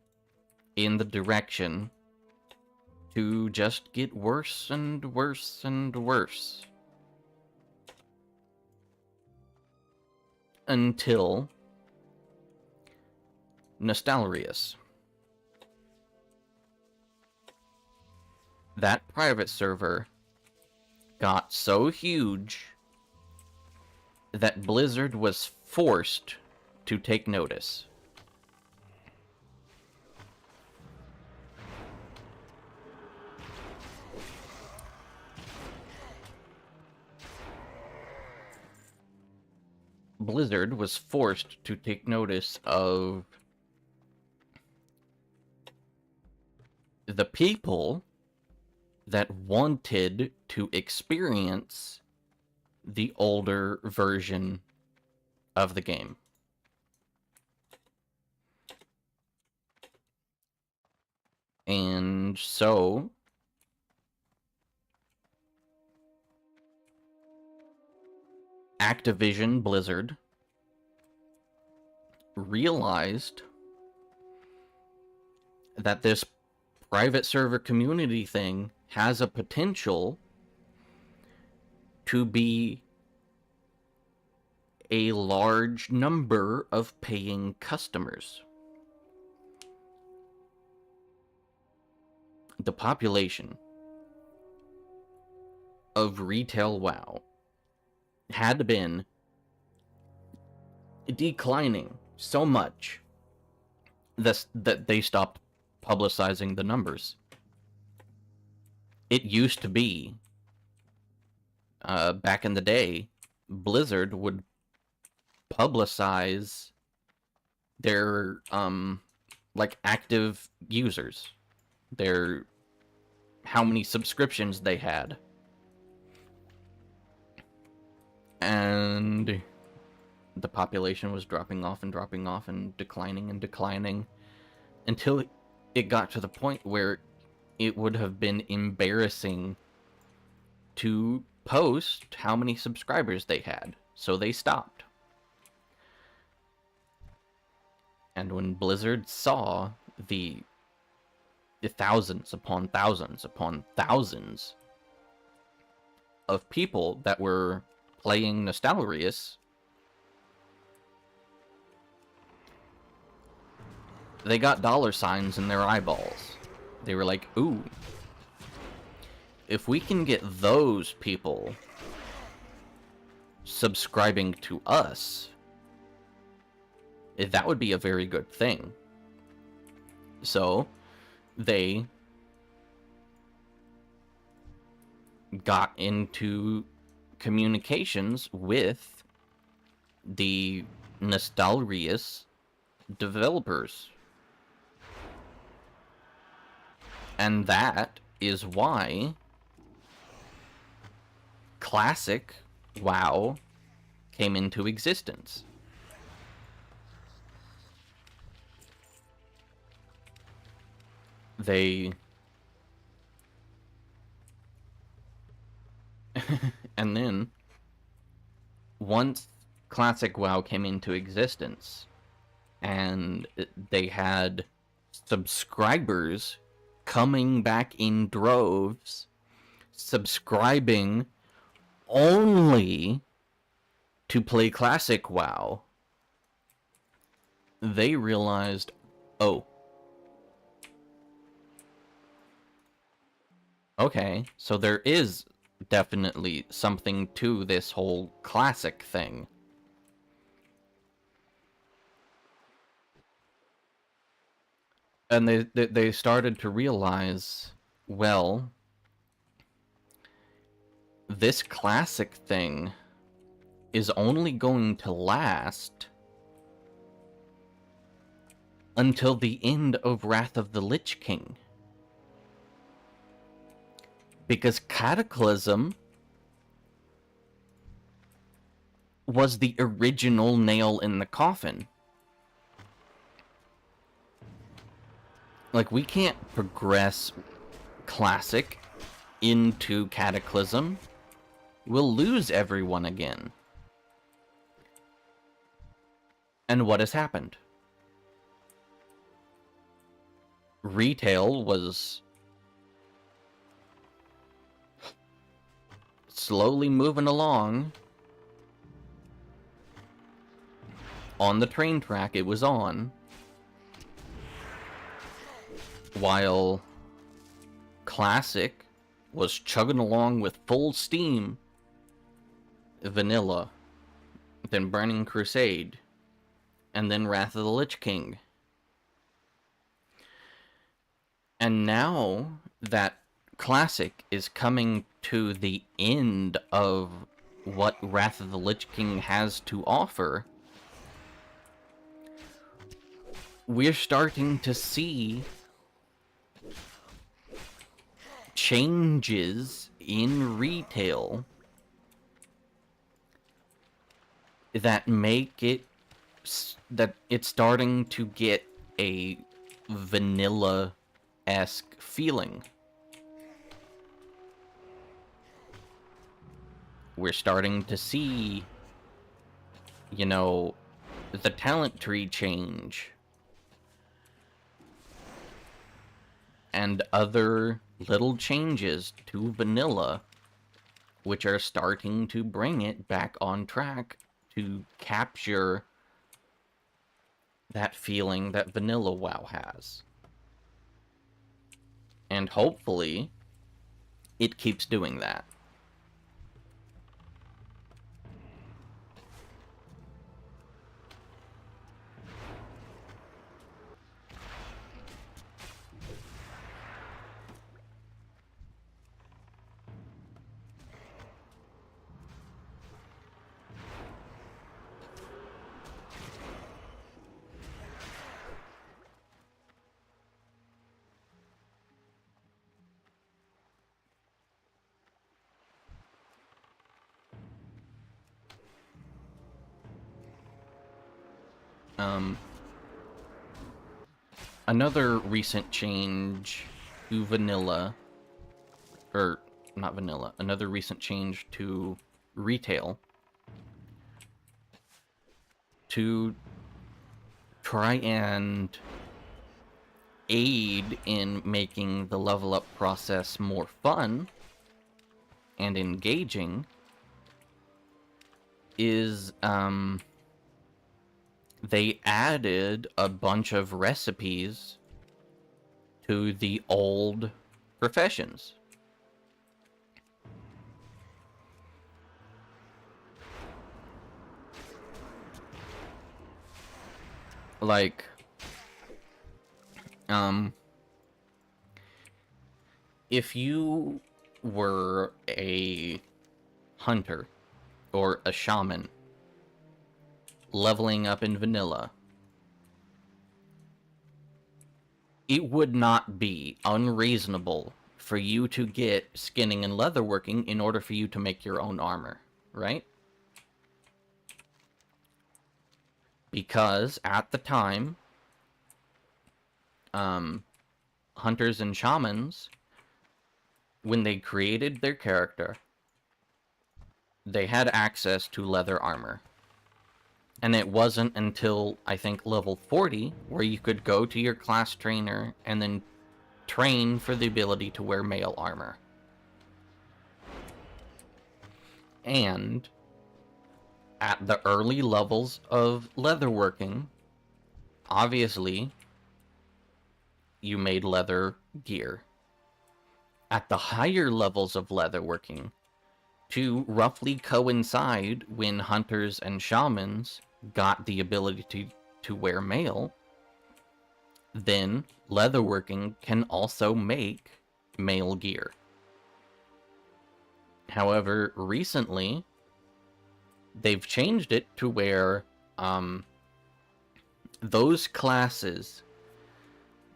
in the direction to just get worse and worse and worse. Until Nostalrius. That private server got so huge that Blizzard was forced to take notice. Blizzard was forced to take notice of the people that wanted to experience the older version of the game. And so Activision Blizzard realized that this private server community thing has a potential to be a large number of paying customers. The population of retail WoW had been declining so much that they stopped publicizing the numbers. It used to be, back in the day, Blizzard would publicize their, like, active users. Their, how many subscriptions they had. And the population was dropping off and declining until it got to the point where it would have been embarrassing to post how many subscribers they had, so they stopped. And when Blizzard saw the thousands upon thousands upon thousands of people that were playing Nostalrius, they got dollar signs in their eyeballs. They were like, ooh, if we can get those people subscribing to us, that would be a very good thing. So, they got into communications with the Nostalrius developers. And that is why Classic WoW came into existence. They... and then, once Classic WoW came into existence, and they had subscribers coming back in droves, subscribing only to play Classic WoW, they realized, oh, okay, so there is definitely something to this whole Classic thing. And they started to realize, well, this Classic thing is only going to last until the end of Wrath of the Lich King. Because Cataclysm was the original nail in the coffin. Like, we can't progress Classic into Cataclysm. We'll lose everyone again. And what has happened? Retail was slowly moving along on the train track it was on, while Classic was chugging along with full steam. Vanilla, then Burning Crusade, and then Wrath of the Lich King. And now that Classic is coming to the end of what Wrath of the Lich King has to offer, we're starting to see changes in retail that make it that it's starting to get a vanilla-esque feeling. We're starting to see, you know, the talent tree change and other little changes to vanilla, which are starting to bring it back on track to capture that feeling that vanilla WoW has. And hopefully, it keeps doing that. Another recent change to vanilla, or not vanilla, another recent change to retail to try and aid in making the level up process more fun and engaging is they added a bunch of recipes to the old professions. Like, if you were a hunter or a shaman leveling up in vanilla, it would not be unreasonable for you to get skinning and leatherworking in order for you to make your own armor, right? Because at the time, hunters and shamans, when they created their character, they had access to leather armor. And it wasn't until, I think, level 40, where you could go to your class trainer and then train for the ability to wear mail armor. And at the early levels of leatherworking, obviously, you made leather gear. At the higher levels of leatherworking, to roughly coincide when hunters and shamans got the ability to wear mail, then leatherworking can also make mail gear. However, recently, they've changed it to where those classes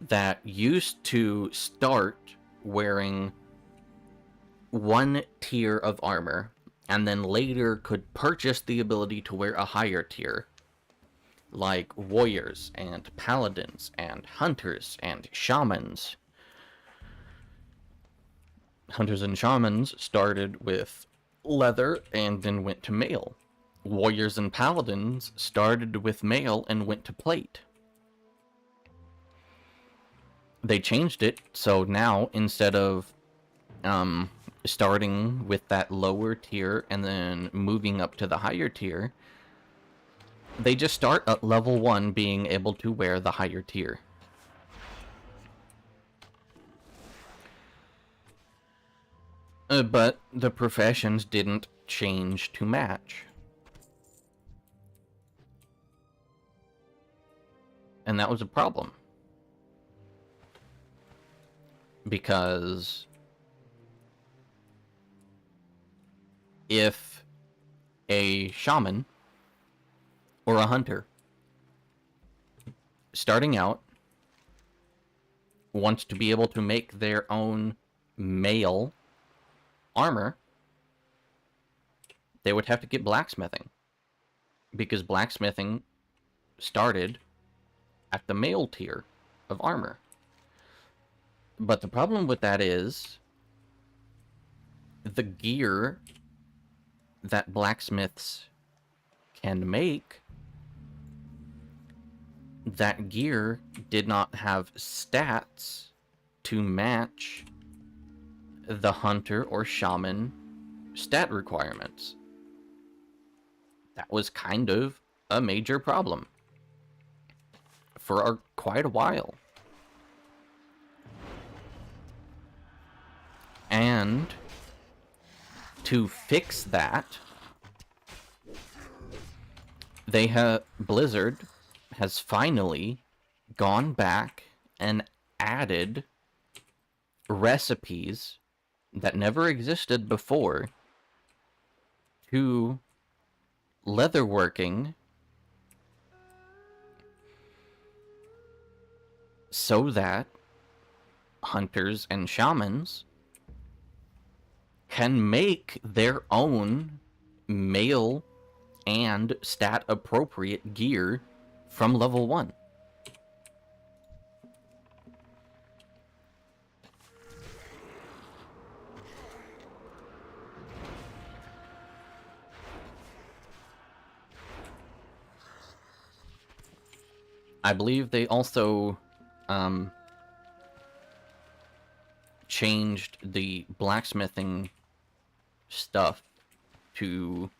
that used to start wearing one tier of armor and then later could purchase the ability to wear a higher tier, like warriors and paladins and hunters and shamans. Hunters and shamans started with leather and then went to mail. Warriors and paladins started with mail and went to plate. They changed it, so now instead of starting with that lower tier and then moving up to the higher tier, they just start at level 1 being able to wear the higher tier. But the professions didn't change to match. And that was a problem. Because if a shaman or a hunter starting out wants to be able to make their own mail armor, they would have to get blacksmithing, because blacksmithing started at the mail tier of armor. But the problem with that is the gear that blacksmiths can make, that gear did not have stats to match the hunter or shaman stat requirements. That was kind of a major problem for quite a while. And to fix that, Blizzard has finally gone back and added recipes that never existed before to leatherworking, so that hunters and shamans can make their own mail and stat appropriate gear from level 1. I believe they also changed the blacksmithing stuff to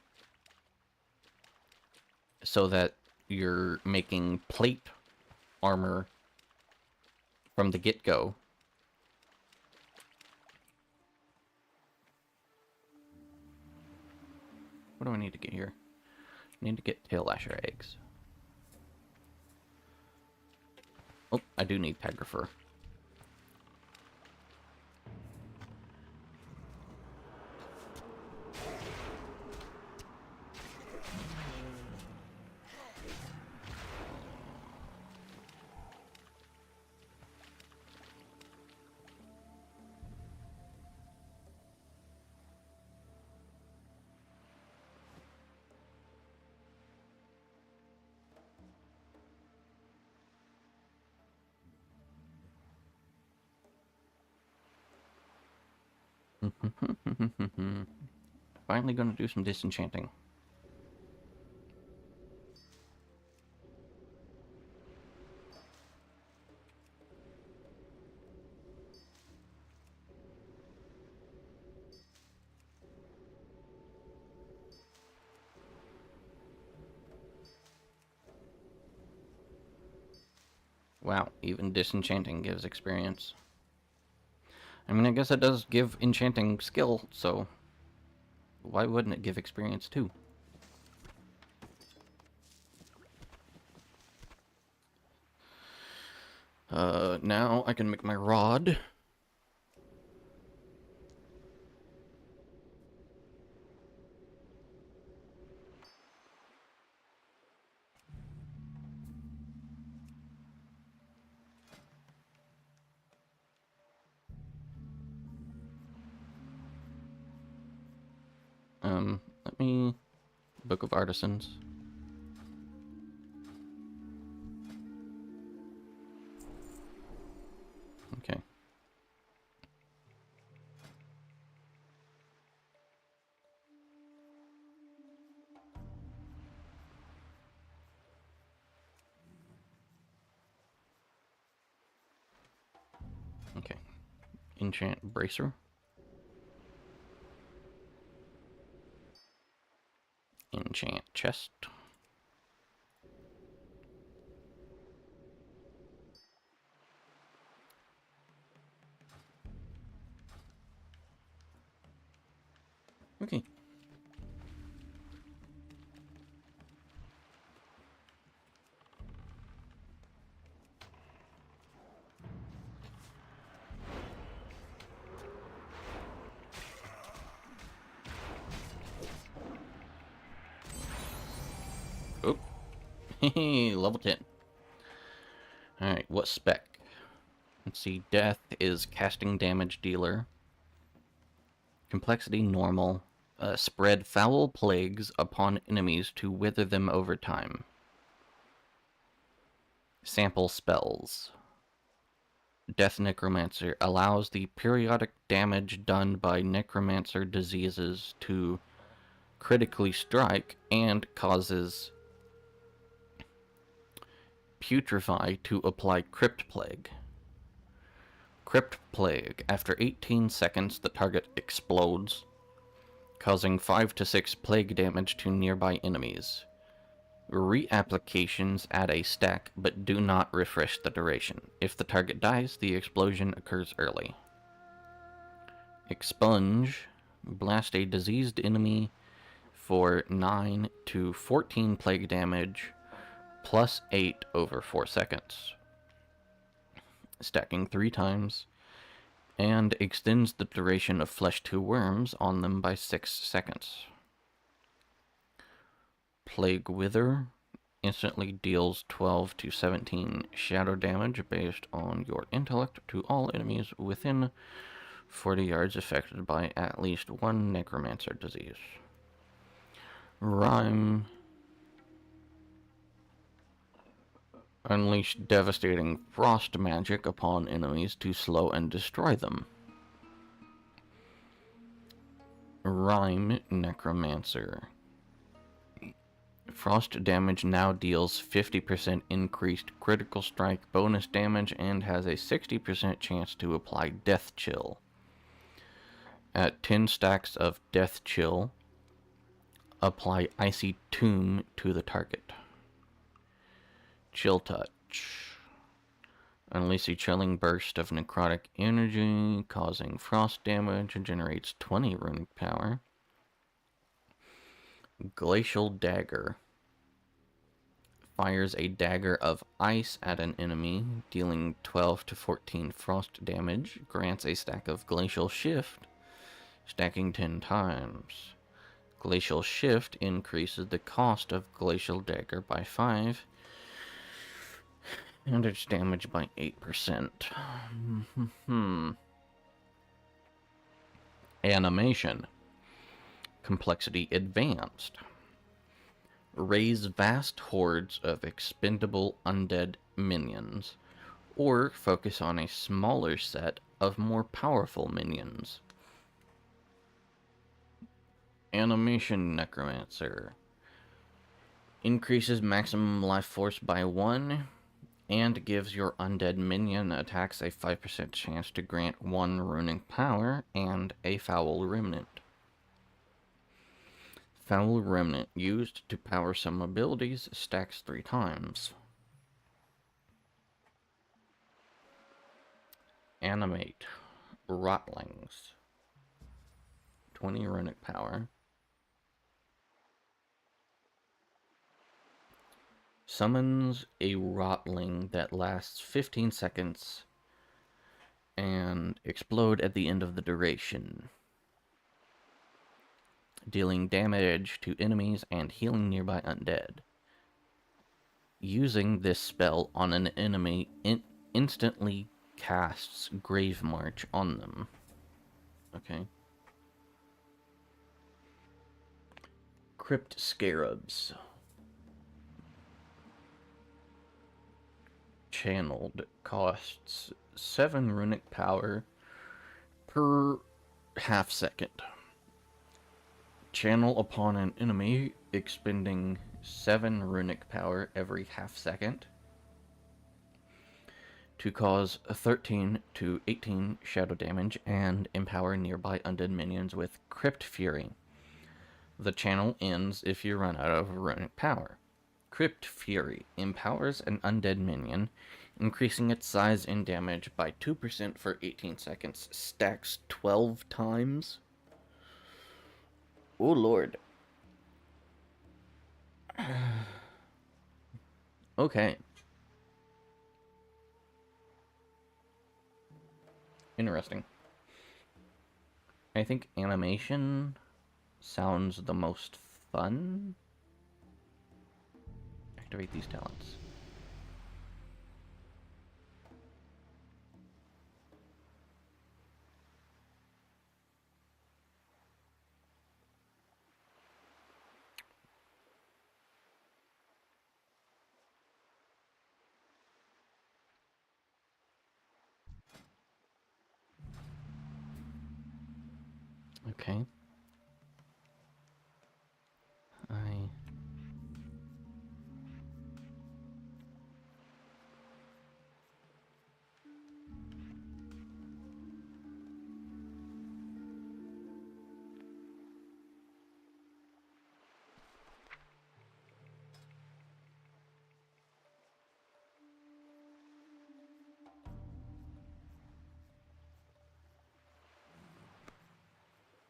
so that you're making plate armor from the get-go. What do I need to get here? I need to get tail lasher eggs. Oh, I do need tiger fur. Finally gonna do some disenchanting. Wow, even disenchanting gives experience. I mean, I guess it does give enchanting skill, so why wouldn't it give experience too? Now I can make my rod. Let me... Book of Artisans. Okay. Okay. Enchant Bracer. Enchant Chest. Okay. Oh. Hehe, level 10. Alright, what spec? Let's see, Death is casting damage dealer. Complexity normal. Spread foul plagues upon enemies to wither them over time. Sample spells. Death Necromancer allows the periodic damage done by Necromancer diseases to critically strike and causes Putrefy to apply Crypt Plague. Crypt Plague. After 18 seconds, the target explodes, causing 5 to 6 plague damage to nearby enemies. Reapplications add a stack, but do not refresh the duration. If the target dies, the explosion occurs early. Expunge. Blast a diseased enemy for 9 to 14 plague damage, plus 8 over 4 seconds. Stacking 3 times, and extends the duration of Flesh to Worms on them by 6 seconds. Plague Wither instantly deals 12 to 17 shadow damage based on your intellect to all enemies within 40 yards affected by at least one Necromancer disease. Rhyme. Unleash devastating frost magic upon enemies to slow and destroy them. Rhyme Necromancer. Frost damage now deals 50% increased critical strike bonus damage and has a 60% chance to apply Death Chill. At 10 stacks of Death Chill, Apply Icy Tomb to the target. Chill Touch. Unleash a chilling burst of necrotic energy, causing frost damage, and generates 20 runic power. Glacial Dagger. Fires a dagger of ice at an enemy, dealing 12 to 14 frost damage. Grants a stack of Glacial Shift, stacking 10 times. Glacial Shift increases the cost of Glacial Dagger by 5, and its damage by 8%. Animation. Complexity Advanced. Raise vast hordes of expendable undead minions, or focus on a smaller set of more powerful minions. Animation Necromancer. Increases maximum life force by 1, and gives your undead minion attacks a 5% chance to grant 1 runic power and a Foul Remnant. Foul Remnant used to power some abilities stacks 3 times. Animate Rotlings. 20 runic power. Summons a Rotling that lasts 15 seconds and explode at the end of the duration, dealing damage to enemies and healing nearby undead. Using this spell on an enemy instantly casts Grave March on them. Okay. Crypt Scarabs. Channeled costs 7 runic power per half second. Channel upon an enemy, expending 7 runic power every half second to cause 13 to 18 shadow damage and empower nearby undead minions with Crypt Fury. The channel ends if you run out of runic power. Crypt Fury empowers an undead minion, increasing its size and damage by 2% for 18 seconds. Stacks 12 times. Oh lord. Okay. Interesting. I think animation sounds the most fun. Activate these talents. Okay.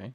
Okay.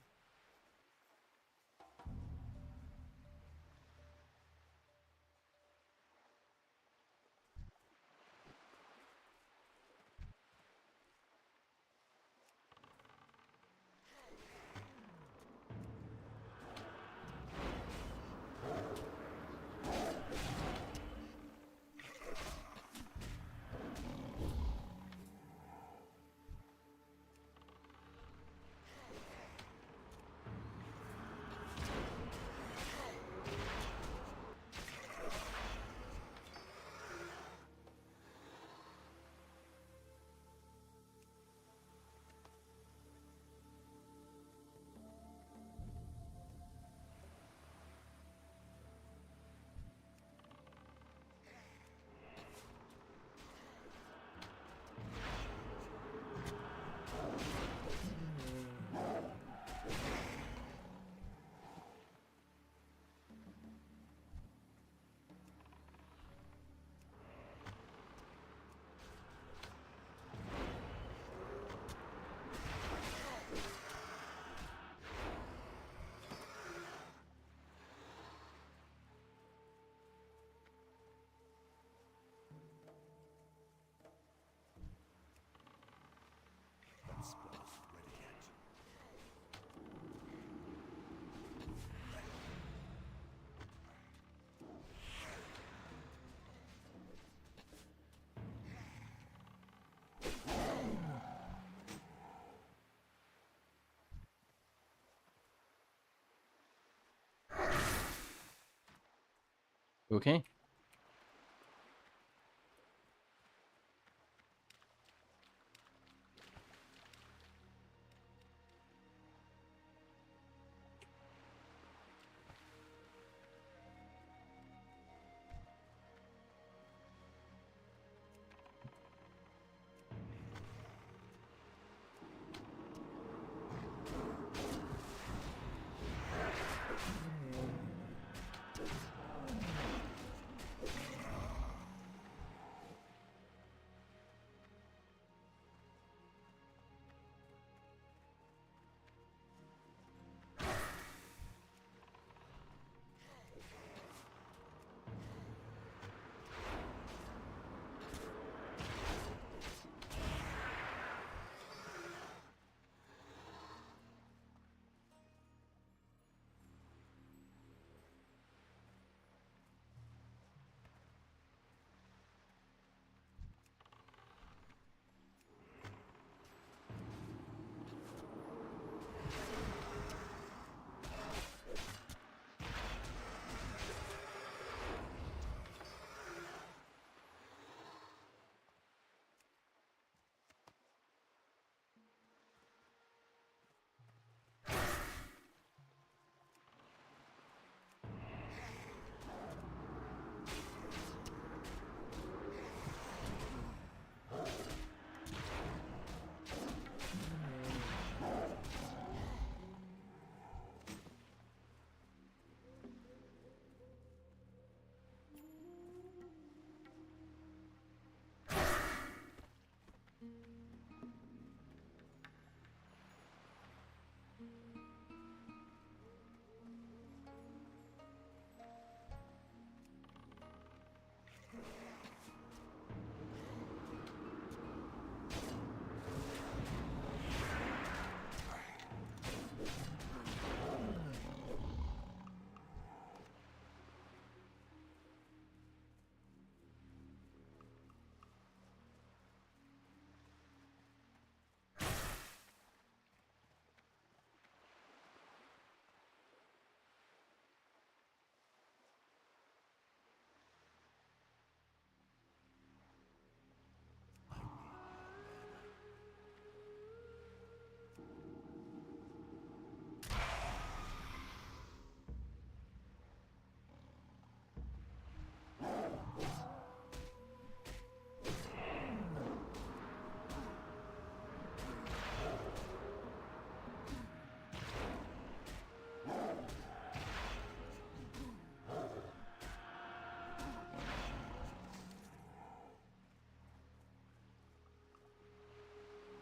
Okay.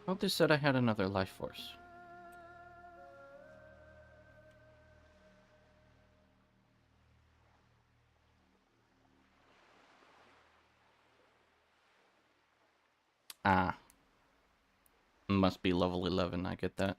Well, this said I had another life force. Ah. Must be level 11, I get that.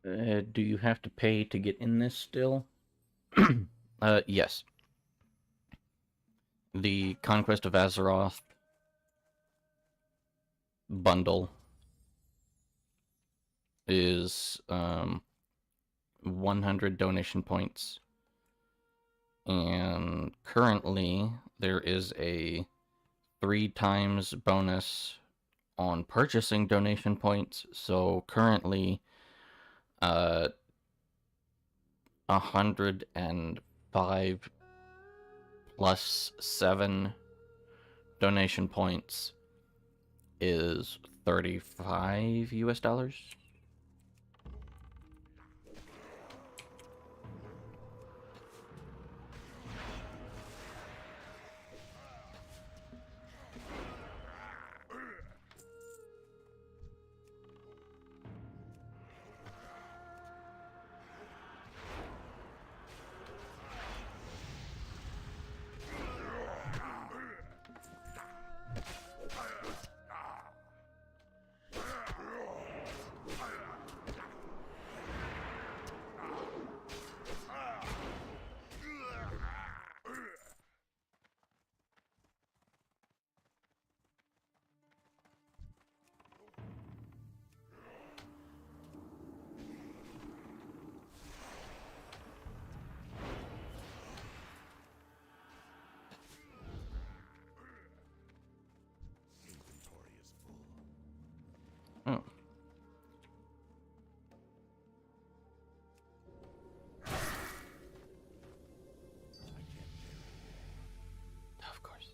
Do you have to pay to get in this still? Yes. The Conquest of Azeroth bundle is 100 donation points. And currently, there is a 3 times bonus on purchasing donation points. So currently, 105 plus 7 donation points is 35 US dollars. Inventory is full. Oh. Of course.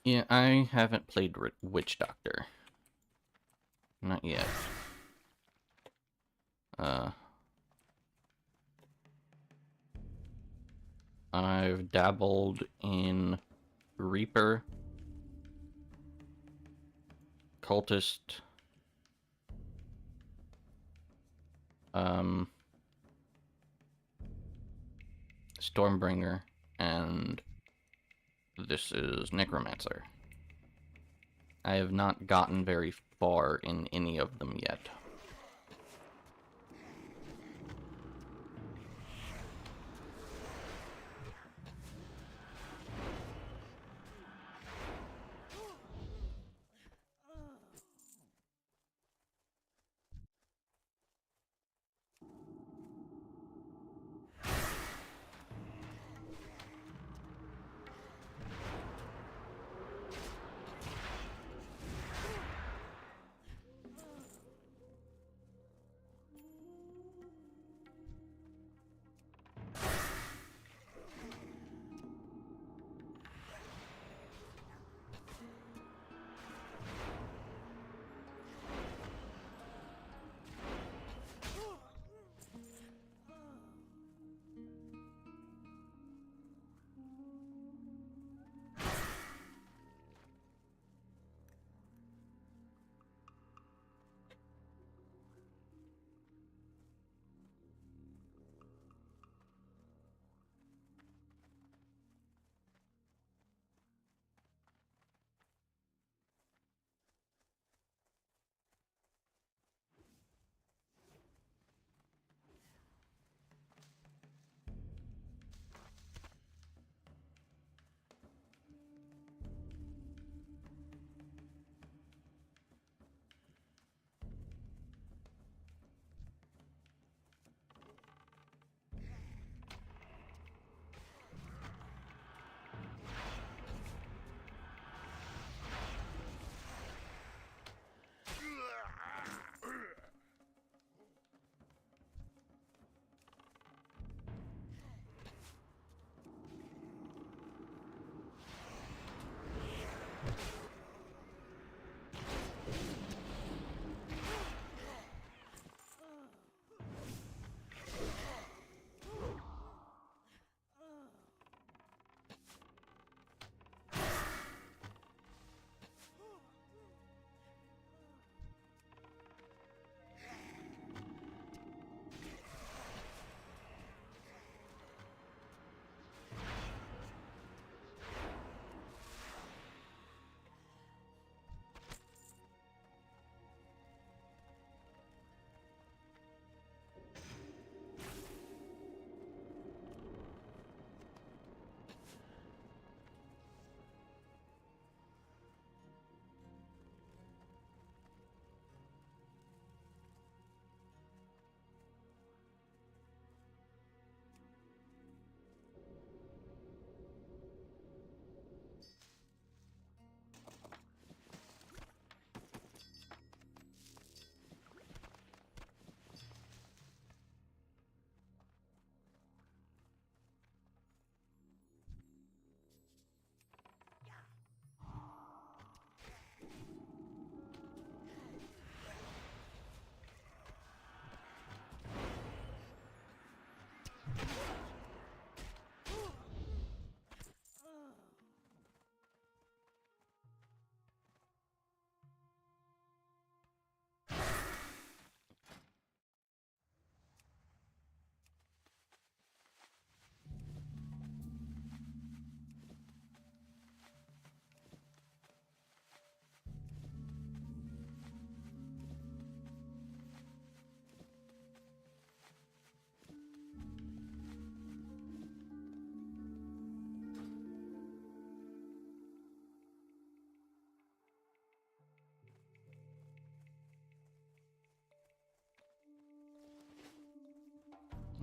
Yeah, I haven't played Witch Doctor. Not yet. I've dabbled in Reaper, Cultist, Stormbringer, and this is Necromancer. I have not gotten very far in any of them yet.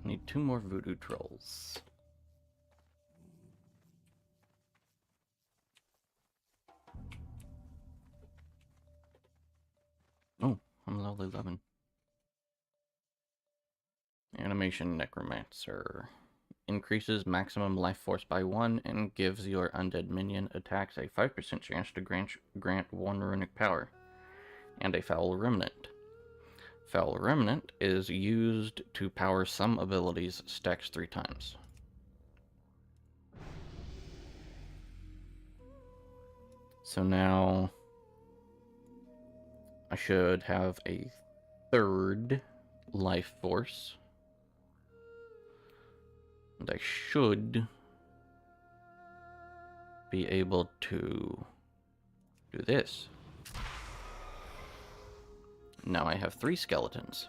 I need 2 more voodoo trolls. Oh, I'm level 11. Animation Necromancer. Increases maximum life force by 1 and gives your undead minion attacks a 5% chance to grant 1 runic power. And a Foul Remnant. Foul Remnant is used to power some abilities stacks 3 times. So now I should have a 3rd life force. And I should be able to do this. Now I have 3 skeletons.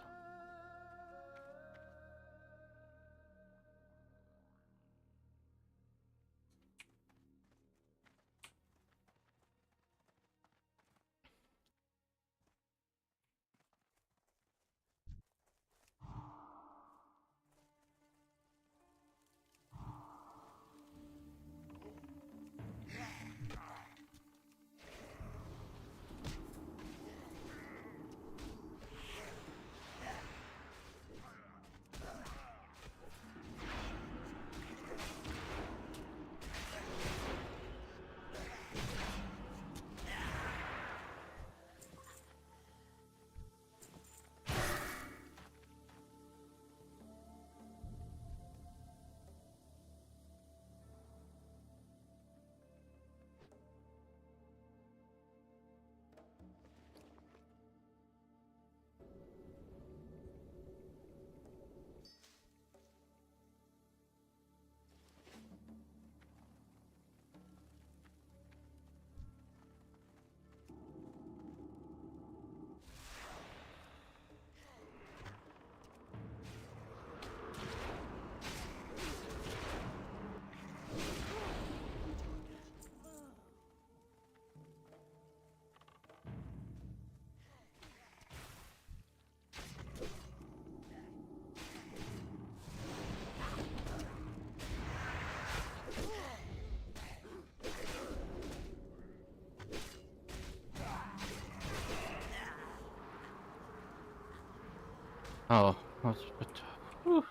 Oh, whew.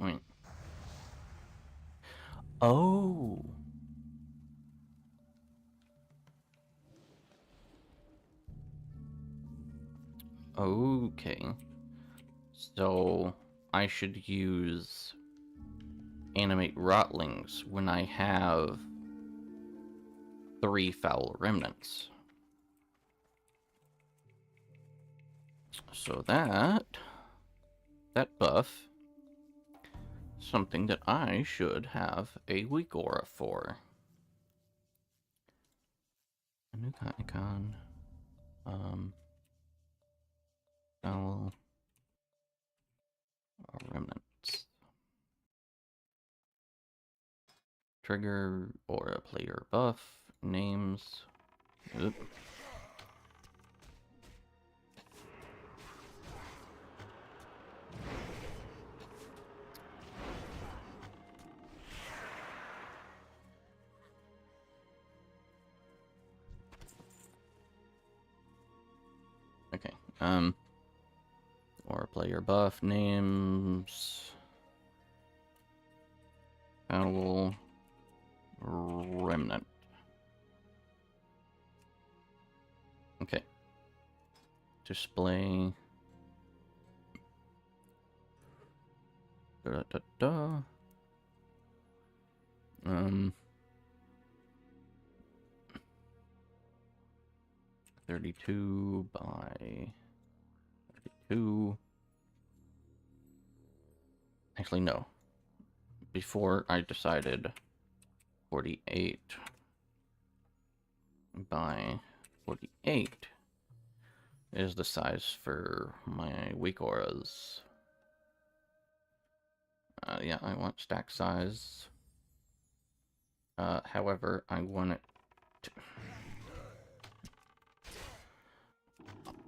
Wait. Oh. Okay. So I should use animate rotlings when I have 3 foul remnants. So that buff, something that I should have a weak aura for. A new icon. Foul remnants. Trigger aura player buff. Names. Oop. Okay. Aura player buff. Names. Foul remnant. Okay. Display. Da, da, da. 32 by 32. Actually, no. Before I decided 48 by 48 is the size for my weak auras. Yeah, I want stack size. However, I want it to...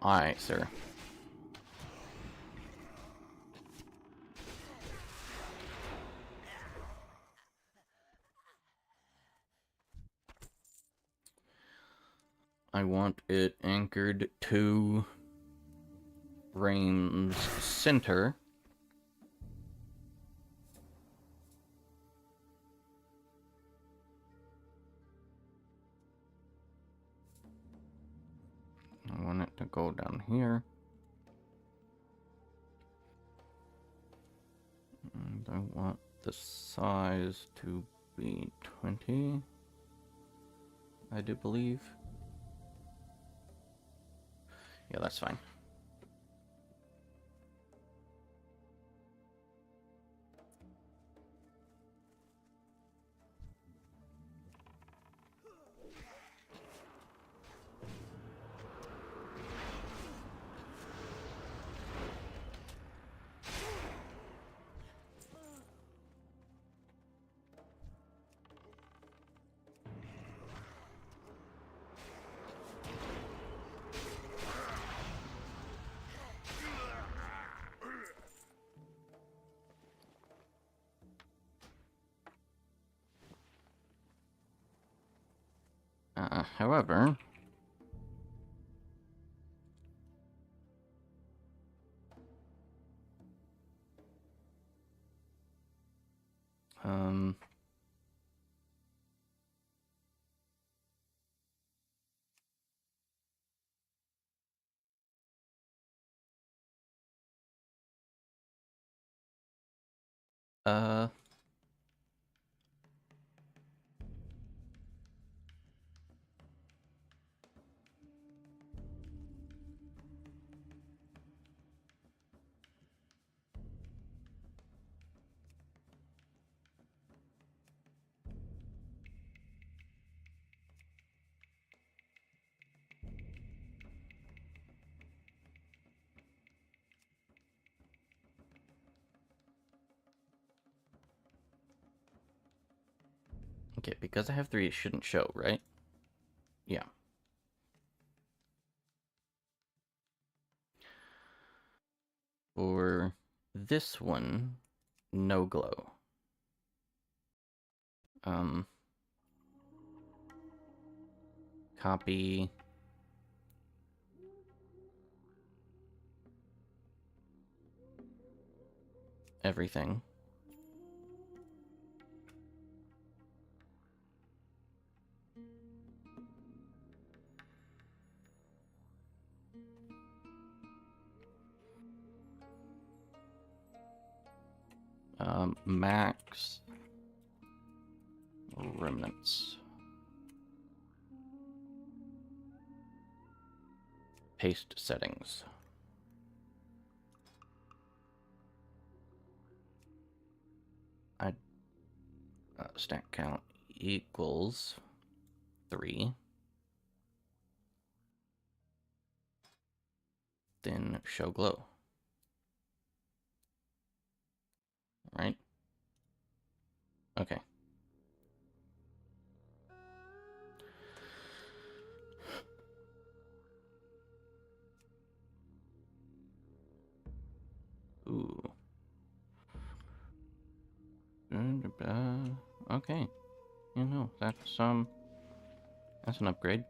Aye, sir. I want it anchored to Rain's center. I want it to go down here. And I want the size to be 20, I do believe. Yeah, that's fine. However, um, uh, okay, because I have 3, it shouldn't show, right? Yeah. For this one, no glow. Copy. Everything. Max remnants. Paste settings. Stack count equals 3. Then show glow. Right? Okay. Ooh. Okay. You know, that's an upgrade.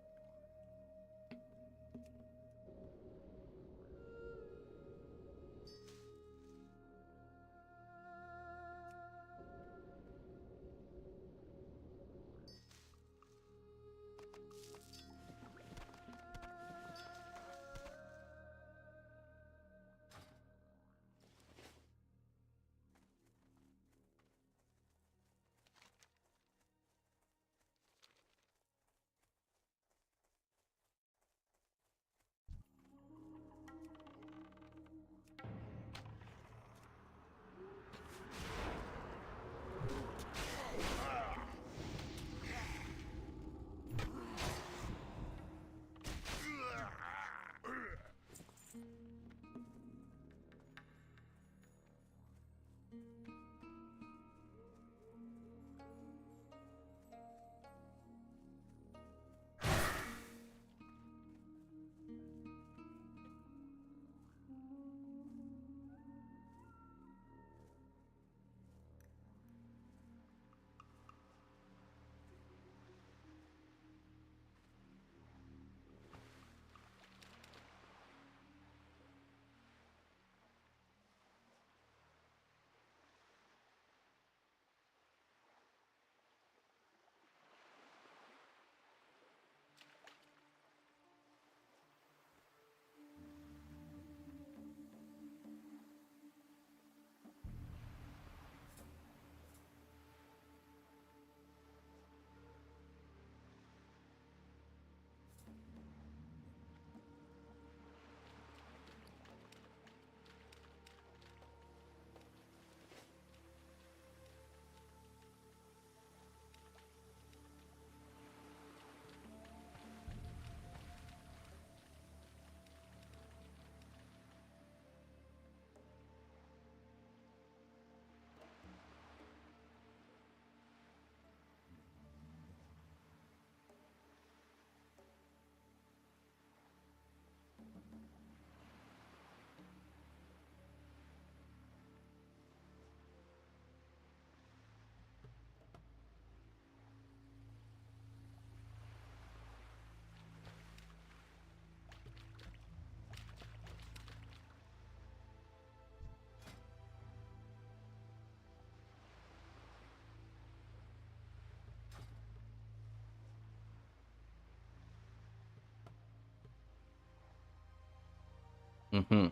Mm-hmm.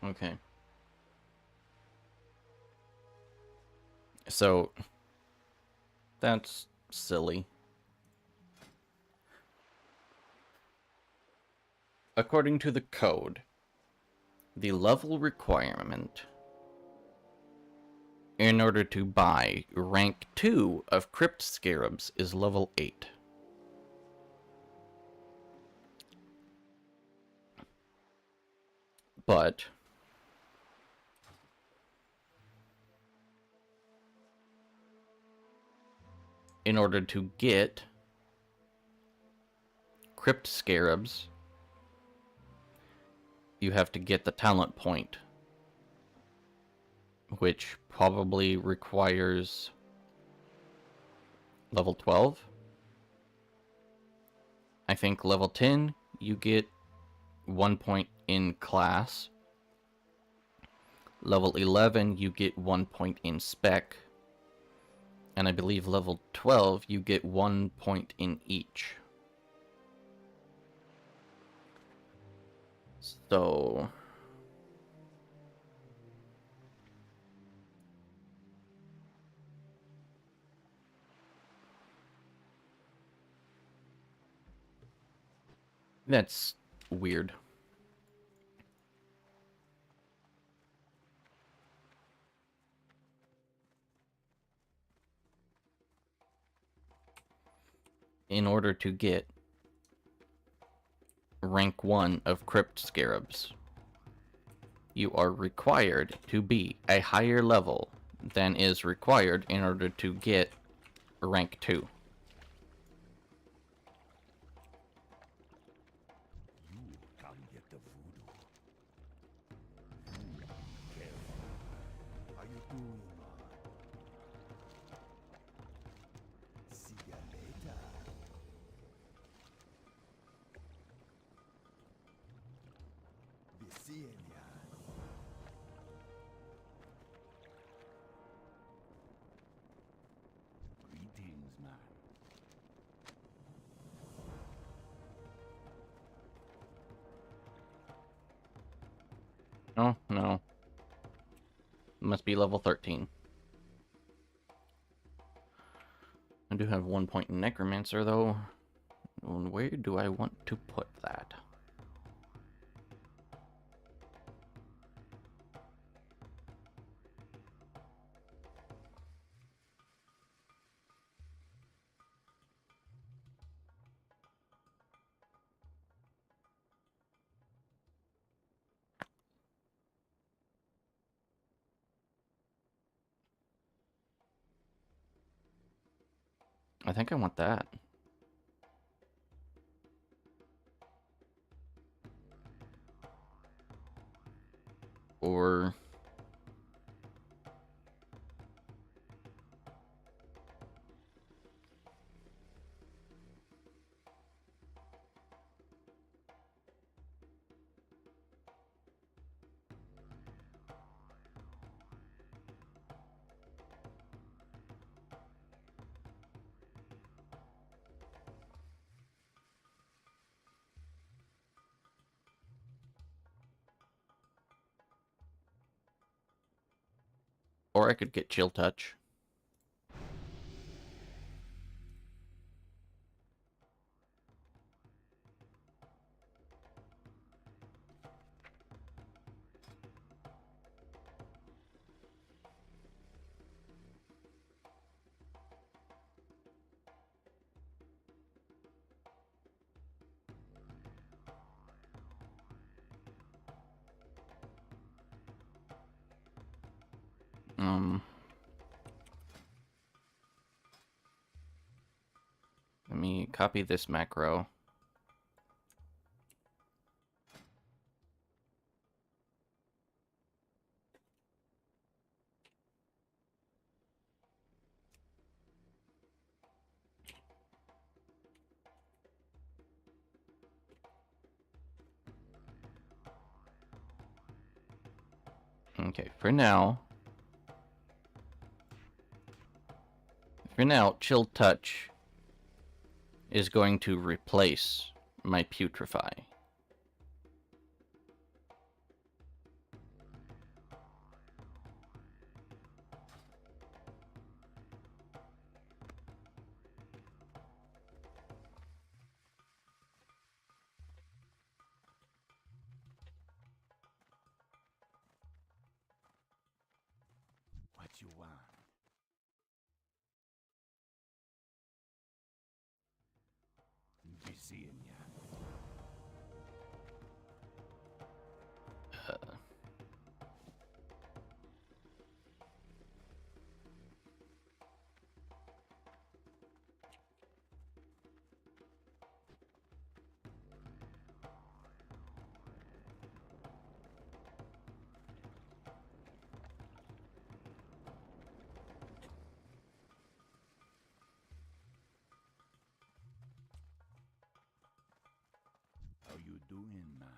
Okay. So, that's silly. According to the code, the level requirement in order to buy rank 2 of Crypt Scarabs is level 8. But in order to get Crypt Scarabs, you have to get the talent point, which probably requires level 12. I think level 10, you get 1 point in class. Level 11, you get 1 point in spec. And I believe level 12, you get 1 point in each. So... that's weird. In order to get rank 1 of Crypt Scarabs, you are required to be a higher level than is required in order to get rank 2. You come get the voodoo. You be careful. How you doing, man? See ya later. Be seeing ya. Greetings, man. Oh, no. Must be level 13. I do have 1 point in Necromancer, though. Where do I want to put that? I think I want that. Or... or I could get Chill Touch. Let me copy this macro. Okay, for now, Chill Touch is going to replace my Putrefy. you want. Be seeing ya. How you doing, man?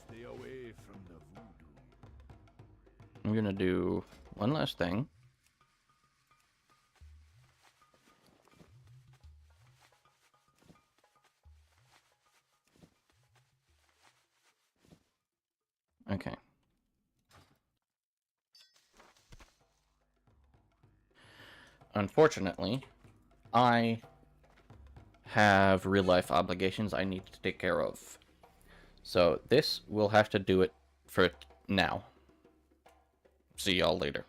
Stay away from the voodoo. I'm gonna do one last thing. Okay. Unfortunately, I have real life obligations I need to take care of. So this will have to do it for now. See y'all later.